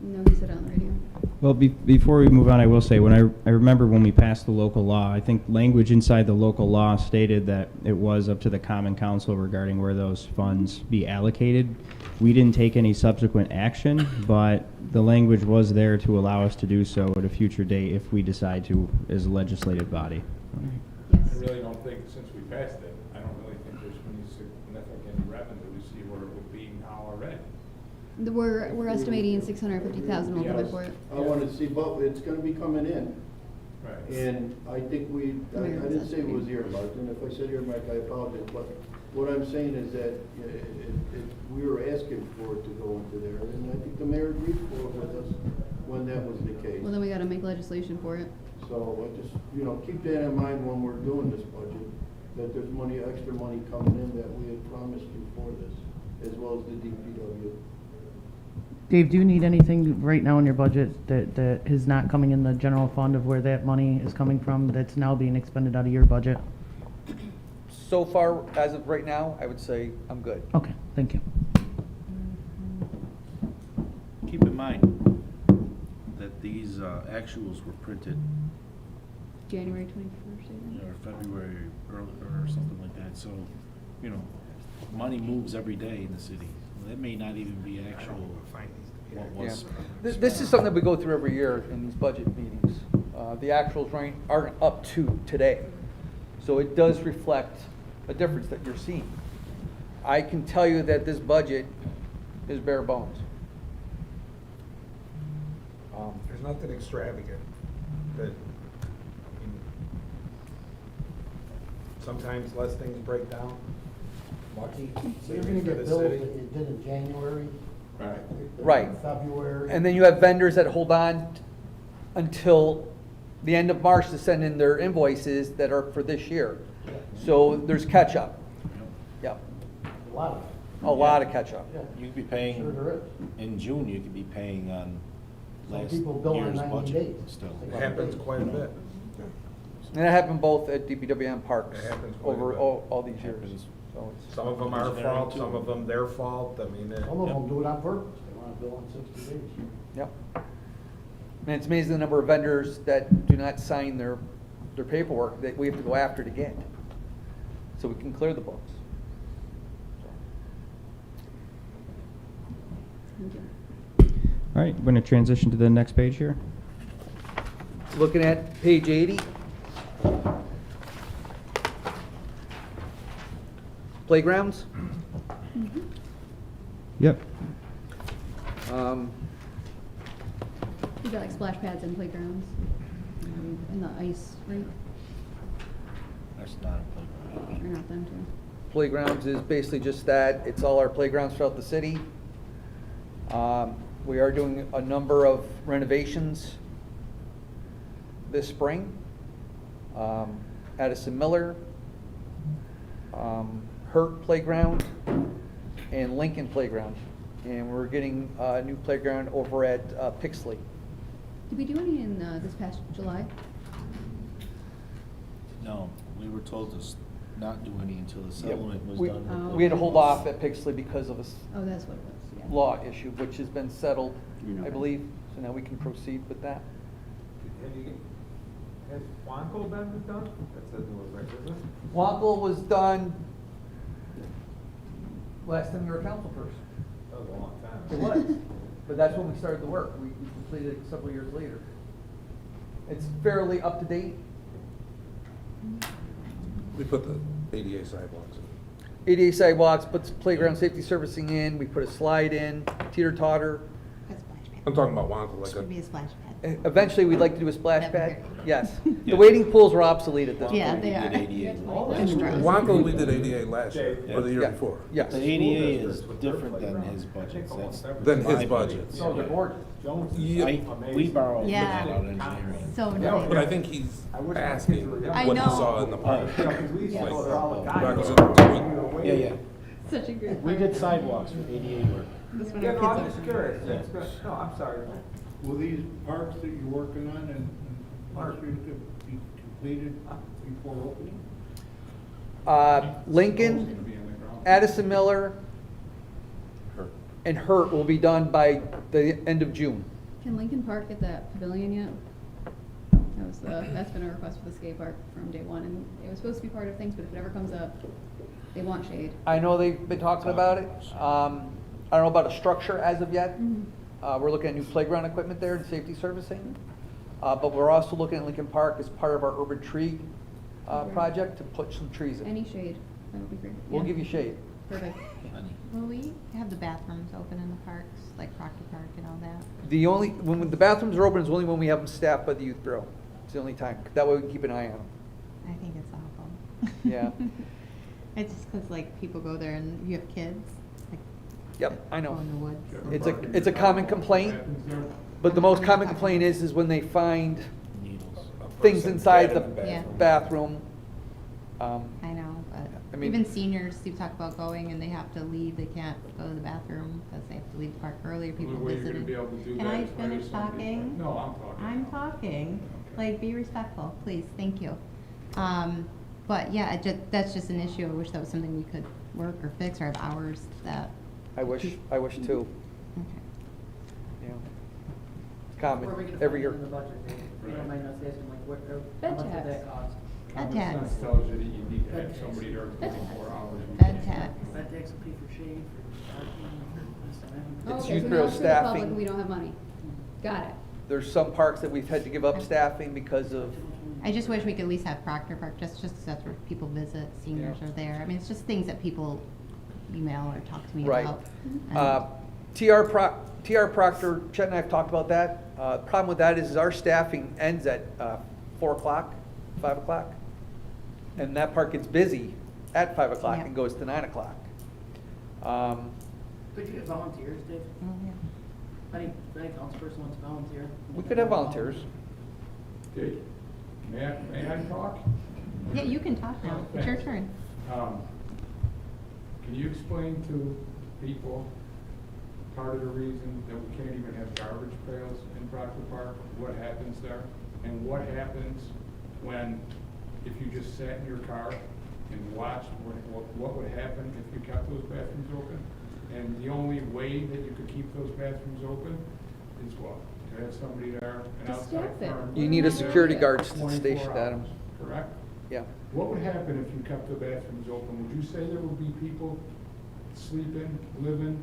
No, he said it on the radio. Well, before we move on, I will say, when I remember when we passed the local law, I think language inside the local law stated that it was up to the common council regarding where those funds be allocated. We didn't take any subsequent action, but the language was there to allow us to do so at a future date if we decide to as a legislative body. I really don't think, since we passed it, I don't really think there's any significant revenue to see where it would be now already. We're estimating 650,000 we'll put in for it. I wanna see, but it's gonna be coming in. Right. And I think I didn't say it was earmarked, and if I said earmarked, I apologize, but what I'm saying is that we were asking for it to go into there, and I think the mayor agreed for it with us when that was the case. Well, then we gotta make legislation for it. So I just, keep that in mind when we're doing this budget, that there's extra money coming in that we had promised you for this, as well as the DPW. Dave, do you need anything right now in your budget that is not coming in the general fund of where that money is coming from, that's now being expended out of your budget? So far, as of right now, I would say I'm good. Okay, thank you. Keep in mind that these actuals were printed, January 21st, I think. or February or something like that, so, money moves every day in the city. That may not even be actual what was. Yeah. This is something that we go through every year in these budget meetings. The actuals aren't up to today. So it does reflect a difference that you're seeing. I can tell you that this budget is bare bones. There's nothing extravagant that, sometimes less things break down. Lucky, You're saving gonna for get the bills that city. you did in January. Right. Right. February. And then you have vendors that hold on until the end of March to send in their invoices that are for this year. So there's catch-up. Yep, A lot of it. a lot of catch-up. Yeah. You could be Sure paying, there is. in June, you could be paying on Some last people bill on year's 90 budget days. still. It happens quite a bit. And it happened both at DPW and Parks It happens quite a over bit. all these years. Happens. So it's, Some of them our fault, some of them their fault, I mean, Some of them do it on purpose. They want to bill in 60 days. yep. And it's amazing the number of vendors that do not sign their paperwork that we have to go after to get. So we can clear the books. Thank you. All right, we're going to transition to the next page here. Looking at page 80. Playgrounds. Yep. We got like splash pads and playgrounds, and the ice rink, That's not a playground. or not them too. Playgrounds is basically just that. It's all our playgrounds throughout the city. We are doing a number of renovations this spring. Addison Miller, Hurt Playground, and Lincoln Playground. And we're getting a new playground over at Pixley. Did we do any in this past July? No, we were told to not do any until the settlement was We- done. We had to hold off at Pixley because of a Oh, that's what it was, yeah. law issue, which has been settled, Mm, I okay. believe. So now we can proceed with that. Has Wanko been done? That's a new right, isn't it? Wankle was done last time you were a council person. That was a long time. It was, but that's when we started the work. We completed it several years later. It's fairly up to date. We put the ADA sidewalks in. ADA sidewalks, puts playground safety servicing in, we put a slide in, teeter-totter. I'm talking about Wanko, like Should be a splash pad. Eventually, we'd like to do a splash That'd be pad. great. Yes. The wading pools are obsolete at this point. Yeah, they are. Wanko, we did ADA last year, or the year Yeah. before. Yes. The ADA is different than his budget. That's Than his my budget. No, they're gorgeous. We borrowed Yeah. that out of engineering. So nice. But I think he's asking I what he know. saw in the park. Yes. Yeah, yeah. Such a good. We did sidewalks for ADA work. This one Yeah, our no, kids I'm are- just curious. That's good. No, I'm sorry. Will these parks that you're working on and Park Street to be completed before opening? Lincoln, Addison Miller, and Hurt will be done by the end of June. Can Lincoln Park get that pavilion yet? That's been a request for the skate park from day one, and it was supposed to be part of things, but if it ever comes up, they want shade. I know they've been talking about it. I don't know about a structure as of yet. We're looking at new playground equipment there and safety servicing. But we're also looking at Lincoln Park as part of our urban tree project to put some trees in. Any shade, that would be great. We'll Yeah. give you shade. Perfect. Will we have the bathrooms open in the parks, like Proctor Park and all that? When the bathrooms are open is only when we have them staffed by the youth bureau. It's the only time. That way we can keep an eye on them. I think it's awful. Yeah. It's just 'cause like people go there and you have kids, like. Yep, I know. Go in the woods. It's a common complaint, but the most common complaint is when they find things inside the Yeah. bathroom. I know, I but mean- even seniors who talk about going and they have to leave, they can't go to the bathroom because they have to leave the park early or people Only way you're visiting. gonna be able to do Can that I is by finish yourself. talking? No, I'm talking. I'm talking. Like, be respectful, please, thank you. But yeah, that's just an issue. I wish that was something we could work or fix or have hours that. I wish too. Okay. Yeah. It's common every year. You don't mind us asking, like, what, Bed how much would tax. that cost? Bed Common tax. sense tells you that you need to have somebody there 24 hours. Bed tax. Bed tax will pay for shade, for parking, for this and that. It's Okay, youth so bureau now it's for the public, staffing. we don't have money. Got it. There's some parks that we've had to give up staffing because of, I just wish we could at least have Proctor Park, just 'cause that's where people visit, seniors Yeah. are there. I mean, it's just things that people email or talk to me right. about. TR Proctor, Chet and I have talked about that. Problem with that is our staffing ends at 4 o'clock, 5 o'clock. And that park gets busy at 5 o'clock Yeah. and goes to 9 o'clock. Could you get volunteers, Dave? Any council person wants to volunteer? We could have volunteers. Okay, may I talk? Yeah, you can talk now. It's your turn. Can you explain to people part of the reason that we can't even have garbage pails in Proctor Park? What happens there? And what happens when, if you just sat in your car and watched what would happen if you kept those bathrooms open? And the only way that you could keep those bathrooms open is what? To have somebody there, an To outside staff it. firm. You need a security guard 24 stationed at 'em. hours, correct? Yeah. What would happen if you kept the bathrooms open? Would you say there would be people sleeping, living,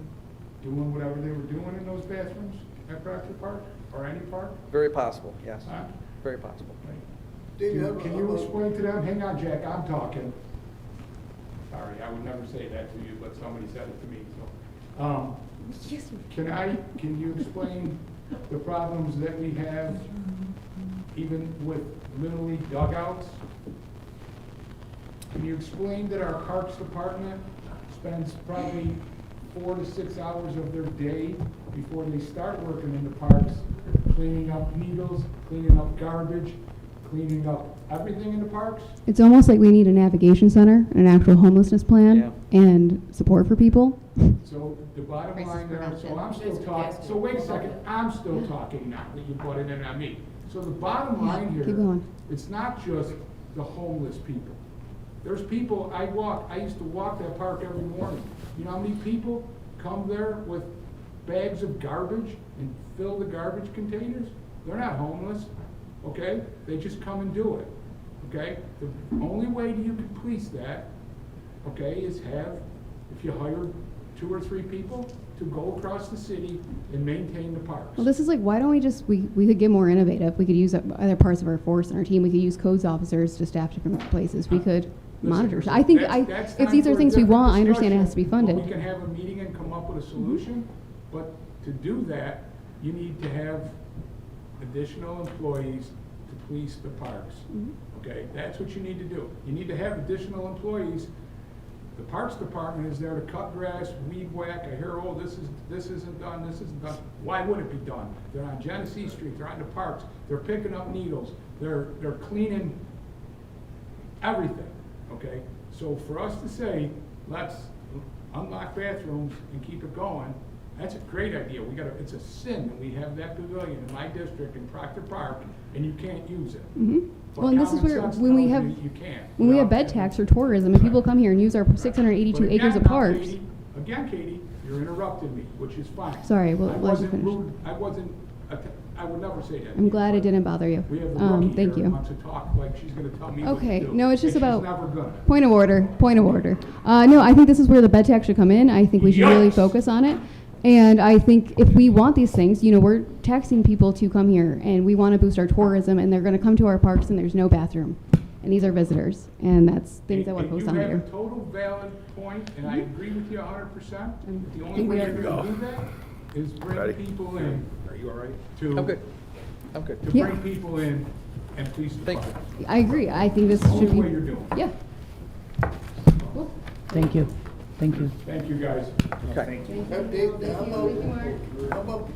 doing whatever they were doing in those bathrooms at Proctor Park or any park? Very possible, yes. Huh? Very possible. Can you explain to them? Hang on, Jack, I'm talking. Sorry, I would never say that to you, but somebody said it to me, so. Can you explain the problems that we have even with Little League dugouts? Can you explain that our Parks Department spends probably 4 to 6 hours of their day before they start working in the parks, cleaning up needles, cleaning up garbage, cleaning up everything in the parks? It's almost like we need a navigation center, an actual homelessness plan, and support for people. So the bottom line there, so I'm still talking, so wait a second, I'm still talking now that you put it in on me. So the bottom line here, Keep going. it's not just the homeless people. There's people, I used to walk that park every morning. You know how many people come there with bags of garbage and fill the garbage containers? They're not homeless, okay? They just come and do it, okay? The only way you can police that, okay, is if you hire 2 or 3 people to go across the city and maintain the parks. Well, this is like, why don't we could get more innovative. We could use other parts of our force and our team. We could use codes officers to staff different places. We could monitor. I think, That's if these time are for a things we different want, I understand it has to be discussion. funded. We can have a meeting and come up with a solution, but to do that, you need to have additional employees to police the parks. Okay, that's what you need to do. You need to have additional employees. The Parks Department is there to cut grass, weed whack. I hear, oh, this isn't done, this isn't done. Why would it be done? They're on Genesee Street, they're on the parks, they're picking up needles, they're cleaning everything, okay? So for us to say, let's unlock bathrooms and keep it going, that's a great idea. It's a sin that we have that pavilion in my district in Proctor Park and you can't use it. But Well, and this is common where, sense when we tells have, you you can't. when we have Well, bed tax or tourism, and people come here and use our 682 but acres of again, now, parks. Again, Katie, you're interrupting me, which is fine. Sorry, we'll I let you wasn't finish. rude. I would never say that. I'm glad it didn't bother you. We have a rookie Thank here who you. wants to talk like she's gonna tell me what to Okay, do. no, it's just and about, she's never gonna. point of order, point of order. No, I think this is where the bed tax should come in. I think we should really Yikes. focus on it. And I think if we want these things, we're taxing people to come here, and we want to boost our tourism, and they're going to come to our parks, and there's no bathroom. And these are visitors, and that's things I want to post on You here. have a total valid point, and I agree with you 100%. The only think way we you're are- gonna do that is bring Ready? people in. Are you all right? I'm good. I'm good. To Yeah. bring people in and police the Thank park. I agree. I think this Only should be. way you're doing it. Yeah. Thank you. Thank you. Thank you, guys. Okay. How about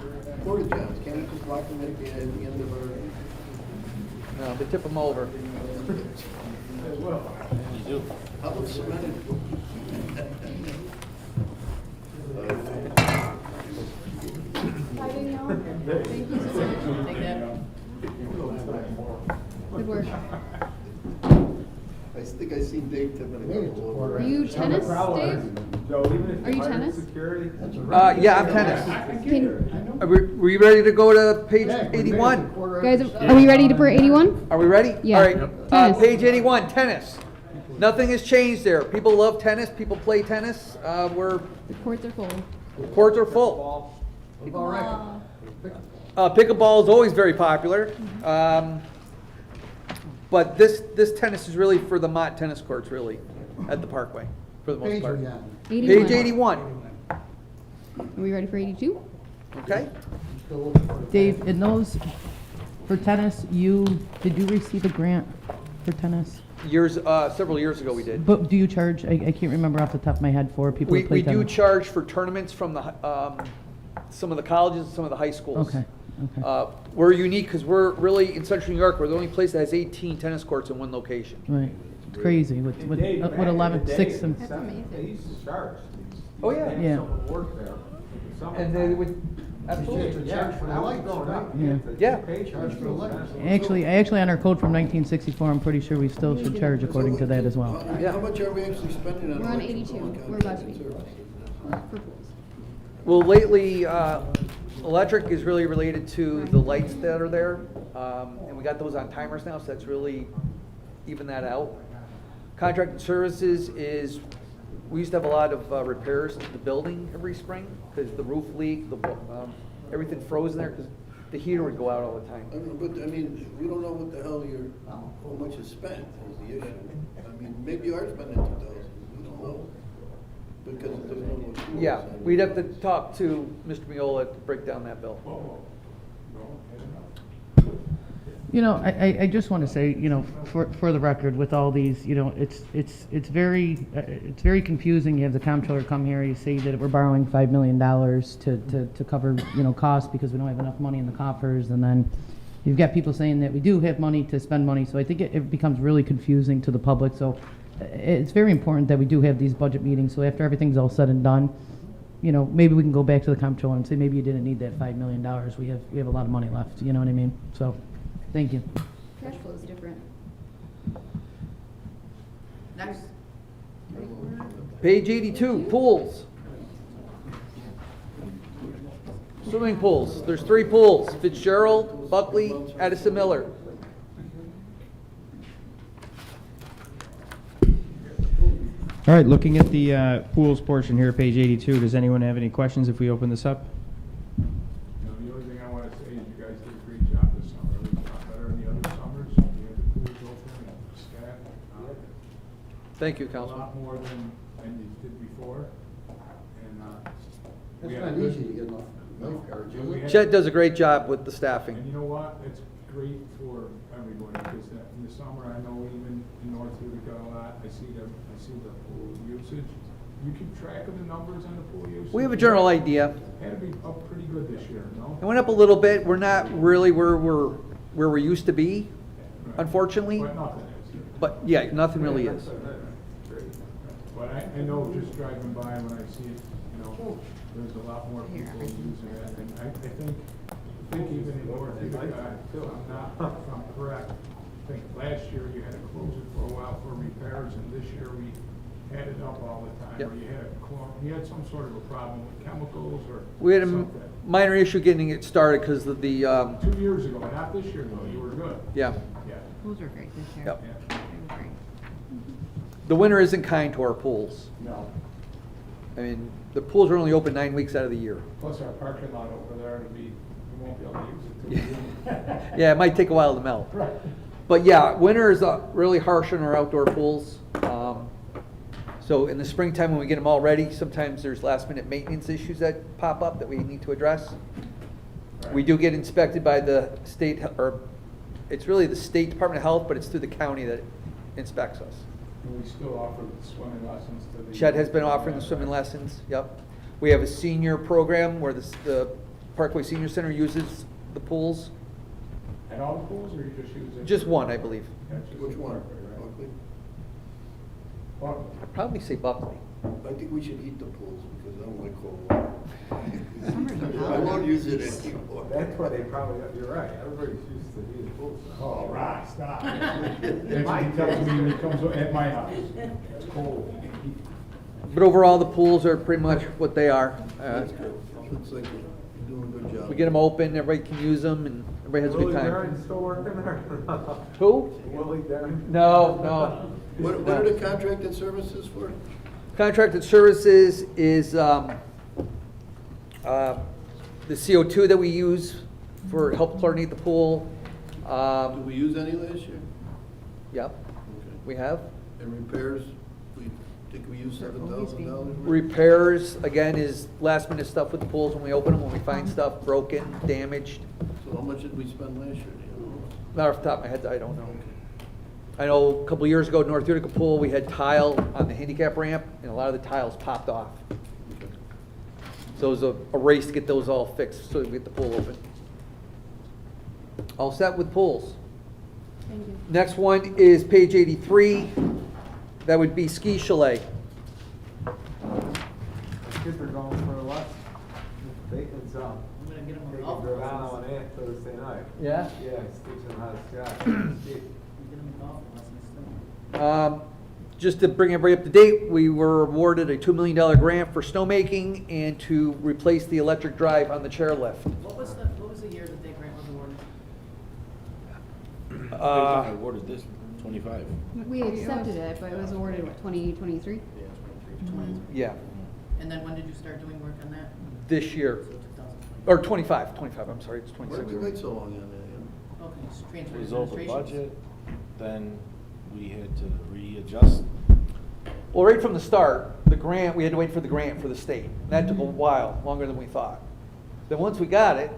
porta johns? Can't we just lock them at the end of our? No, they tip them over. How about cemented? Thank you so much. Take that. Good work. I think I seen Dave tipping a couple over. Are you tennis, Dave? Joe, even if Are you hired tennis? security. Yeah, I'm tennis. I get Can- it. I know. Were you ready to go to page 81? Guys, are we ready for 81? Are we ready? Yeah. All right. Yep. Tennis. Page 81, tennis. Nothing has changed there. People love tennis. People play tennis. The courts are full. Courts are full. Pickleball. Pickleball is always very popular. But this tennis is really for the Mott tennis courts, really, at the Parkway, for the most Page part. are you on? 81. Page 81, Are we ready for 82? okay? Still looking for the- Dave, in those, for tennis, did you receive a grant for tennis? Several years ago we did. But do you charge, I can't remember off the top of my head, for people We who play do tennis? charge for tournaments from some of the colleges and some of the high schools. Okay, okay. We're unique because we're really, in central New York, we're the only place that has 18 tennis courts in one location. Right. crazy with, And with, Dave, with back in 11, the 6 day, and. That's amazing. They used to charge these. Oh, yeah. They Yeah. had someone work there. And they would, absolutely. Yeah, when I was growing up. you had to Yeah. pay Charge for the lights. Actually, on our code from 1964, I'm pretty sure we still should charge according to that as well. Yeah. How much are we actually spending on? We're on electrical 82. and We're contracted budgeting. services? For pools. Well, lately, electric is really related to the lights that are there. And we got those on timers now, so that's really even that out. Contracted services is, we used to have a lot of repairs to the building every spring because the roof leaked, everything froze in there because the heater would go out all the time. I mean, but, I mean, we don't know what the hell how much is spent is the issue. I mean, maybe you are spending 2,000, we don't know. Because there's no more tools. Yeah, we'd have to talk to Mr. Miola to break down that bill. You know, I just want to say, you know, for the record, with all these, you know, it's very confusing. You have the comptroller come here, you say that we're borrowing $5 million to cover, you know, costs because we don't have enough money in the coffers, and then you've got people saying that we do have money to spend money. So I think it becomes really confusing to the public. So it's very important that we do have these budget meetings. So after everything's all said and done, you know, maybe we can go back to the comptroller and say maybe you didn't need that $5 million. We have a lot of money left. You know what I mean? So. Thank you. Cash flow is different. Next. Page 82, pools. Swimming pools. There's 3 pools: Fitzgerald, Buckley, Addison Miller. All right, looking at the pools portion here, page 82, does anyone have any questions if we open this up? You know, the only thing I want to say is you guys did a great job this summer. It was a lot better than the other summers. We had the pools open and the staff. Thank you, A Councilman. lot more than you did before. And, It's we had not a good- easy to get enough lifeguards, is it? Chet does a great job with the staffing. And you know what? It's great for everybody, because in the summer, I know even in North Utica a lot, I see the pool usage. You keep track of the numbers on the pool usage? We have a general idea. Had to be up pretty good this year, no? It went up a little bit. We're not really where we used to be, Right. unfortunately. But nothing is. But yeah, nothing really is. Great. But I know just driving by when I see it, you know, there's a lot more people using it. And I think even in North Utica, if I'm correct, I think last year you had to close it for a while for repairs, and this year we had it up all the time. Yep. Or you had some sort of a problem with chemicals or We had a something. minor issue getting it started because of the, 2 years ago, not this year though, you were good. yeah. Yeah. Pools were great this year. Yep. Yeah. They were great. The winter isn't kind to our pools. No. I mean, the pools are only open 9 weeks out of the year. Plus our parking lot over there, we won't be able to use it till Yeah, it might take a while to melt. Right. But yeah, winter is really harsh on our outdoor pools. So in the springtime, when we get them all ready, sometimes there's last minute maintenance issues that pop up that we need to address. We do get inspected by the state, or it's really the State Department of Health, but it's through the county that inspects us. And we still offer swimming lessons to the. Chet has been offering the swimming lessons, yep. We have a senior program where the Parkway Senior Center uses the pools. At all the pools, or you just use it? Just one, I believe. That's just Which one? Parkway, right? Buckley? Buckley. I'd probably say Buckley. I think we should heat the pools because I don't like cold water. I won't use it anymore. That's why they probably, you're right, everybody's used to heated pools. Oh, right, stop. That's what he tells me when he comes at my house. It's cold. But overall, the pools are pretty much what they are. That's good. Looks like you're doing a good job. We get them open, everybody can use them, and everybody has a good Willie time. Darren's still working there? Who? Willie Darren? No. What are the contracted services for? Contracted services is the CO2 that we use for help chlorinate the pool. Did we use any last year? Yep, we have. And repairs, we think we used $7,000? Repairs, again, is last minute stuff with the pools when we open them, when we find stuff broken, damaged. So how much did we spend last year? Do you know? Not off the top of my head, I don't know. I know a couple of years ago, North Utica Pool, we had tile on the handicap ramp, and a lot of the tiles popped off. So it was a race to get those all fixed, so we get the pool open. All set with pools. Thank you. Next one is page 83, That would be ski chalet. The kids are going for a lesson. It's, I'm gonna get them on taking golf Giordano lessons. and Aunt Thursday night. Yeah? Yeah, he's teaching them how to ski. Get them golf lessons too. Just to bring everybody up to date, we were awarded a $2 million grant for snowmaking and to replace the electric drive on the chairlift. What was the year that grant was awarded? I awarded this 25. We accepted it, but it was awarded, what, 2023? Yeah, And then when did you start doing work on that? this year, So 2020. or 25, I'm sorry, it's Why did 26. we wait so long on that? Okay, it's It transfer was over administrations. budget, then we had to readjust. Well, right from the start, the grant, we had to wait for the grant for the state. That took a while, longer than we thought. Then once we got it,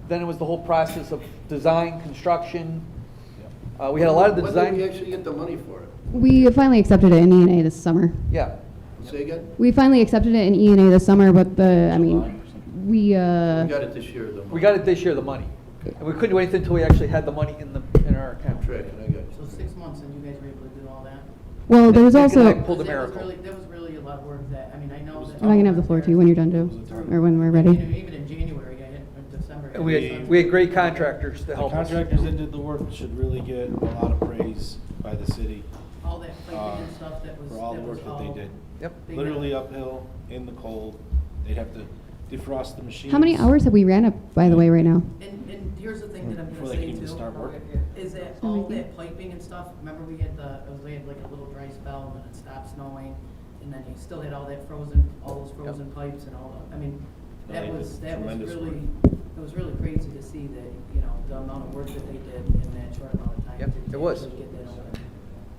then it was the whole process of design, construction. We had a lot of the When did we design, actually get the money for it? We finally accepted it in E&A this summer. yeah. Say again? We finally accepted it in E&A this summer, but we, We got it this year, the money. We got it this year, the money. And we couldn't do anything until we actually had the money in our account. Tracking, I got you. So 6 months and you guys were able to do all that? well, there's Nick and I also, pulled a That was miracle. really- That was really a lot of work that, I mean, I know that. and I can have the floor too when you're done too, or when we're ready. Even in January, I had, or December. And we had great contractors to The help us. contractors that did the work should really get a lot of praise by the city. All that piping and stuff that was. For all the that was work that all- they did. Yep. they Literally did. uphill, in the cold. They'd have to defrost the machines. How many hours have we ran up, by the way, right now? And here's the thing that I'm Before gonna they say can even too, start working. is that all that piping and stuff, remember we had we had like a little dry spell and then it stopped snowing, and then you still had all that frozen, all those frozen pipes and all the, I mean, No, that they was did tremendous really, it was really crazy to see that, the amount of work that they did in that short amount of time. Yep, to it was. actually get that open.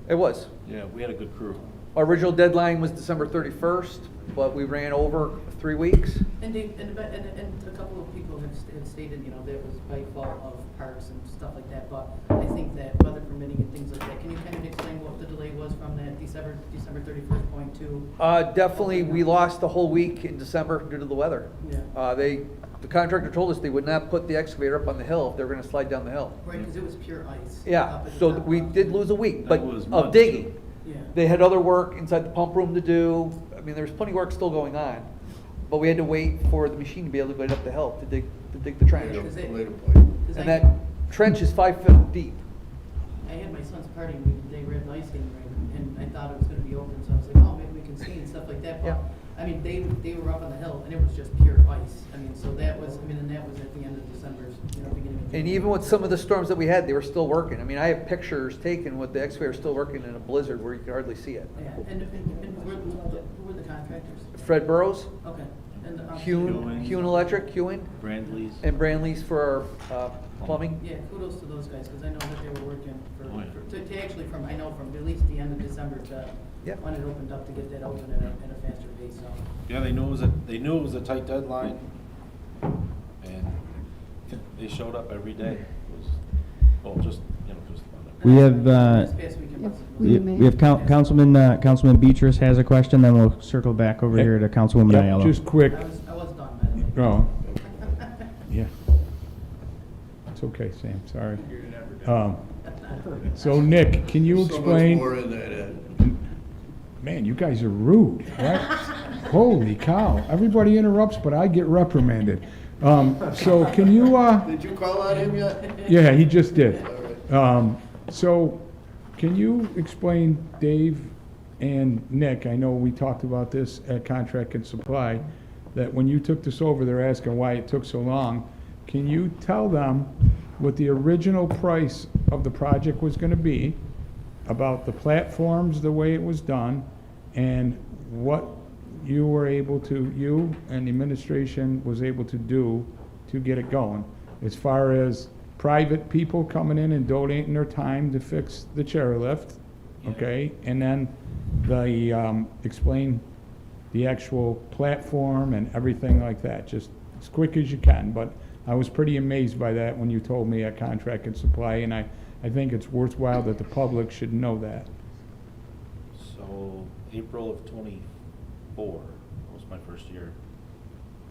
It was. Yeah, we had a good crew. Our original deadline was December 31st, but we ran over 3 weeks. And Dave, and a couple of people have stated, that it was by fault of parks and stuff like that, but I think that weather permitting and things like that, can you kind of explain what the delay was from that December 31st point to? Definitely, we lost the whole week in December due to the weather. Yeah. The contractor told us they would not put the excavator up on the hill if they were gonna slide down the hill. Right, because it was pure ice. Yeah, up at the so top we of- did lose a week, but That was of mud, digging. Yeah. They had other work inside the pump room to do. I mean, there was plenty of work still going on. But we had to wait for the machine to be able to get up the hill to dig the trench. Yeah, 'cause it- Later point. 'cause And I- that trench is 5 feet deep. I had my son's party and they read the ice skating rink, and I thought it was gonna be open, so I was like, oh, maybe we can ski and stuff like that, Yeah. but, I mean, they were up on the hill, and it was just pure ice, I mean, so that was, and that was at the end of December, beginning of January. And even with some of the storms that we had, they were still working. I mean, I have pictures taken with the excavator still working in a blizzard where you could hardly see it. Yeah, and who were the contractors? Fred Burrows, Okay. And, Hewin Electric, Hewin, Brandley's. and Brandley's for our plumbing. Yeah, kudos to those guys, because I know that they were working Oh, yeah. to actually from, I know from at least the end of December to, Yeah. when it opened up to get that open at a faster pace, so. Yeah, they knew it was a tight deadline, and they showed up every day. It was, well, just We have, This past weekend was- we have Councilman Beatrice has a question, then we'll circle back over here to Councilwoman Yep, Aiello. just quick. I was done, by the way. Oh. Yeah. It's okay, Sam, sorry. So Nick, can you So much explain? more in that, Ed. Man, you guys are rude, right? Holy cow, everybody interrupts, but I get reprimanded. So can you, Did you call on him yet? yeah, he just did. All right. So can you explain, Dave and Nick, I know we talked about this at Contract and Supply, that when you took this over, they're asking why it took so long. Can you tell them what the original price of the project was gonna be, about the platforms, the way it was done, and what you were able to, you and the administration was able to do to get it going? As far as private people coming in and donating their time to fix the chairlift, okay? And then explain the actual platform and everything like that, just as quick as you can. But I was pretty amazed by that when you told me at Contract and Supply, and I think it's worthwhile that the public should know that. So April of '24 was my first year,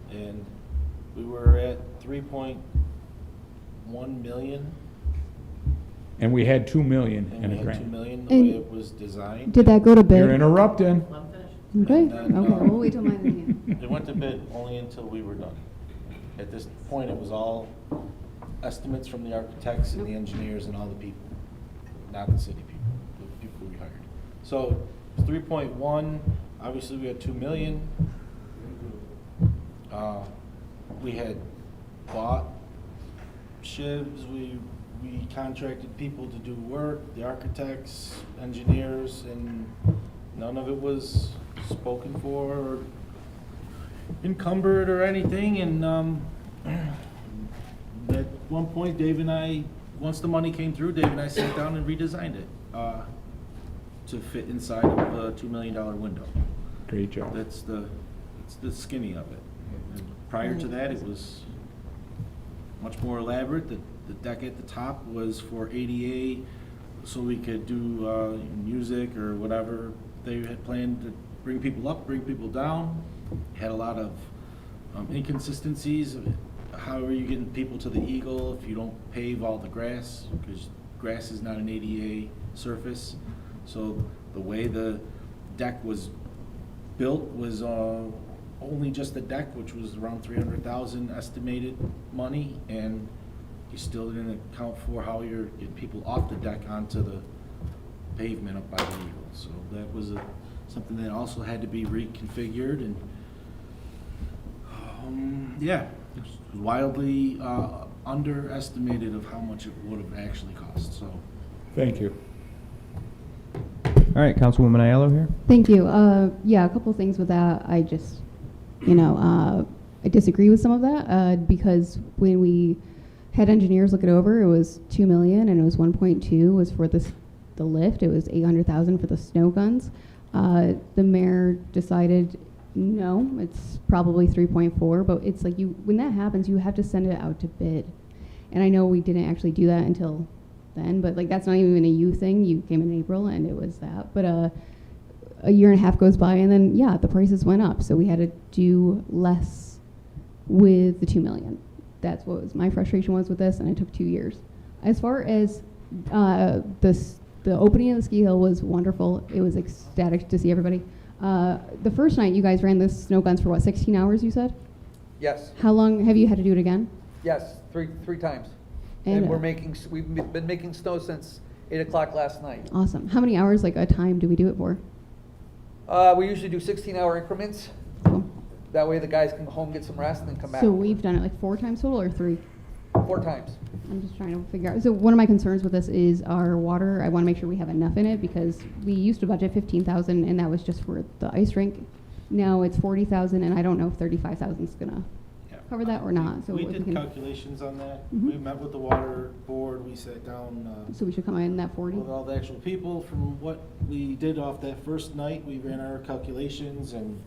and we were at 3.1 million And we had 2 million And in we a had grant. 2 million, the And way it was designed. Did that go to bid? You're interrupting. Okay, And then, okay, we'll wait till mine again. It went to bid only until we were done. At this point, it was all estimates from the architects and the engineers and all the people, not the city people, the people we hired. So 3.1, obviously we had 2 million. We had bought shivs, we contracted people to do work, the architects, engineers, and none of it was spoken for or encumbered or anything. And at one point, Dave and I, once the money came through, Dave and I sat down and redesigned it to fit inside of a $2 million window. Great job. That's the skinny of it. And prior to that, it was much more elaborate. The deck at the top was for ADA, so we could do music or whatever they had planned to bring people up, bring people down. Had a lot of inconsistencies. How are you getting people to the Eagle if you don't pave all the grass? Because grass is not an ADA surface. So the way the deck was built was only just the deck, which was around $300,000 estimated money, and you still didn't account for how you're getting people off the deck onto the pavement up by the Eagle. So that was something that also had to be reconfigured, and yeah, it was wildly underestimated of how much it would have actually cost. So Thank you. All right, Councilwoman Aiello here. Thank you. Yeah, a couple things with that. I just, I disagree with some of that because when we had engineers look it over, it was 2 million and it was 1.2 was for the lift. It was 800,000 for the snow guns. The mayor decided no, it's probably 3.4, but it's like when that happens, you have to send it out to bid. And I know we didn't actually do that until then, but like that's not even a you thing. You came in April and it was that. But a year and a half goes by and then yeah, the prices went up. So we had to do less with the 2 million. That's what my frustration was with this, and it took 2 years. As far as the opening of the ski hill was wonderful. It was ecstatic to see everybody. The first night you guys ran the snow guns for what, 16 hours you said? Yes, How long have you had to do it again? yes, three times. And, And we've been making snow since 8 o'clock last night. Awesome. How many hours, like a time, do we do it for? We usually do 16-hour increments. Cool. That way the guys can go home, get some rest, and then come back. So we've done it like 4 times total or 3? 4 times. I'm just trying to figure out. So one of my concerns with this is our water. I want to make sure we have enough in it because we used to budget 15,000 and that was just for the ice rink. Now it's 40,000 and I don't know if 35,000 is gonna cover that or not. So we if we did can, calculations on that. Mhm. We met with the water board. We sat down so we should come in that 40. with all the actual people. From what we did off that first night, we ran our calculations, and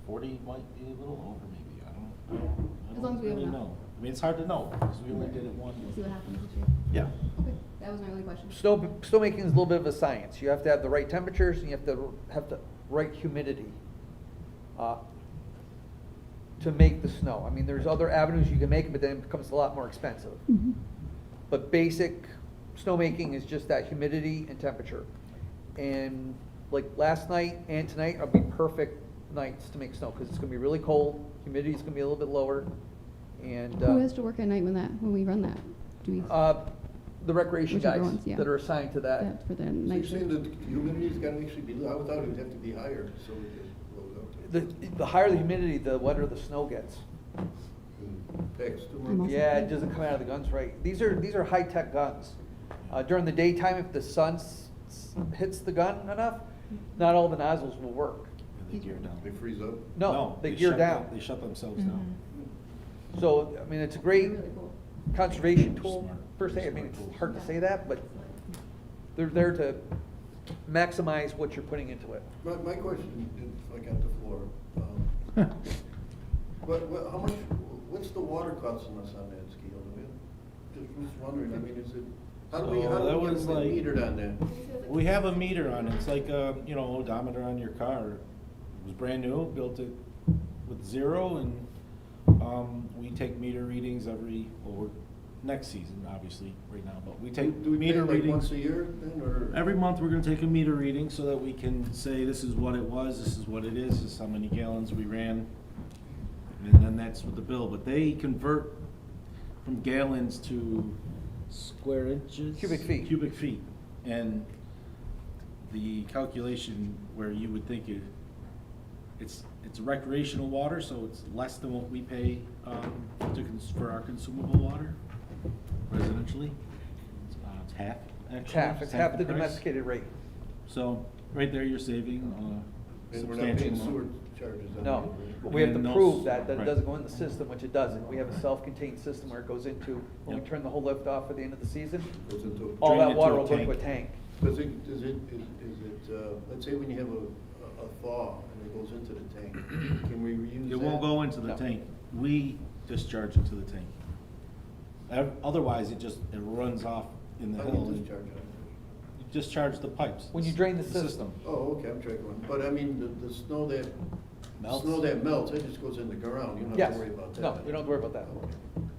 40 might be a little over, maybe. I don't As long as we have really enough. know. I mean, it's hard to know because we only did it one. We'll see what happens this year. Yeah. Okay, that was my only question. Snow making is a little bit of a science. You have to have the right temperatures and you have the right humidity to make the snow. I mean, there's other avenues you can make it, but then it becomes a lot more expensive. Mhm. But basic snowmaking is just that humidity and temperature. And like last night and tonight are be perfect nights to make snow because it's gonna be really cold, humidity is gonna be a little bit lower, and Who has to work at night when we run that? Do we? the recreation Whichever guys ones, yeah. that are assigned to that. That for the So you're night saying shift? that the humidity's gotta actually be, I thought it would have to be higher, so it blows out. The higher the humidity, the wetter the snow gets. Packs too I'm much. also- Yeah, it doesn't come out of the guns right. These are high-tech guns. During the daytime, if the sun hits the gun enough, not all the nozzles will work. They gear down. They freeze up. No, they gear shut down. They shut themselves down. So, I mean, it's a great Really cool. conservation tool Smart. per se. I mean, Smart it's tool. hard to say that, but they're there to maximize what you're putting into it. My question, if I got the floor, how much, what's the water costing us on that scale? Just wondering, I mean, is it, how do we So that get was like- metered on that? We have a meter on it. It's like a, odometer on your car. It was brand new, built it with 0, and we take meter readings next season, obviously, right now, but we take Do we pay meter like readings. once a year then, or? Every month, we're gonna take a meter reading so that we can say, this is what it was, this is what it is, this is how many gallons we ran. And then that's with the bill, but they convert from gallons to square inches? Cubic feet. Cubic feet. And the calculation where you would think it's recreational water, so it's less than what we pay for our consumable water residentially. It's half, actually. It's half the price. domesticated rate. So, right there, you're saving And we're not substantial paying amount. sewer charges on No, it, but we have to And no prove s- that it right. doesn't go in the system, which it doesn't. We have a self-contained system where it goes into, when we Yep. turn the whole lift off at the end of the season, Goes into all Drain that it to water a will go into a tank. tank. is it, let's say when you have a thaw and it goes into the tank, can we reuse that? It won't go into the No. tank. We discharge it to the tank. Otherwise, it runs off in the How do hill. you and discharge it? You discharge the pipes. When you drain the system. Oh, okay, I'm tracking one. But I mean, the snow that, Melts. snow that melts, that just goes in the ground, you don't have Yes. to worry about that. No, we don't have to worry about that. Okay.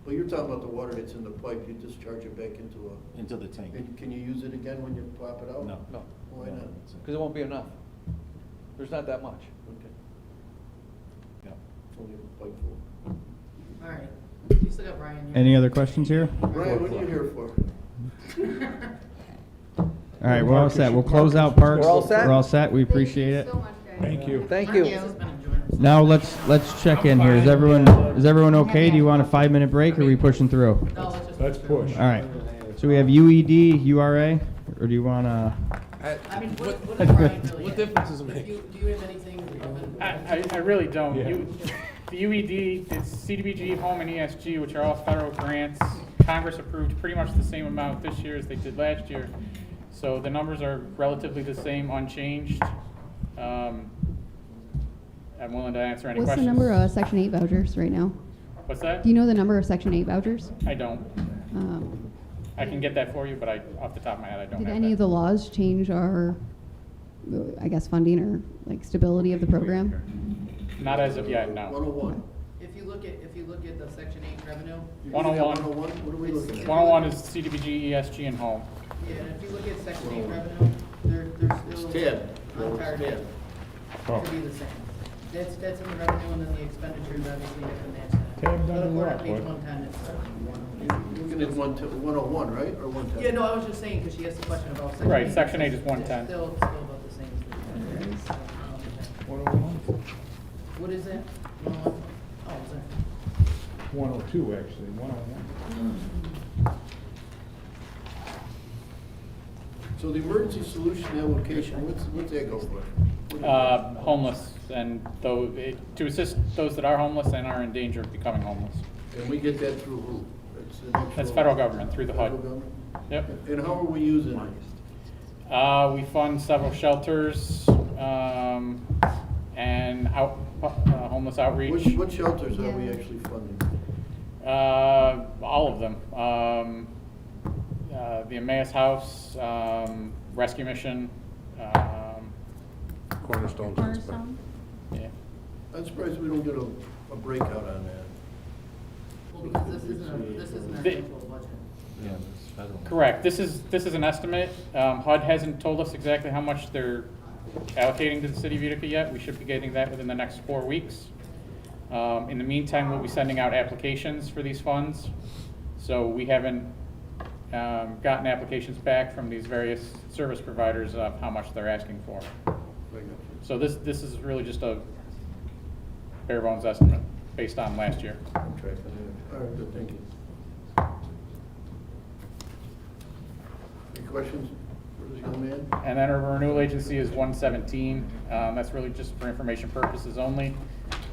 But you're talking about the water that's in the pipe, you discharge it back into Into the tank. and can you use it again when you plop it out? No. No, Why not? because it won't be enough. There's not that much. Okay, Yeah. only a pipe full. All right. You still got Brian here. Any other questions here? Brian, what are you here for? All right, we're all set. We'll close out parks. We're all set? We're all set. We appreciate it. Thank you. Thank you. This has been enjoyable. Now let's check in here. Is everyone okay? Do you want a 5-minute break, or are we pushing through? No, let's just. Let's push. All right. So we have UED, URA, or do you want to? I mean, what does Brian really What have? difference does it make? Do you have anything? I really don't. Yeah. The UED, it's CDBG, home, and ESG, which are all federal grants. Congress approved pretty much the same amount this year as they did last year. So the numbers are relatively the same, unchanged. I'm willing to answer any What's the questions. number of Section 8 vouchers right now? What's that? Do you know the number of Section 8 vouchers? I don't. Um, I can get that for you, but off the top of my head, I don't Did have any that. of the laws change our, I guess, funding or like stability of the program? Not as of yet, no. 101. If you look at the Section 8 revenue. 101. 101, what are we looking at? 101 is CDBG, ESG, and home. Yeah, and if you look at Section 8 revenue, they're still. It's tab. On It's target Oh. to be the same. That's in the revenue, and then the expenditures, obviously, you have to match that. Tab But doesn't according work, to page what? 110, it's. Looking at 101, right, or 110? Yeah, no, I was just saying, because she asked the question about Section 8. Right, Section 8 is It's 110. Still about the same as the. 101? What is that? 101? Oh, is that? 102, actually, 101. So the emergency solution allocation, what's that go for? What do you- Homeless, and to assist those that are homeless and are in danger of becoming homeless. And we get that through who? It's an actual- That's federal government, through the HUD. Federal government? Yep. And how are we using it? We fund several shelters, and homeless outreach. What shelters are we actually funding? All of them. The Emmaus House, Rescue Mission, Cornerstone. yeah. I'm surprised we don't get a breakout on that. Well, because this isn't our The- actual budget. Yeah, it's federal. Correct. This is an estimate. HUD hasn't told us exactly how much they're allocating to the city of Utica yet. We should be getting that within the next 4 weeks. In the meantime, we'll be sending out applications for these funds. So we haven't gotten applications back from these various service providers of how much they're asking for. So this is really just a bare bones estimate based on last year. I'm tracking it. All right, good, thank you. Any questions for this young man? And then our renewal agency is 117. That's really just for information purposes only.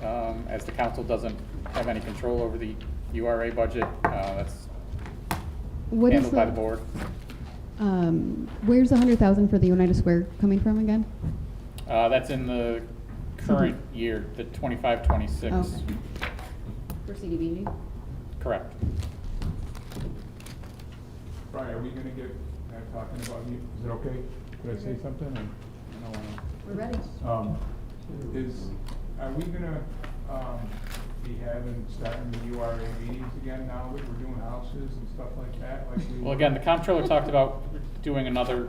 As the council doesn't have any control over the URA budget, that's What is handled by the board. Where's the 100,000 for the United Square coming from again? That's in the current year, the 25-26. Okay. For CDBG? Correct. Brian, are we gonna get, talking about you, is it okay? Could I say something? I don't wanna. We're ready. Are we gonna, be starting the URA meetings again now that we're doing houses and stuff like that, like we Well, were? again, the comptroller talked about doing another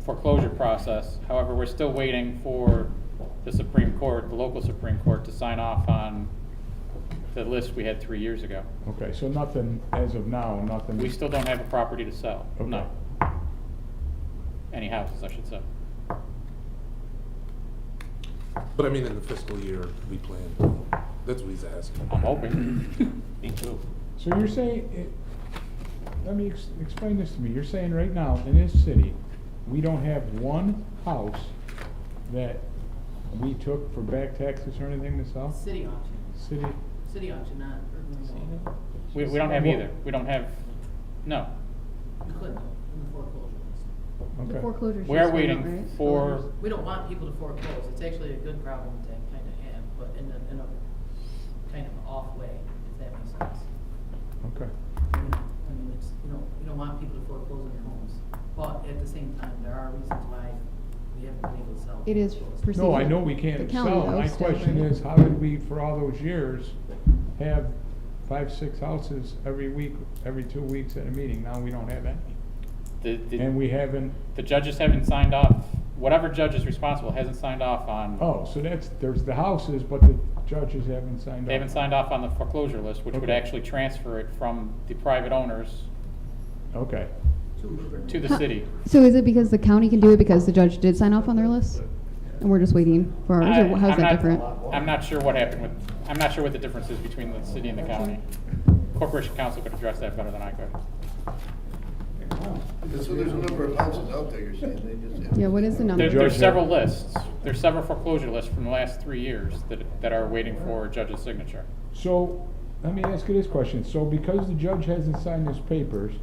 foreclosure process. However, we're still waiting for the Supreme Court, the local Supreme Court, to sign off on the list we had 3 years ago. Okay, so nothing, as of now, nothing. We still don't have a property to sell, no. Okay. Any houses, I should say. But I mean, in the fiscal year, we plan, that's what he's asking. I'm hoping. Me too. So you're saying, let me explain this to me. You're saying right now, in this city, we don't have one house that we took for back taxes or anything to sell? City auction. City auction, not urban renewal. We don't have either. We don't have, no. You could, though, in the foreclosure list. The Okay. foreclosures We just are went out, waiting right? for, We don't want people to foreclose. It's actually a good problem to kind of have, but in a kind of off way, if that makes sense. Okay. I mean, it's, you don't want people to foreclose on their homes, but at the same time, there are reasons why we haven't been able to sell. It is foreclosed. perceived. No, I know we can't The county, sell. though, My still, question right? is, how did we, for all those years, have 5, 6 houses every week, every 2 weeks at a meeting? Now we don't have any. And we haven't, the judges haven't signed off, whatever judge is responsible hasn't signed off on, oh, so there's the houses, but the judges haven't signed off. they haven't signed off on the foreclosure list, which would Okay. actually transfer it from the private owners Okay. to the city. So is it because the county can do it because the judge did sign off on their list? And we're just waiting for ours, or how's I'm that not- different? I'm not sure what happened with, I'm not sure what the difference is between the city and the county. Corporation Council could address that better than I could. So there's a number of houses out there, you're saying, they just. Yeah, what is the number? There's several lists, there's several foreclosure lists from the last 3 years that are waiting for a judge's signature. So, let me ask you this question. So because the judge hasn't signed his papers,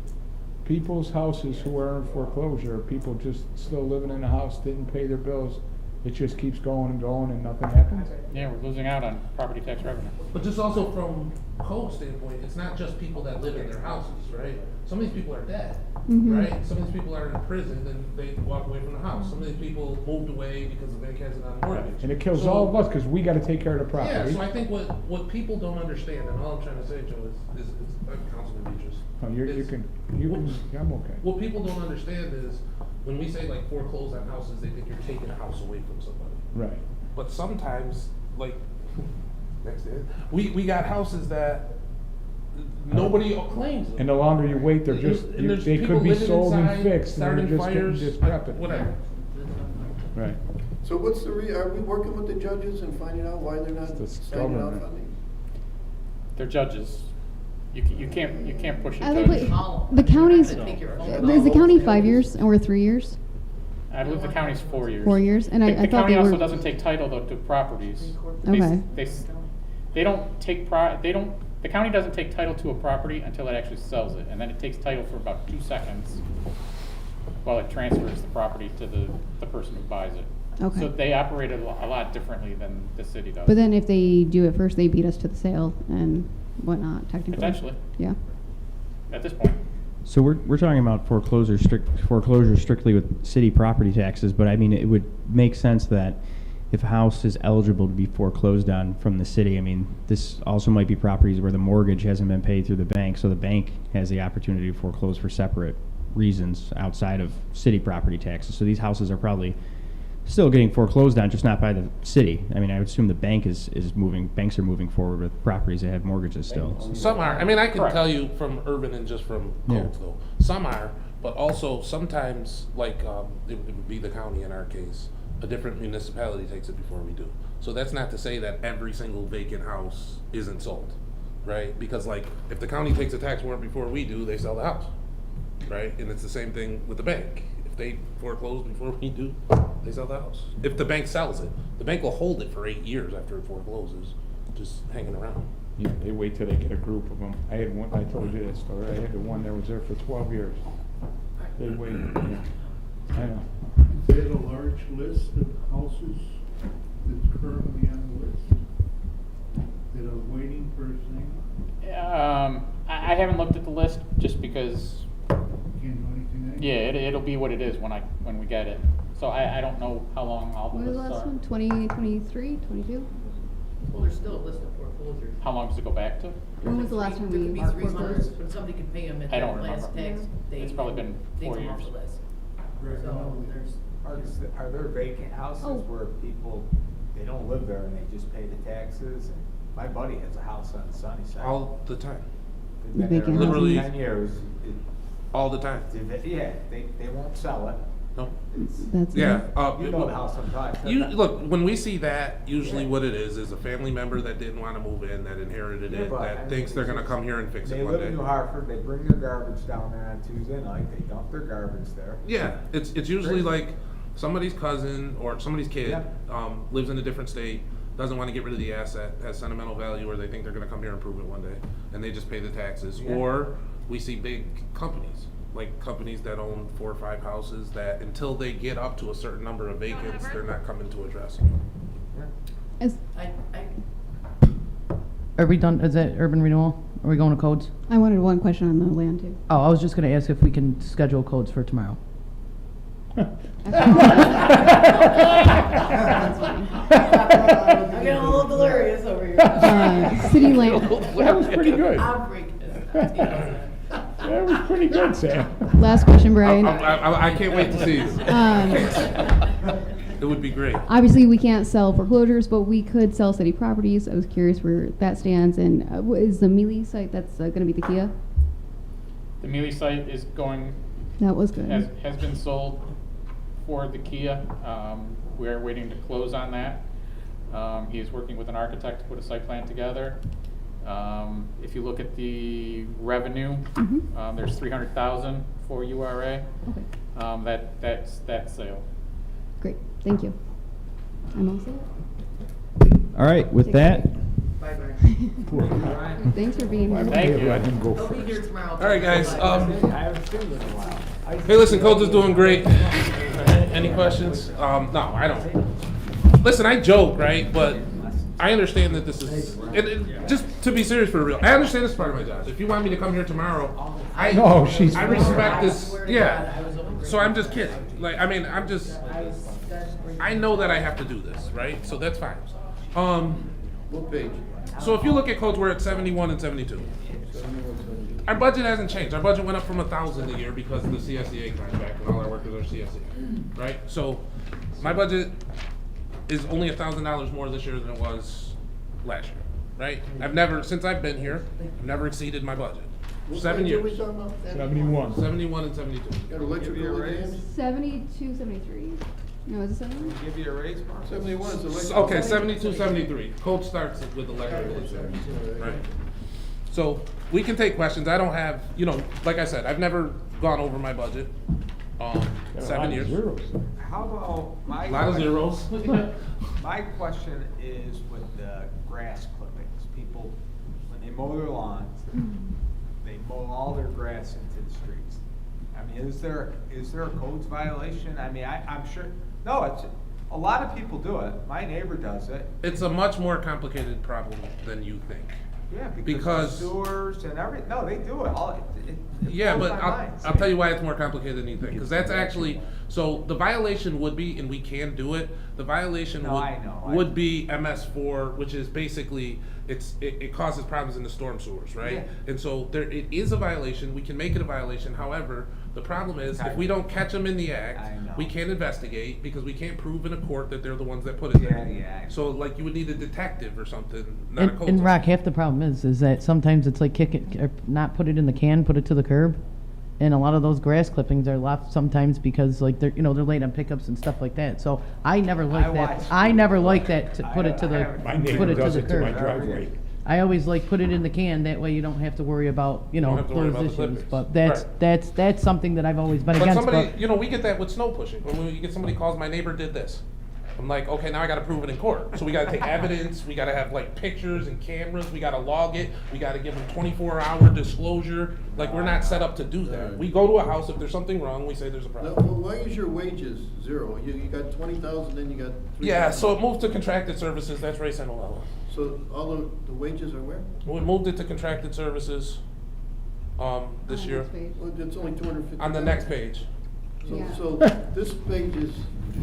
people's houses who are in foreclosure, people just still living in the house, didn't pay their bills, it just keeps going and nothing happens? Yeah, we're losing out on property tax revenue. But just also from code standpoint, it's not just people that live in their houses, right? Some of these people are dead, Mhm. right? Some of these people are in prison and they walk away from the house. Some of these people moved away because the bank has it on mortgage. And it kills So- all of us, because we gotta take care of the Yeah, property. so I think what people don't understand, and all I'm trying to say, Joe, is Councilman Beatrice. Oh, you is- can, I'm okay. What people don't understand is, when we say like foreclose on houses, they think you're taking a house away from somebody. Right. But sometimes, like, next day, we got houses that nobody claims them. And the longer you wait, they're just, And there's they people could be living sold and inside, fixed, and starting they're just getting fires, decrepit. whatever. Right. So what's the are we working with the judges and finding out why they're not It's the signing off government. on these? They're judges. You can't push a I judge. think the county's, is the county 5 years and we're 3 years? I believe the county's 4 years. 4 years? And I The thought county they were. also doesn't take title though to properties. Okay. They don't take the county doesn't take title to a property until it actually sells it, and then it takes title for about 2 seconds while it transfers the property to the person who buys it. Okay. So they operate a lot differently than the city does. But then if they do it first, they beat us to the sale and whatnot, technically. Potentially. Yeah. At this point. So we're talking about foreclosure strictly with city property taxes, but I mean, it would make sense that if a house is eligible to be foreclosed on from the city, I mean, this also might be properties where the mortgage hasn't been paid through the bank, so the bank has the opportunity to foreclose for separate reasons outside of city property taxes. So these houses are probably still getting foreclosed on, just not by the city. I mean, I would assume the banks are moving forward with properties that have mortgages still. Some are. I mean, I can Correct. tell you from urban and just from Yeah. codes though. Some are, but also sometimes, like, it would be the county in our case. A different municipality takes it before we do. So that's not to say that every single vacant house isn't sold, right? Because like, if the county takes a tax warrant before we do, they sell the house, right? And it's the same thing with the bank. If they foreclose before we do, they sell the house. If the bank sells it, the bank will hold it for 8 years after it forecloses, just hanging around. Yeah, they wait till they get a group of them. I had one, I told you that story, I had the one that was there for 12 years. They waited, yeah. I know. Is there a large list of houses that's currently on the list that are waiting for a thing? I haven't looked at the list just because, Can't do anything there? yeah, it'll be what it is when we get it. So I don't know how long all What the was the lists last are. one? 2023, 22? Well, there's still a list of foreclosures. How long does it go back to? When was the last time There we could be 3 months, foreclosed? but somebody can pay them at I don't their last remember. tax date. It's probably been they 4 come off years. the list. Greg, I So know there's, Are there vacant houses Oh. where people, they don't live there and they just pay the taxes? And my buddy has a house on Sunnyside. All the time, They've been there Vacant houses. for 10 years. all the time. Yeah, they won't sell it. No. That's Yeah. You know the house I'm talking You, about. look, when we see that, usually what it is a family member that didn't wanna move in, that inherited Yeah, it, but, I that mean, thinks they're it's gonna just- come here and fix They it one live day. in New Hartford, they bring their garbage down there on Tuesday night, they dump their garbage there. Yeah, it's usually Crazy. like somebody's cousin or somebody's kid, Yeah. lives in a different state, doesn't wanna get rid of the asset, has sentimental value, or they think they're gonna come here and improve it one day, and they just pay the taxes. Yeah. Or we see big companies, like companies that own 4 or 5 houses, that until they get up to a certain number of vacants, they're not coming to address them. As, are we done, is that urban renewal? Are we going to codes? I wanted one question on the land too. Oh, I was just gonna ask if we can schedule codes for tomorrow. I'm getting a little delirious over here. City land. That was pretty good. I'm breaking it. That was pretty good, Sam. Last question, Brian. I can't wait to see you. It would be great. Obviously, we can't sell foreclosures, but we could sell city properties. I was curious where that stands. And what is the Mealy site? That's going to be the Kia? The Mealy site is going, That was good. has been sold for the Kia. We're waiting to close on that. He is working with an architect to put a site plan together. If you look at the revenue, there's 300,000 for URA. Okay. That's that sale. Great. Thank you. I'm all set. All right, with that, Bye, Brian. Thanks for being here. Thank you. Let him go I'll be here first. tomorrow. All right, guys. I haven't seen it in a while. Hey, listen, Codes is doing great. Any questions? No, I don't. Listen, I joke, right? But I understand that this is, just to be serious for real, I understand this is part of my job. If you want me to come here tomorrow, I respect this, yeah. So I'm just kidding. Like, I mean, I know that I have to do this, right? So that's fine. What page? So if you look at codes, we're at 71 and 72. Our budget hasn't changed. Our budget went up from 1,000 a year because of the CSEA contract, and all our workers are CSEA, right? So my budget is only $1,000 more this year than it was last year, right? Since I've been here, I've never exceeded my budget. What 7 page are we years. talking about? 71. 71 and 72. Got electrical exams? 72, 73. No, is it 71? Give you a raise, Mark? 71 is electrical. Okay, 72, 73. Code starts with electrical exams, right? So we can take questions. I don't have, like I said, I've never gone over my budget. 7 years. How about my? A lot of zeros. My question is with the grass clippings. People, when they mow their lawns, they mow all their grass into the streets. I mean, is there a codes violation? I mean, I'm sure, no, a lot of people do it. My neighbor does it. It's a much more complicated problem than you think. Yeah, because Because- of sewers and everything. No, they do it. It Yeah, blows but my mind. I'll tell you why it's more complicated than you think. Because that's actually, so the violation would be, and we can do it, the violation No, I know. would be MS4, which is basically, it causes problems in the storm sewers, right? Yeah. And so it is a violation, we can make it a violation, however, the problem is, if we don't catch them in the act, I know. we can't investigate, because we can't prove in a court that they're the ones that put it there. Yeah. So like, you would need a detective or something, not a code And officer. Rock, half the problem is that sometimes it's like kick it, or not put it in the can, put it to the curb. And a lot of those grass clippings are left sometimes because like they're late on pickups and stuff like that. So I never like that. watch- I never like that to put it to the, My put neighbor it to does the it to my curb. driveway. I always like put it in the can, that way you don't have to worry about, don't have to worry those about the issues. clippings. But Right. that's something that I've always been But against. somebody, But we get that with snow pushing. When you get somebody calls, my neighbor did this. I'm like, okay, now I gotta prove it in court. So we gotta take evidence, we gotta have like pictures and cameras, we gotta log it, we gotta give them 24-hour disclosure. Like, we're not set up to do that. We go to a house, if there's something wrong, we say there's a Now, problem. why is your wages zero? You got 20,000, then you got 3,000. Yeah, so it moved to contracted services, that's Ray Santalella. So all the wages are where? We moved it to contracted services, this year. Well, it's only 250. On the next page. So, Yeah. so this page is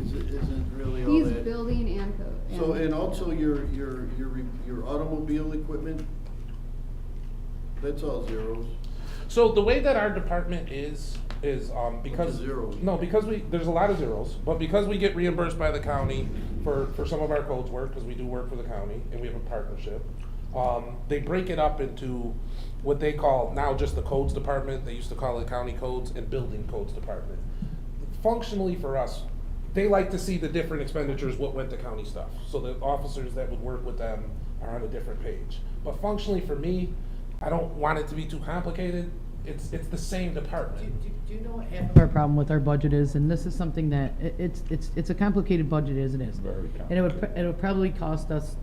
isn't really all He's that. building and code. So, and also your automobile equipment, that's all zeros. So the way that our department is because Zero. no, because there's a lot of zeros, but because we get reimbursed by the county for some of our codes work, because we do work for the county and we have a partnership, they break it up into what they call now just the codes department. They used to call it county codes and building codes department. Functionally for us, they like to see the different expenditures, what went to county stuff. So the officers that would work with them are on a different page. But functionally for me, I don't want it to be too complicated. It's the same department. Do you know what half of our problem with our budget is, and this is something that, it's a complicated budget as it is. Very And it would probably cost us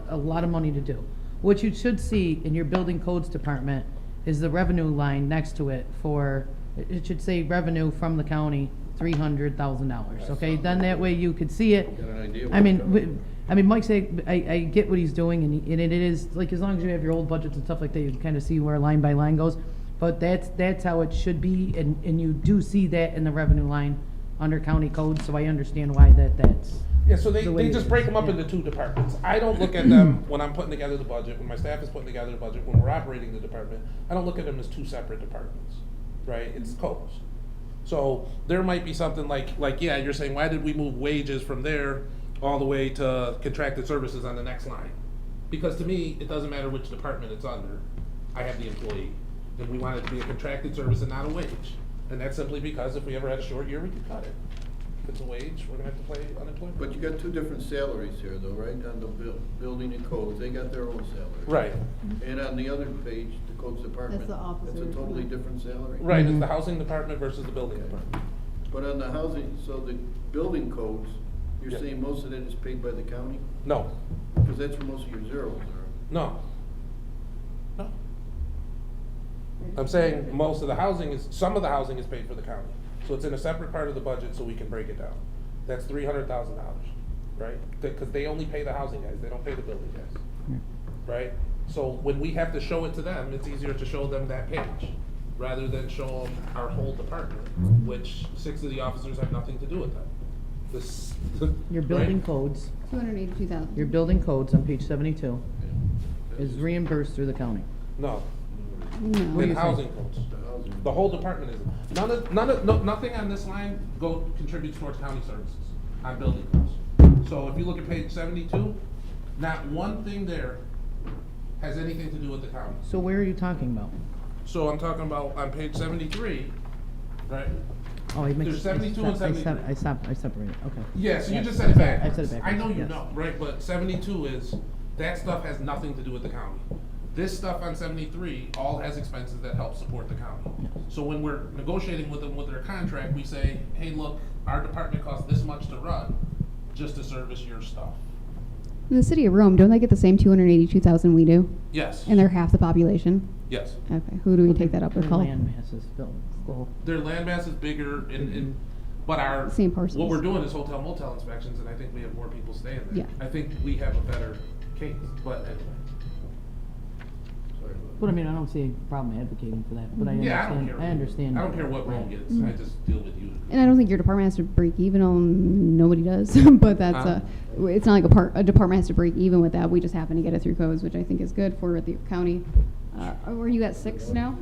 a lot of money to do. What you should see in your building codes department is the revenue line next to it for, it should say revenue from the county, $300,000, okay? Then that way you could see it. Got an idea I mean, Mike said, I get what he's doing, and it is, like, as long as you have your old budgets and stuff like that, you can kind of see where line by line goes. But that's how it should be, and you do see that in the revenue line under county code, so I understand why that's. Yeah, so the way they it just is. break them up Yeah. into two departments. I don't look at them when I'm putting together the budget, when my staff is putting together the budget, when we're operating the department, I don't look at them as two separate departments, right? It's codes. So there might be something like, yeah, you're saying, why did we move wages from there all the way to contracted services on the next line? Because to me, it doesn't matter which department it's under. I have the employee. And we want it to be a contracted service and not a wage. And that's simply because if we ever had a short year, we could cut it. If it's a wage, we're gonna have to pay unemployment. But you got two different salaries here though, right? On the building and codes, they got their own salary. Right. And on the other page, the codes department. That's the That's a officers, totally yeah. different salary. Right, it's the housing department versus the building department. But on the housing, so the building codes, you're Yeah. saying most of that is paid by the county? No, Because that's where most of your zeros are. no. No. I'm saying most of the housing some of the housing is paid for the county. So it's in a separate part of the budget so we can break it down. That's $300,000, right? Because they only pay the housing guys, they don't pay the building guys, right? So when we have to show it to them, it's easier to show them that page, rather than show them our whole department, which 6 of the officers have nothing to do with that. This, Your building right? codes, 282,000. your building codes on page 72 is reimbursed through the county. No, No. What do in you say? housing codes. The whole department is, nothing on this line contributes towards county services on building codes. So if you look at page 72, not one thing there has anything to do with the county. So where are you talking about? So I'm talking about on page 73, right? Oh, he makes. There's 72 and 73. I separated, okay. Yeah, so you Yeah, just said it back. I said it backwards. I know you yes. know, right? But 72 is, that stuff has nothing to do with the county. This stuff on 73 all has expenses that help support the county. So when we're negotiating with them with their contract, we say, hey, look, our department costs this much to run just to service your stuff. In the city of Rome, don't they get the same 282,000 we do? Yes. And they're half the population? Yes. Okay, who do we take that up with? Their Call? land mass is built, full. Their land mass is bigger but our, Same parcels. what we're doing is hotel motel inspections, and I think we have more people staying there. Yeah. I think we have a better case, but anyway. Sorry about But I mean, I don't see a problem advocating for that, but I Yeah, I don't understand, care. I understand. I don't care what Rome gets, I just deal with you. And I don't think your department has to break even on, nobody does, but that's Huh? it's not like a department has to break even with that, we just happen to get it through codes, which I think is good for the county. Were you at 6 now,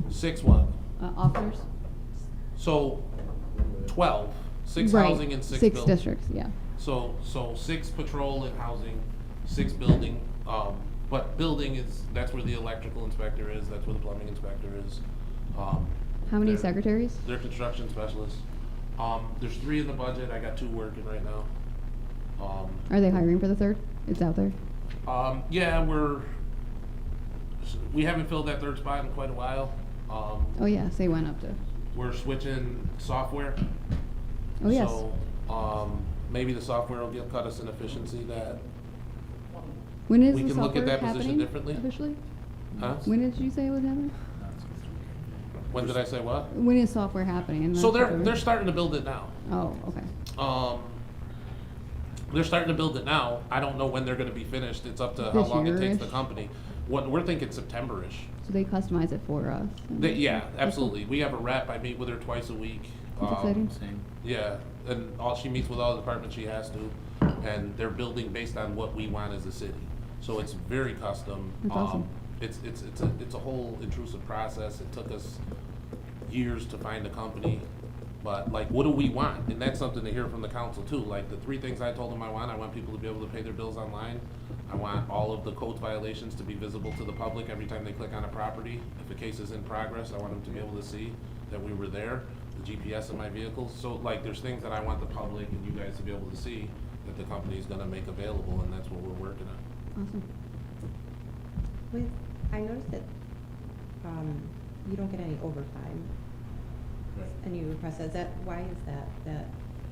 6 what? officers? So 12, 6 Right, housing and 6 6 building. districts, yeah. So 6 patrol and housing, 6 building, but building that's where the electrical inspector is, that's where the plumbing inspector is. How many they're- secretaries? They're construction specialists. There's 3 in the budget, I got 2 working right now. Are they hiring for the 3rd? It's out there. Yeah, we haven't filled that 3rd spot in quite a while. Oh yeah, say went up to. We're switching software. Oh yes. So, maybe the software will cut us in efficiency that, When is we the can look at software that position happening differently. officially? huh? When did you say it was happening? When did I say what? When is software happening? So they're starting to build it now. Oh, okay. They're starting to build it now. I don't know when they're gonna be finished. It's up to how This long it takes the year-ish? company. We're thinking September-ish. So they customize it for us. Yeah, absolutely. We have a rep. I meet with her twice a week. That's exciting. Yeah, and she meets with all the departments she has to, and they're building based on what we want as a city. So it's very custom. That's awesome. It's a whole intrusive process. It took us years to find a company, but like, what do we want? And that's something to hear from the council too. Like the 3 things I told them I want people to be able to pay their bills online. I want all of the code violations to be visible to the public every time they click on a property. If a case is in progress, I want them to be able to see that we were there, the GPS of my vehicles. So like, there's things that I want the public and you guys to be able to see that the company's gonna make available, and that's what we're working on. Awesome. I noticed that you don't get any overtime. And you request, why is that?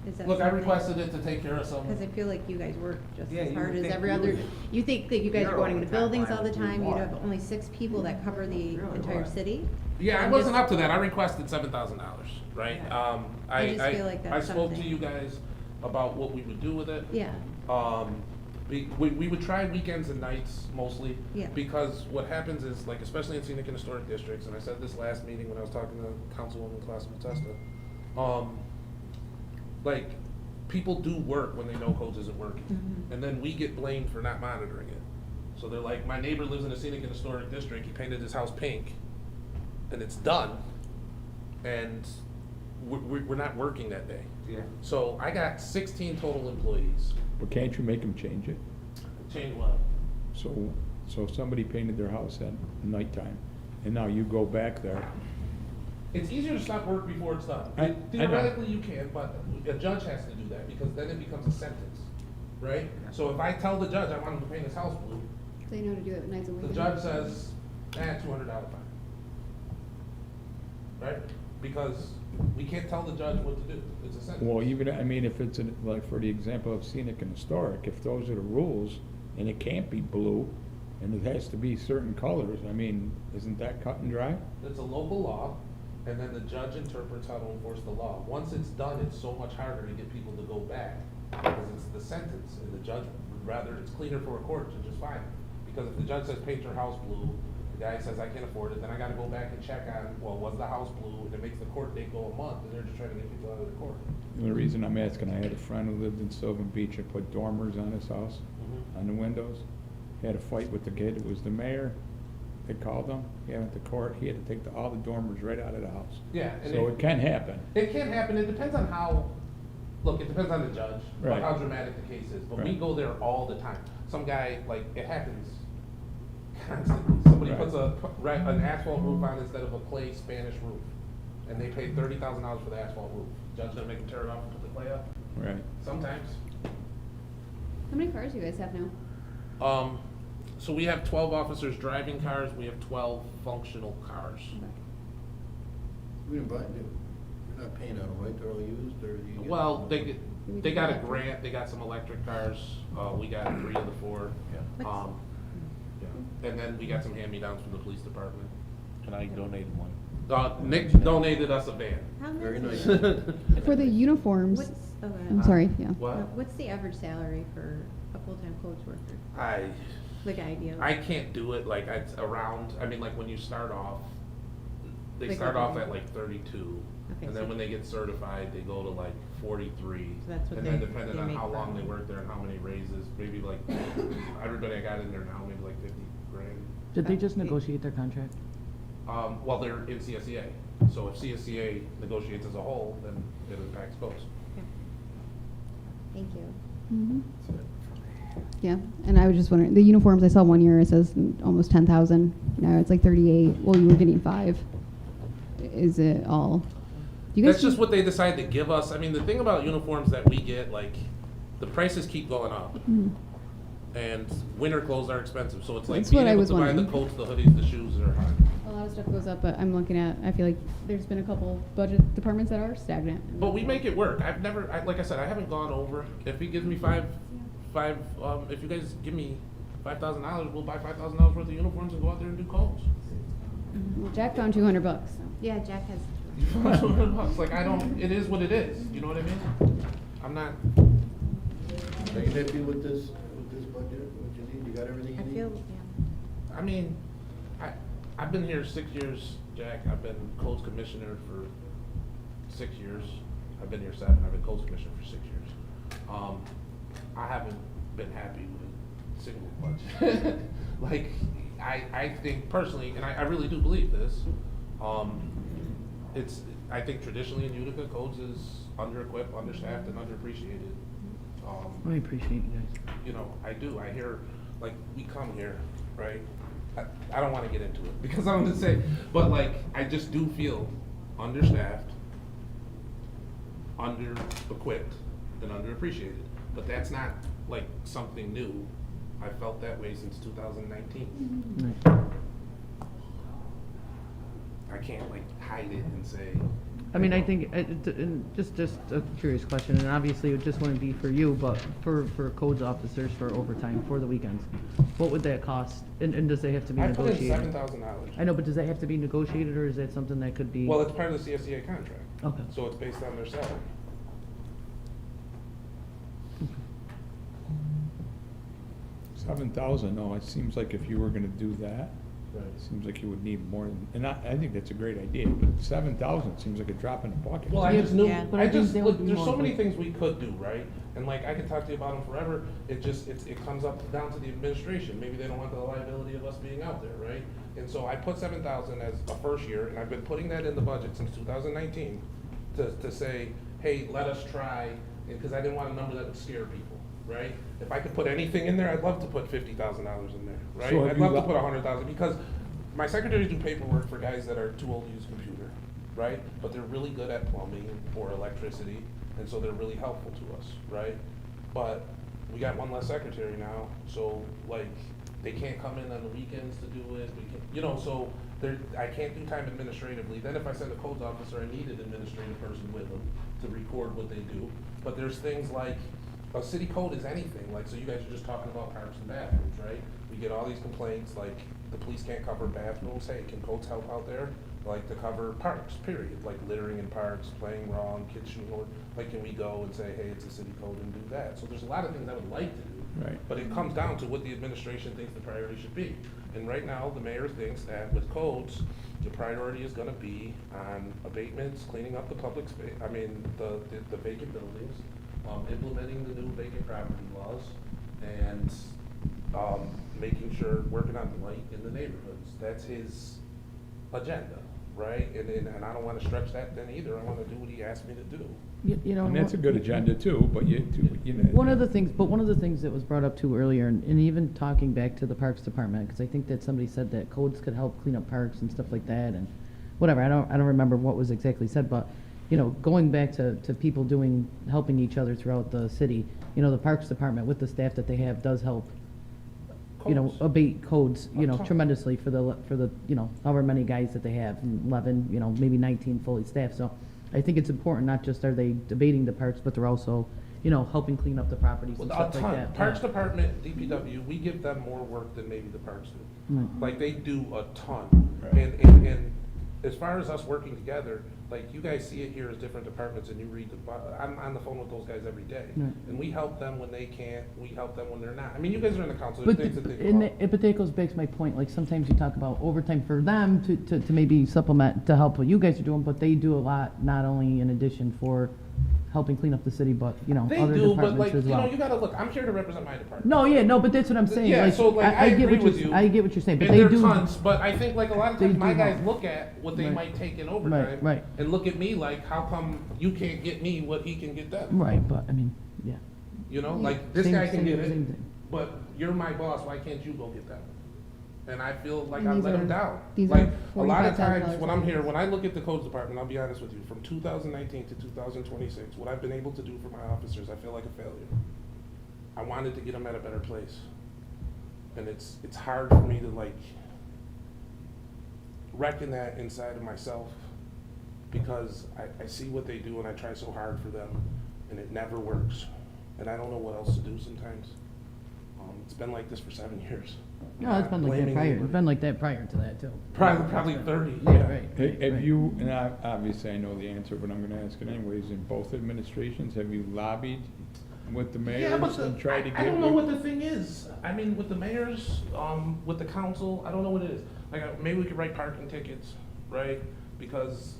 Is that Look, I something- requested it to take care of some. Because I feel like you guys work just Yeah, as you hard would as think every you other, would- you think that you guys are your going to overtime buildings line all the would be time, you'd more. have only 6 people that cover the Really entire would. city? Yeah, I I'm wasn't just- up to that. I requested $7,000, right? Yeah. I just feel like I that's spoke to something- you guys about what we would do with it. Yeah. We would try weekends and nights mostly. Yeah. Because what happens is, like, especially in scenic and historic districts, and I said this last meeting when I was talking to Councilwoman Clausen-Matesta, like, people do work when they know codes isn't working. Mhm. And then we get blamed for not monitoring it. So they're like, my neighbor lives in a scenic and historic district, he painted his house pink, and it's done, and we're not working that day. Yeah. So I got 16 total employees. But can't you make them change it? Change what? So somebody painted their house at nighttime, and now you go back there. It's easier to stop work before it's done. I know. Theoretically, you can, but a judge has to do that, because then it becomes a sentence, right? So if I tell the judge I want him to paint his house blue, They know to do it nights and the weekends. judge says, $200 fine. Right? Because we can't tell the judge what to do. It's a sentence. Well, even, I mean, if it's, like, for the example of scenic and historic, if those are the rules, and it can't be blue, and it has to be certain colors, I mean, isn't that cut and dry? It's a local law, and then the judge interprets how to enforce the law. Once it's done, it's so much harder to get people to go back, because it's the sentence, and the judge would rather, it's cleaner for a court to just fine it. Because if the judge says paint your house blue, the guy says I can't afford it, then I gotta go back and check on, well, was the house blue, and it makes the court date go a month, and they're just trying to get people out of the court. And the reason I'm asking, I had a friend who lived in Sylvan Beach and put dormers on his house, on the windows. He had a fight with the kid, it was the mayor, they called him, he went to court, he had to take all the dormers right out of the house. Yeah. and So it can happen. It can happen, it depends on how, look, it depends on the judge, Right. about how dramatic the case is, but we Right. go there all the time. Some guy, like, it happens constantly. Somebody Right. puts an asphalt roof on instead of a clay Spanish roof, and they paid $30,000 for the asphalt roof. Judge gonna make them tear it off and put the clay up? Right. Sometimes. How many cars do you guys have now? So we have 12 officers driving cars, we have 12 functional cars. We didn't buy new. You're not paying on them, right? They're all used, or you get? Well, they got a grant, they got some electric cars, we got 3 of the 4. Yeah. Yeah. And then we got some hand-me-downs from the police department. And I donated one. Nick donated us a van. How Very much- nice. For the uniforms, What's, okay. I'm sorry, yeah. What? What's the average salary for a full-time codes worker? I Idea. I can't do it like it's around, I mean, like when you start off, they Like start what off they- at like 32. Okay, And so- then when they get certified, they go to like 43. So that's what And then they- depending they on make how per long they hour. work there and how many raises, maybe like, everybody I got in there now, maybe like 50 grand. Did they just negotiate their contract? Well, they're in CSEA, so if CSEA negotiates as a whole, then it impacts both. Thank you. Mm-hmm. Yeah, and I was just wondering, the uniforms, I saw one year, it says almost 10,000, now it's like 38, well, you were getting 5. Is it all? Do you guys That's just what they decide to give us. I mean, the thing about uniforms that we get, like, the prices keep going up. Mhm. And winter clothes are expensive, so it's like That's being what I able was to buy the wondering. coats, the hoodies, the shoes are high. A lot of stuff goes up, but I'm looking at, I feel like there's been a couple budget departments that are stagnant. But we make it work. I've never, like I said, I haven't gone over. If he gives me if you guys give me $5,000, we'll buy $5,000 worth of uniforms and go out there and do coats. Well, Jack found $200, so. Yeah, Jack has. $200. Like, it is what it is, you know what I mean? I'm not, Are you happy with this budget, what you need? You got everything you I need? feel, yeah. I mean, I've been here 6 years, Jack. I've been codes commissioner for 6 years. I've been here 7. I've been codes commissioner for 6 years. I haven't been happy with a single budget. Like, I think personally, and I really do believe this, I think traditionally in Utica, codes is under-equipped, understaffed, and underappreciated. I appreciate you guys. You know, I do. I hear, like, we come here, right? I don't want to get into it because I'm going to say, but like, I just do feel understaffed, under-equipped, and underappreciated. But that's not like something new. I felt that way since 2019. I can't like hide it and say. I mean, I think, and just a curious question, and obviously it just wouldn't be for you, but for codes officers for overtime for the weekends, what would that cost? And does that have to be I put in negotiated? $7,000. I know, but does that have to be negotiated, or is that something that could be? Well, it's part of the CSEA contract. Okay. So it's based on their salary. $7,000, no, it seems like if you were gonna do that, Right. it seems like you would need more than, and I think that's a great idea, but 7,000 seems like a drop in the bucket. Well, I just knew, Yeah, but I think that would look, be there's more so many like- things we could do, right? And like, I could talk to you about them forever, it comes up down to the administration, maybe they don't want the liability of us being out there, right? And so I put 7,000 as a first year, and I've been putting that in the budget since 2019, to say, hey, let us try, because I didn't want a number that would scare people, right? If I could put anything in there, I'd love to put $50,000 in there, right? So have I'd you love to lo- put 100,000, because my secretaries do paperwork for guys that are too old to use a computer, right? But they're really good at plumbing or electricity, and so they're really helpful to us, right? But we got one less secretary now, so like, they can't come in on the weekends to do it, we can, you know, so I can't do time administratively. Then if I send a codes officer, I need an administrative person with them to record what they do. But there's things like, a city code is anything, like, so you guys are just talking about parks and bathrooms, right? We get all these complaints, like, the police can't cover bathrooms, hey, can codes help out there? Like, to cover parks, period, like littering in parks, playing wrong, kids shooting, or, like, can we go and say, hey, it's a city code and do that? So there's a lot of things I would like to do. Right. But it comes down to what the administration thinks the priority should be. And right now, the mayor thinks that with codes, the priority is gonna be on abatements, cleaning up the public space, the vacant buildings, implementing the new vacant property laws, and, making sure, working on the light in the neighborhoods. That's his agenda, right? And I don't wanna stretch that then either. I wanna do what he asked me to do. You know. And that's a good agenda too, but you know. One of the things that was brought up too earlier, and even talking back to the Parks Department, because I think that somebody said that codes could help clean up parks and stuff like that, and whatever, I don't remember what was exactly said, but, you know, going back to people helping each other throughout the city, you know, the Parks Department with the staff that they have does help, you know, Codes. abate codes, you know, ton. tremendously for the, you know, however many guys that they have, 11, you know, maybe 19 fully staffed, so I think it's important, not just are they debating the parks, but they're also, you know, helping clean up the properties and Well, stuff a like ton. that. Parks Yeah. Department, DPW, we give them more work than maybe the parks do. Right. Like, they do a ton. Right. And as far as us working together, like, you guys see it here as different departments, and you read I'm on the phone with those guys every day. Right. And we help them when they can't, we help them when they're not. I mean, you guys are in the council, there's But, things that they and call. but that goes back to my point, like, sometimes you talk about overtime for them to maybe supplement, to help what you guys are doing, but they do a lot, not only in addition for helping clean up the city, but, you know, They other do, but like, departments as you know, well. you gotta look, I'm here to represent my department. No, yeah, no, but that's what I'm saying. Yeah, so like, I get agree what with you're- you. I get what you're saying, but And they there are do. tons, but I think like a lot of They times do my guys help. look at what they Right. might take in overtime. right. And look at me like, how come you can't get me what he can get them? Right, but, I mean, yeah. You know, like, this Same- guy can same- get it, same thing. but you're my boss, why can't you go get that? And I feel like And I these let are- him down. these Like, are a lot of $45,000 times when I'm here, hires. when I look at the codes department, I'll be honest with you, from 2019 to 2026, what I've been able to do for my officers, I feel like a failure. I wanted to get them at a better place. And it's hard for me to like reckon that inside of myself, because I see what they do and I try so hard for them, and it never works. And I don't know what else to do sometimes. It's been like this for 7 years. No, it's been like that Blaming prior, anybody. it's been like that prior to that, too. Probably 30, Yeah, yeah. right. Have you, and obviously I know the answer, but I'm gonna ask it anyways, in both administrations, have you lobbied with the Yeah, but mayors and tried to get? I don't know what the thing is. I mean, with the mayors, with the council, I don't know what it is. Like, maybe we could write parking tickets, right? Because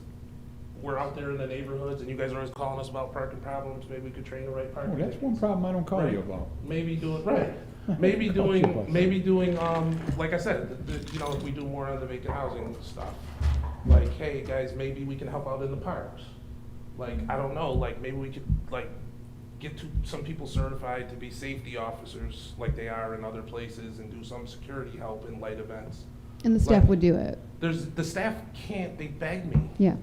we're out there in the neighborhoods and you guys are always calling us about parking problems, maybe we could train the right parking. Oh, that's one problem I don't call you Right. about. Maybe doing, right, maybe Call you doing, about. maybe doing, like I said, you know, if we do more on the vacant housing stuff, like, hey, guys, maybe we can help out in the parks. Like, I don't know, like, maybe we could, like, get some people certified to be safety officers like they are in other places and do some security help in light events. And the staff Like, would do it. the staff can't, they beg me. Yeah.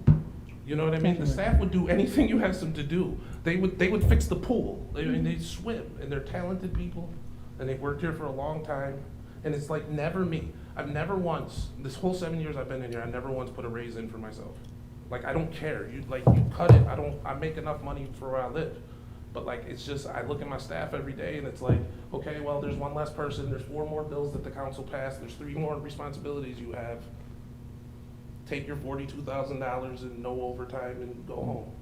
You know what I mean? The Definitely. staff would do anything you asked them to do. They would fix the pool. They swim, and they're talented people, and they've worked here for a long time. And it's like never me. I've never once, this whole 7 years I've been in here, I never once put a raise in for myself. Like, I don't care. You cut it. I make enough money for where I live. But like, it's just, I look at my staff every day and it's like, okay, well, there's one less person, there's 4 more bills that the council passed, there's 3 more responsibilities you have. Take your $42,000 and no overtime and go home.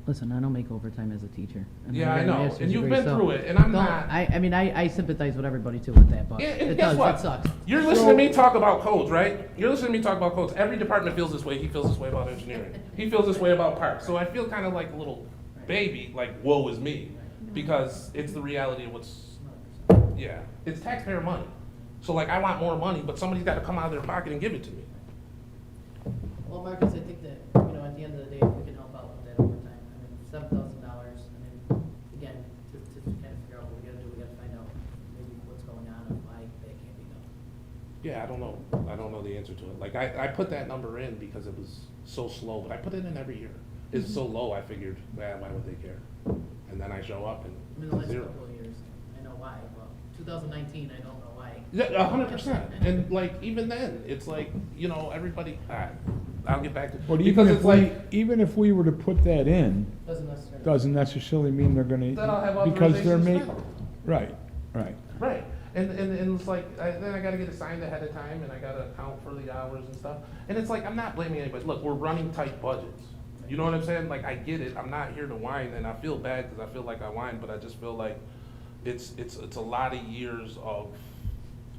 Listen, I don't make overtime as a teacher. Yeah, I got a know, master's and you've degree, been so through it, and I'm don't- not- I mean, I sympathize with everybody too with that, but Yeah, and it guess does, what? it sucks. You're listening to me talk about codes, right? You're listening to me talk about codes. Every department feels this way. He feels this way about engineering. He feels this way about parks. So I feel kind of like a little baby, like, woe is me. Because it's the reality of what's, yeah, it's taxpayer money. So like, I want more money, but somebody's got to come out of their pocket and give it to me. Well, Marcus, I think that, you know, at the end of the day, if we can help out with that overtime, I mean, $7,000, I mean, again, to kind of figure out what we gotta do, we gotta find out maybe what's going on and why that can't be done. Yeah, I don't know. I don't know the answer to it. Like, I put that number in because it was so slow, but I put it in every year. It's so low, I figured, why would they care? And then I show up I mean, the and last zero. couple of years, I know why, well, 2019, I don't know why. Yeah, 100%. And like, even then, it's like, you know, everybody, I'll get back to, But because it's like, even if we were to put that in, Doesn't doesn't necessarily mean they're gonna, Then I'll have because they're authorization to ma- spend. right, right. right. And it's like, then I gotta get it signed ahead of time, and I gotta account for the hours and stuff. And it's like, I'm not blaming anybody. Look, we're running tight budgets. You know what I'm saying? Like, I get it. I'm not here to whine, and I feel bad because I feel like I whine, but I just feel like it's a lot of years of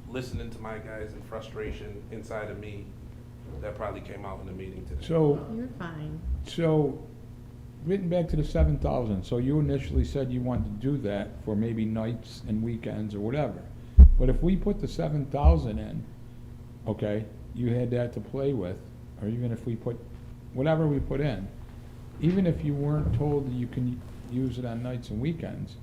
listening to my guys and frustration inside of me that probably came out in the meeting today. So, You're fine. so, getting back to the 7,000, so you initially said you wanted to do that for maybe nights and weekends or whatever. But if we put the 7,000 in, okay, you had that to play with, or even if we put, whatever we put in, even if you weren't told that you can use it on nights and weekends,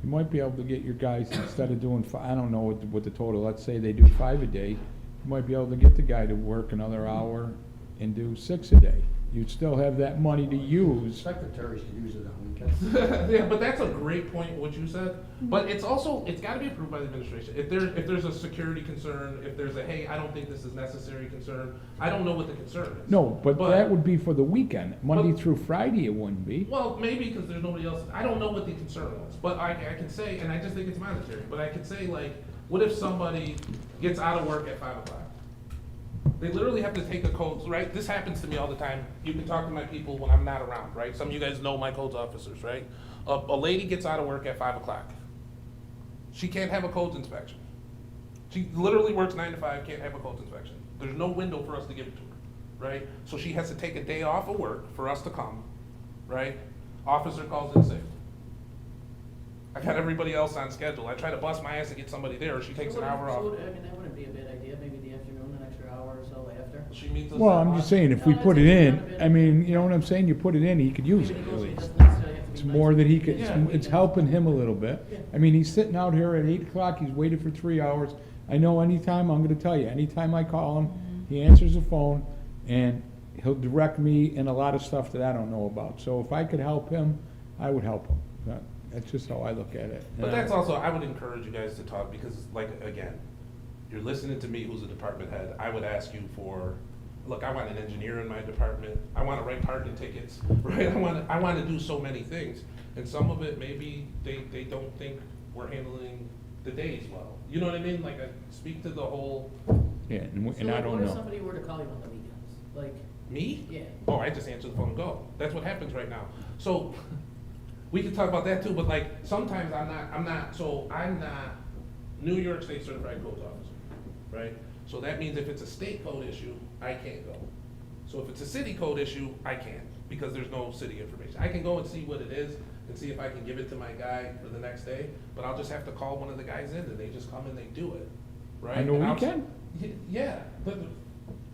you might be able to get your guys, instead of doing, I don't know what the total, let's say they do 5 a day, you might be able to get the guy to work another hour and do 6 a day. You'd still have that money to use. Secretaries can use it on weekends. Yeah, but that's a great point, what you said. But it's also, it's gotta be approved by the administration. If there's a security concern, if there's a, hey, I don't think this is necessary concern, I don't know what the concern is. No, but that would be for the weekend. Monday through Friday, it wouldn't be. Well, maybe because there's nobody else, I don't know what the concern was, but I can say, and I just think it's monetary, but I could say like, what if somebody gets out of work at 5 o'clock? They literally have to take a codes, right? This happens to me all the time. You can talk to my people when I'm not around, right? Some of you guys know my codes officers, right? A lady gets out of work at 5 o'clock. She can't have a codes inspection. She literally works 9 to 5, can't have a codes inspection. There's no window for us to give it to her, right? So she has to take a day off of work for us to come, right? Officer calls in sick. I got everybody else on schedule. I try to bust my ass to get somebody there, or she takes an hour off. I mean, that wouldn't be a bad idea, maybe the afternoon, an extra hour or so after. She meets us. Well, at I'm just 1. saying, if we put it in, I mean, you know what I'm saying? You put it in, he could use it at least. It's more that he could, it's helping him a little bit. I mean, he's sitting out here at 8 o'clock, he's waited for 3 hours. I know anytime, I'm gonna tell you, anytime I call him, he answers the phone, and he'll direct me in a lot of stuff that I don't know about. So if I could help him, I would help him. That's just how I look at it. But that's also, I would encourage you guys to talk, because like, again, you're listening to me, who's a department head. I would ask you for, look, I want an engineer in my department. I want to write parking tickets, right? I want to do so many things. And some of it, maybe they don't think we're handling the days well. You know what I mean? Like, I speak to the whole. Yeah, and So I like, don't what if know. somebody were to call you on the weekends? Like, Me? yeah. Oh, I just answer the phone and go. That's what happens right now. So, we can talk about that too, but like, sometimes I'm not New York State Certified Codes Officer, right? So that means if it's a state code issue, I can't go. So if it's a city code issue, I can't, because there's no city information. I can go and see what it is and see if I can give it to my guy for the next day, but I'll just have to call one of the guys in and they just come and they do it, right? On the And I'll- weekend? Yeah, but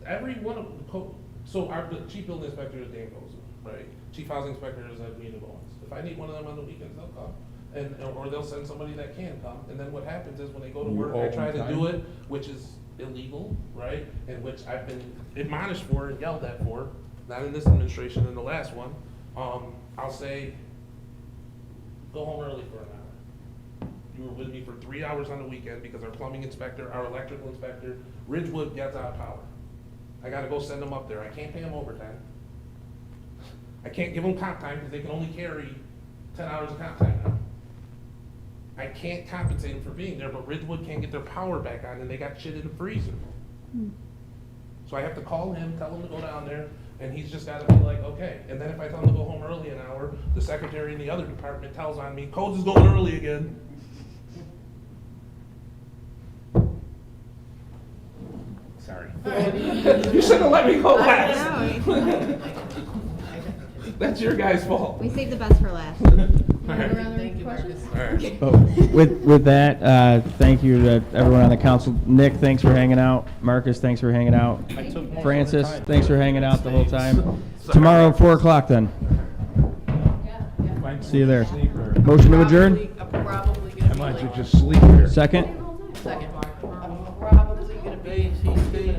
every one of the so the chief building inspector is Dan Goza, right? Chief housing inspector is Edwina Owens. If I need one of them on the weekends, they'll come. Or they'll send somebody that can come, and then what happens is when they go to You work, owe I try them to do time? it, which is illegal, right? And which I've been admonished for and yelled at for, not in this administration, in the last one. I'll say, go home early for an hour. You were with me for 3 hours on the weekend because our plumbing inspector, our electrical inspector, Ridgewood gets out of power. I gotta go send them up there. I can't pay them overtime. I can't give them comp time because they can only carry 10 hours of comp time now. I can't compensate them for being there, but Ridgewood can't get their power back on and they got shit in the freezer. So I have to call him, tell him to go down there, and he's just gotta be like, okay. And then if I tell him to go home early an hour, the secretary in the other department tells on me, Codes is going early again. Sorry. You should have let me go last. That's your guy's fault. We saved the best for last. Thank you, Marcus. All right. Oh, with that, thank you to everyone on the council. Nick, thanks for hanging out. Marcus, thanks for hanging out. I took most of Francis, the time. thanks for hanging out the whole time. Sorry. Tomorrow, 4 o'clock then. See you there. Motion to adjourn? Probably I gonna be might as well like, just sleep here. Second? second. I'm probably gonna be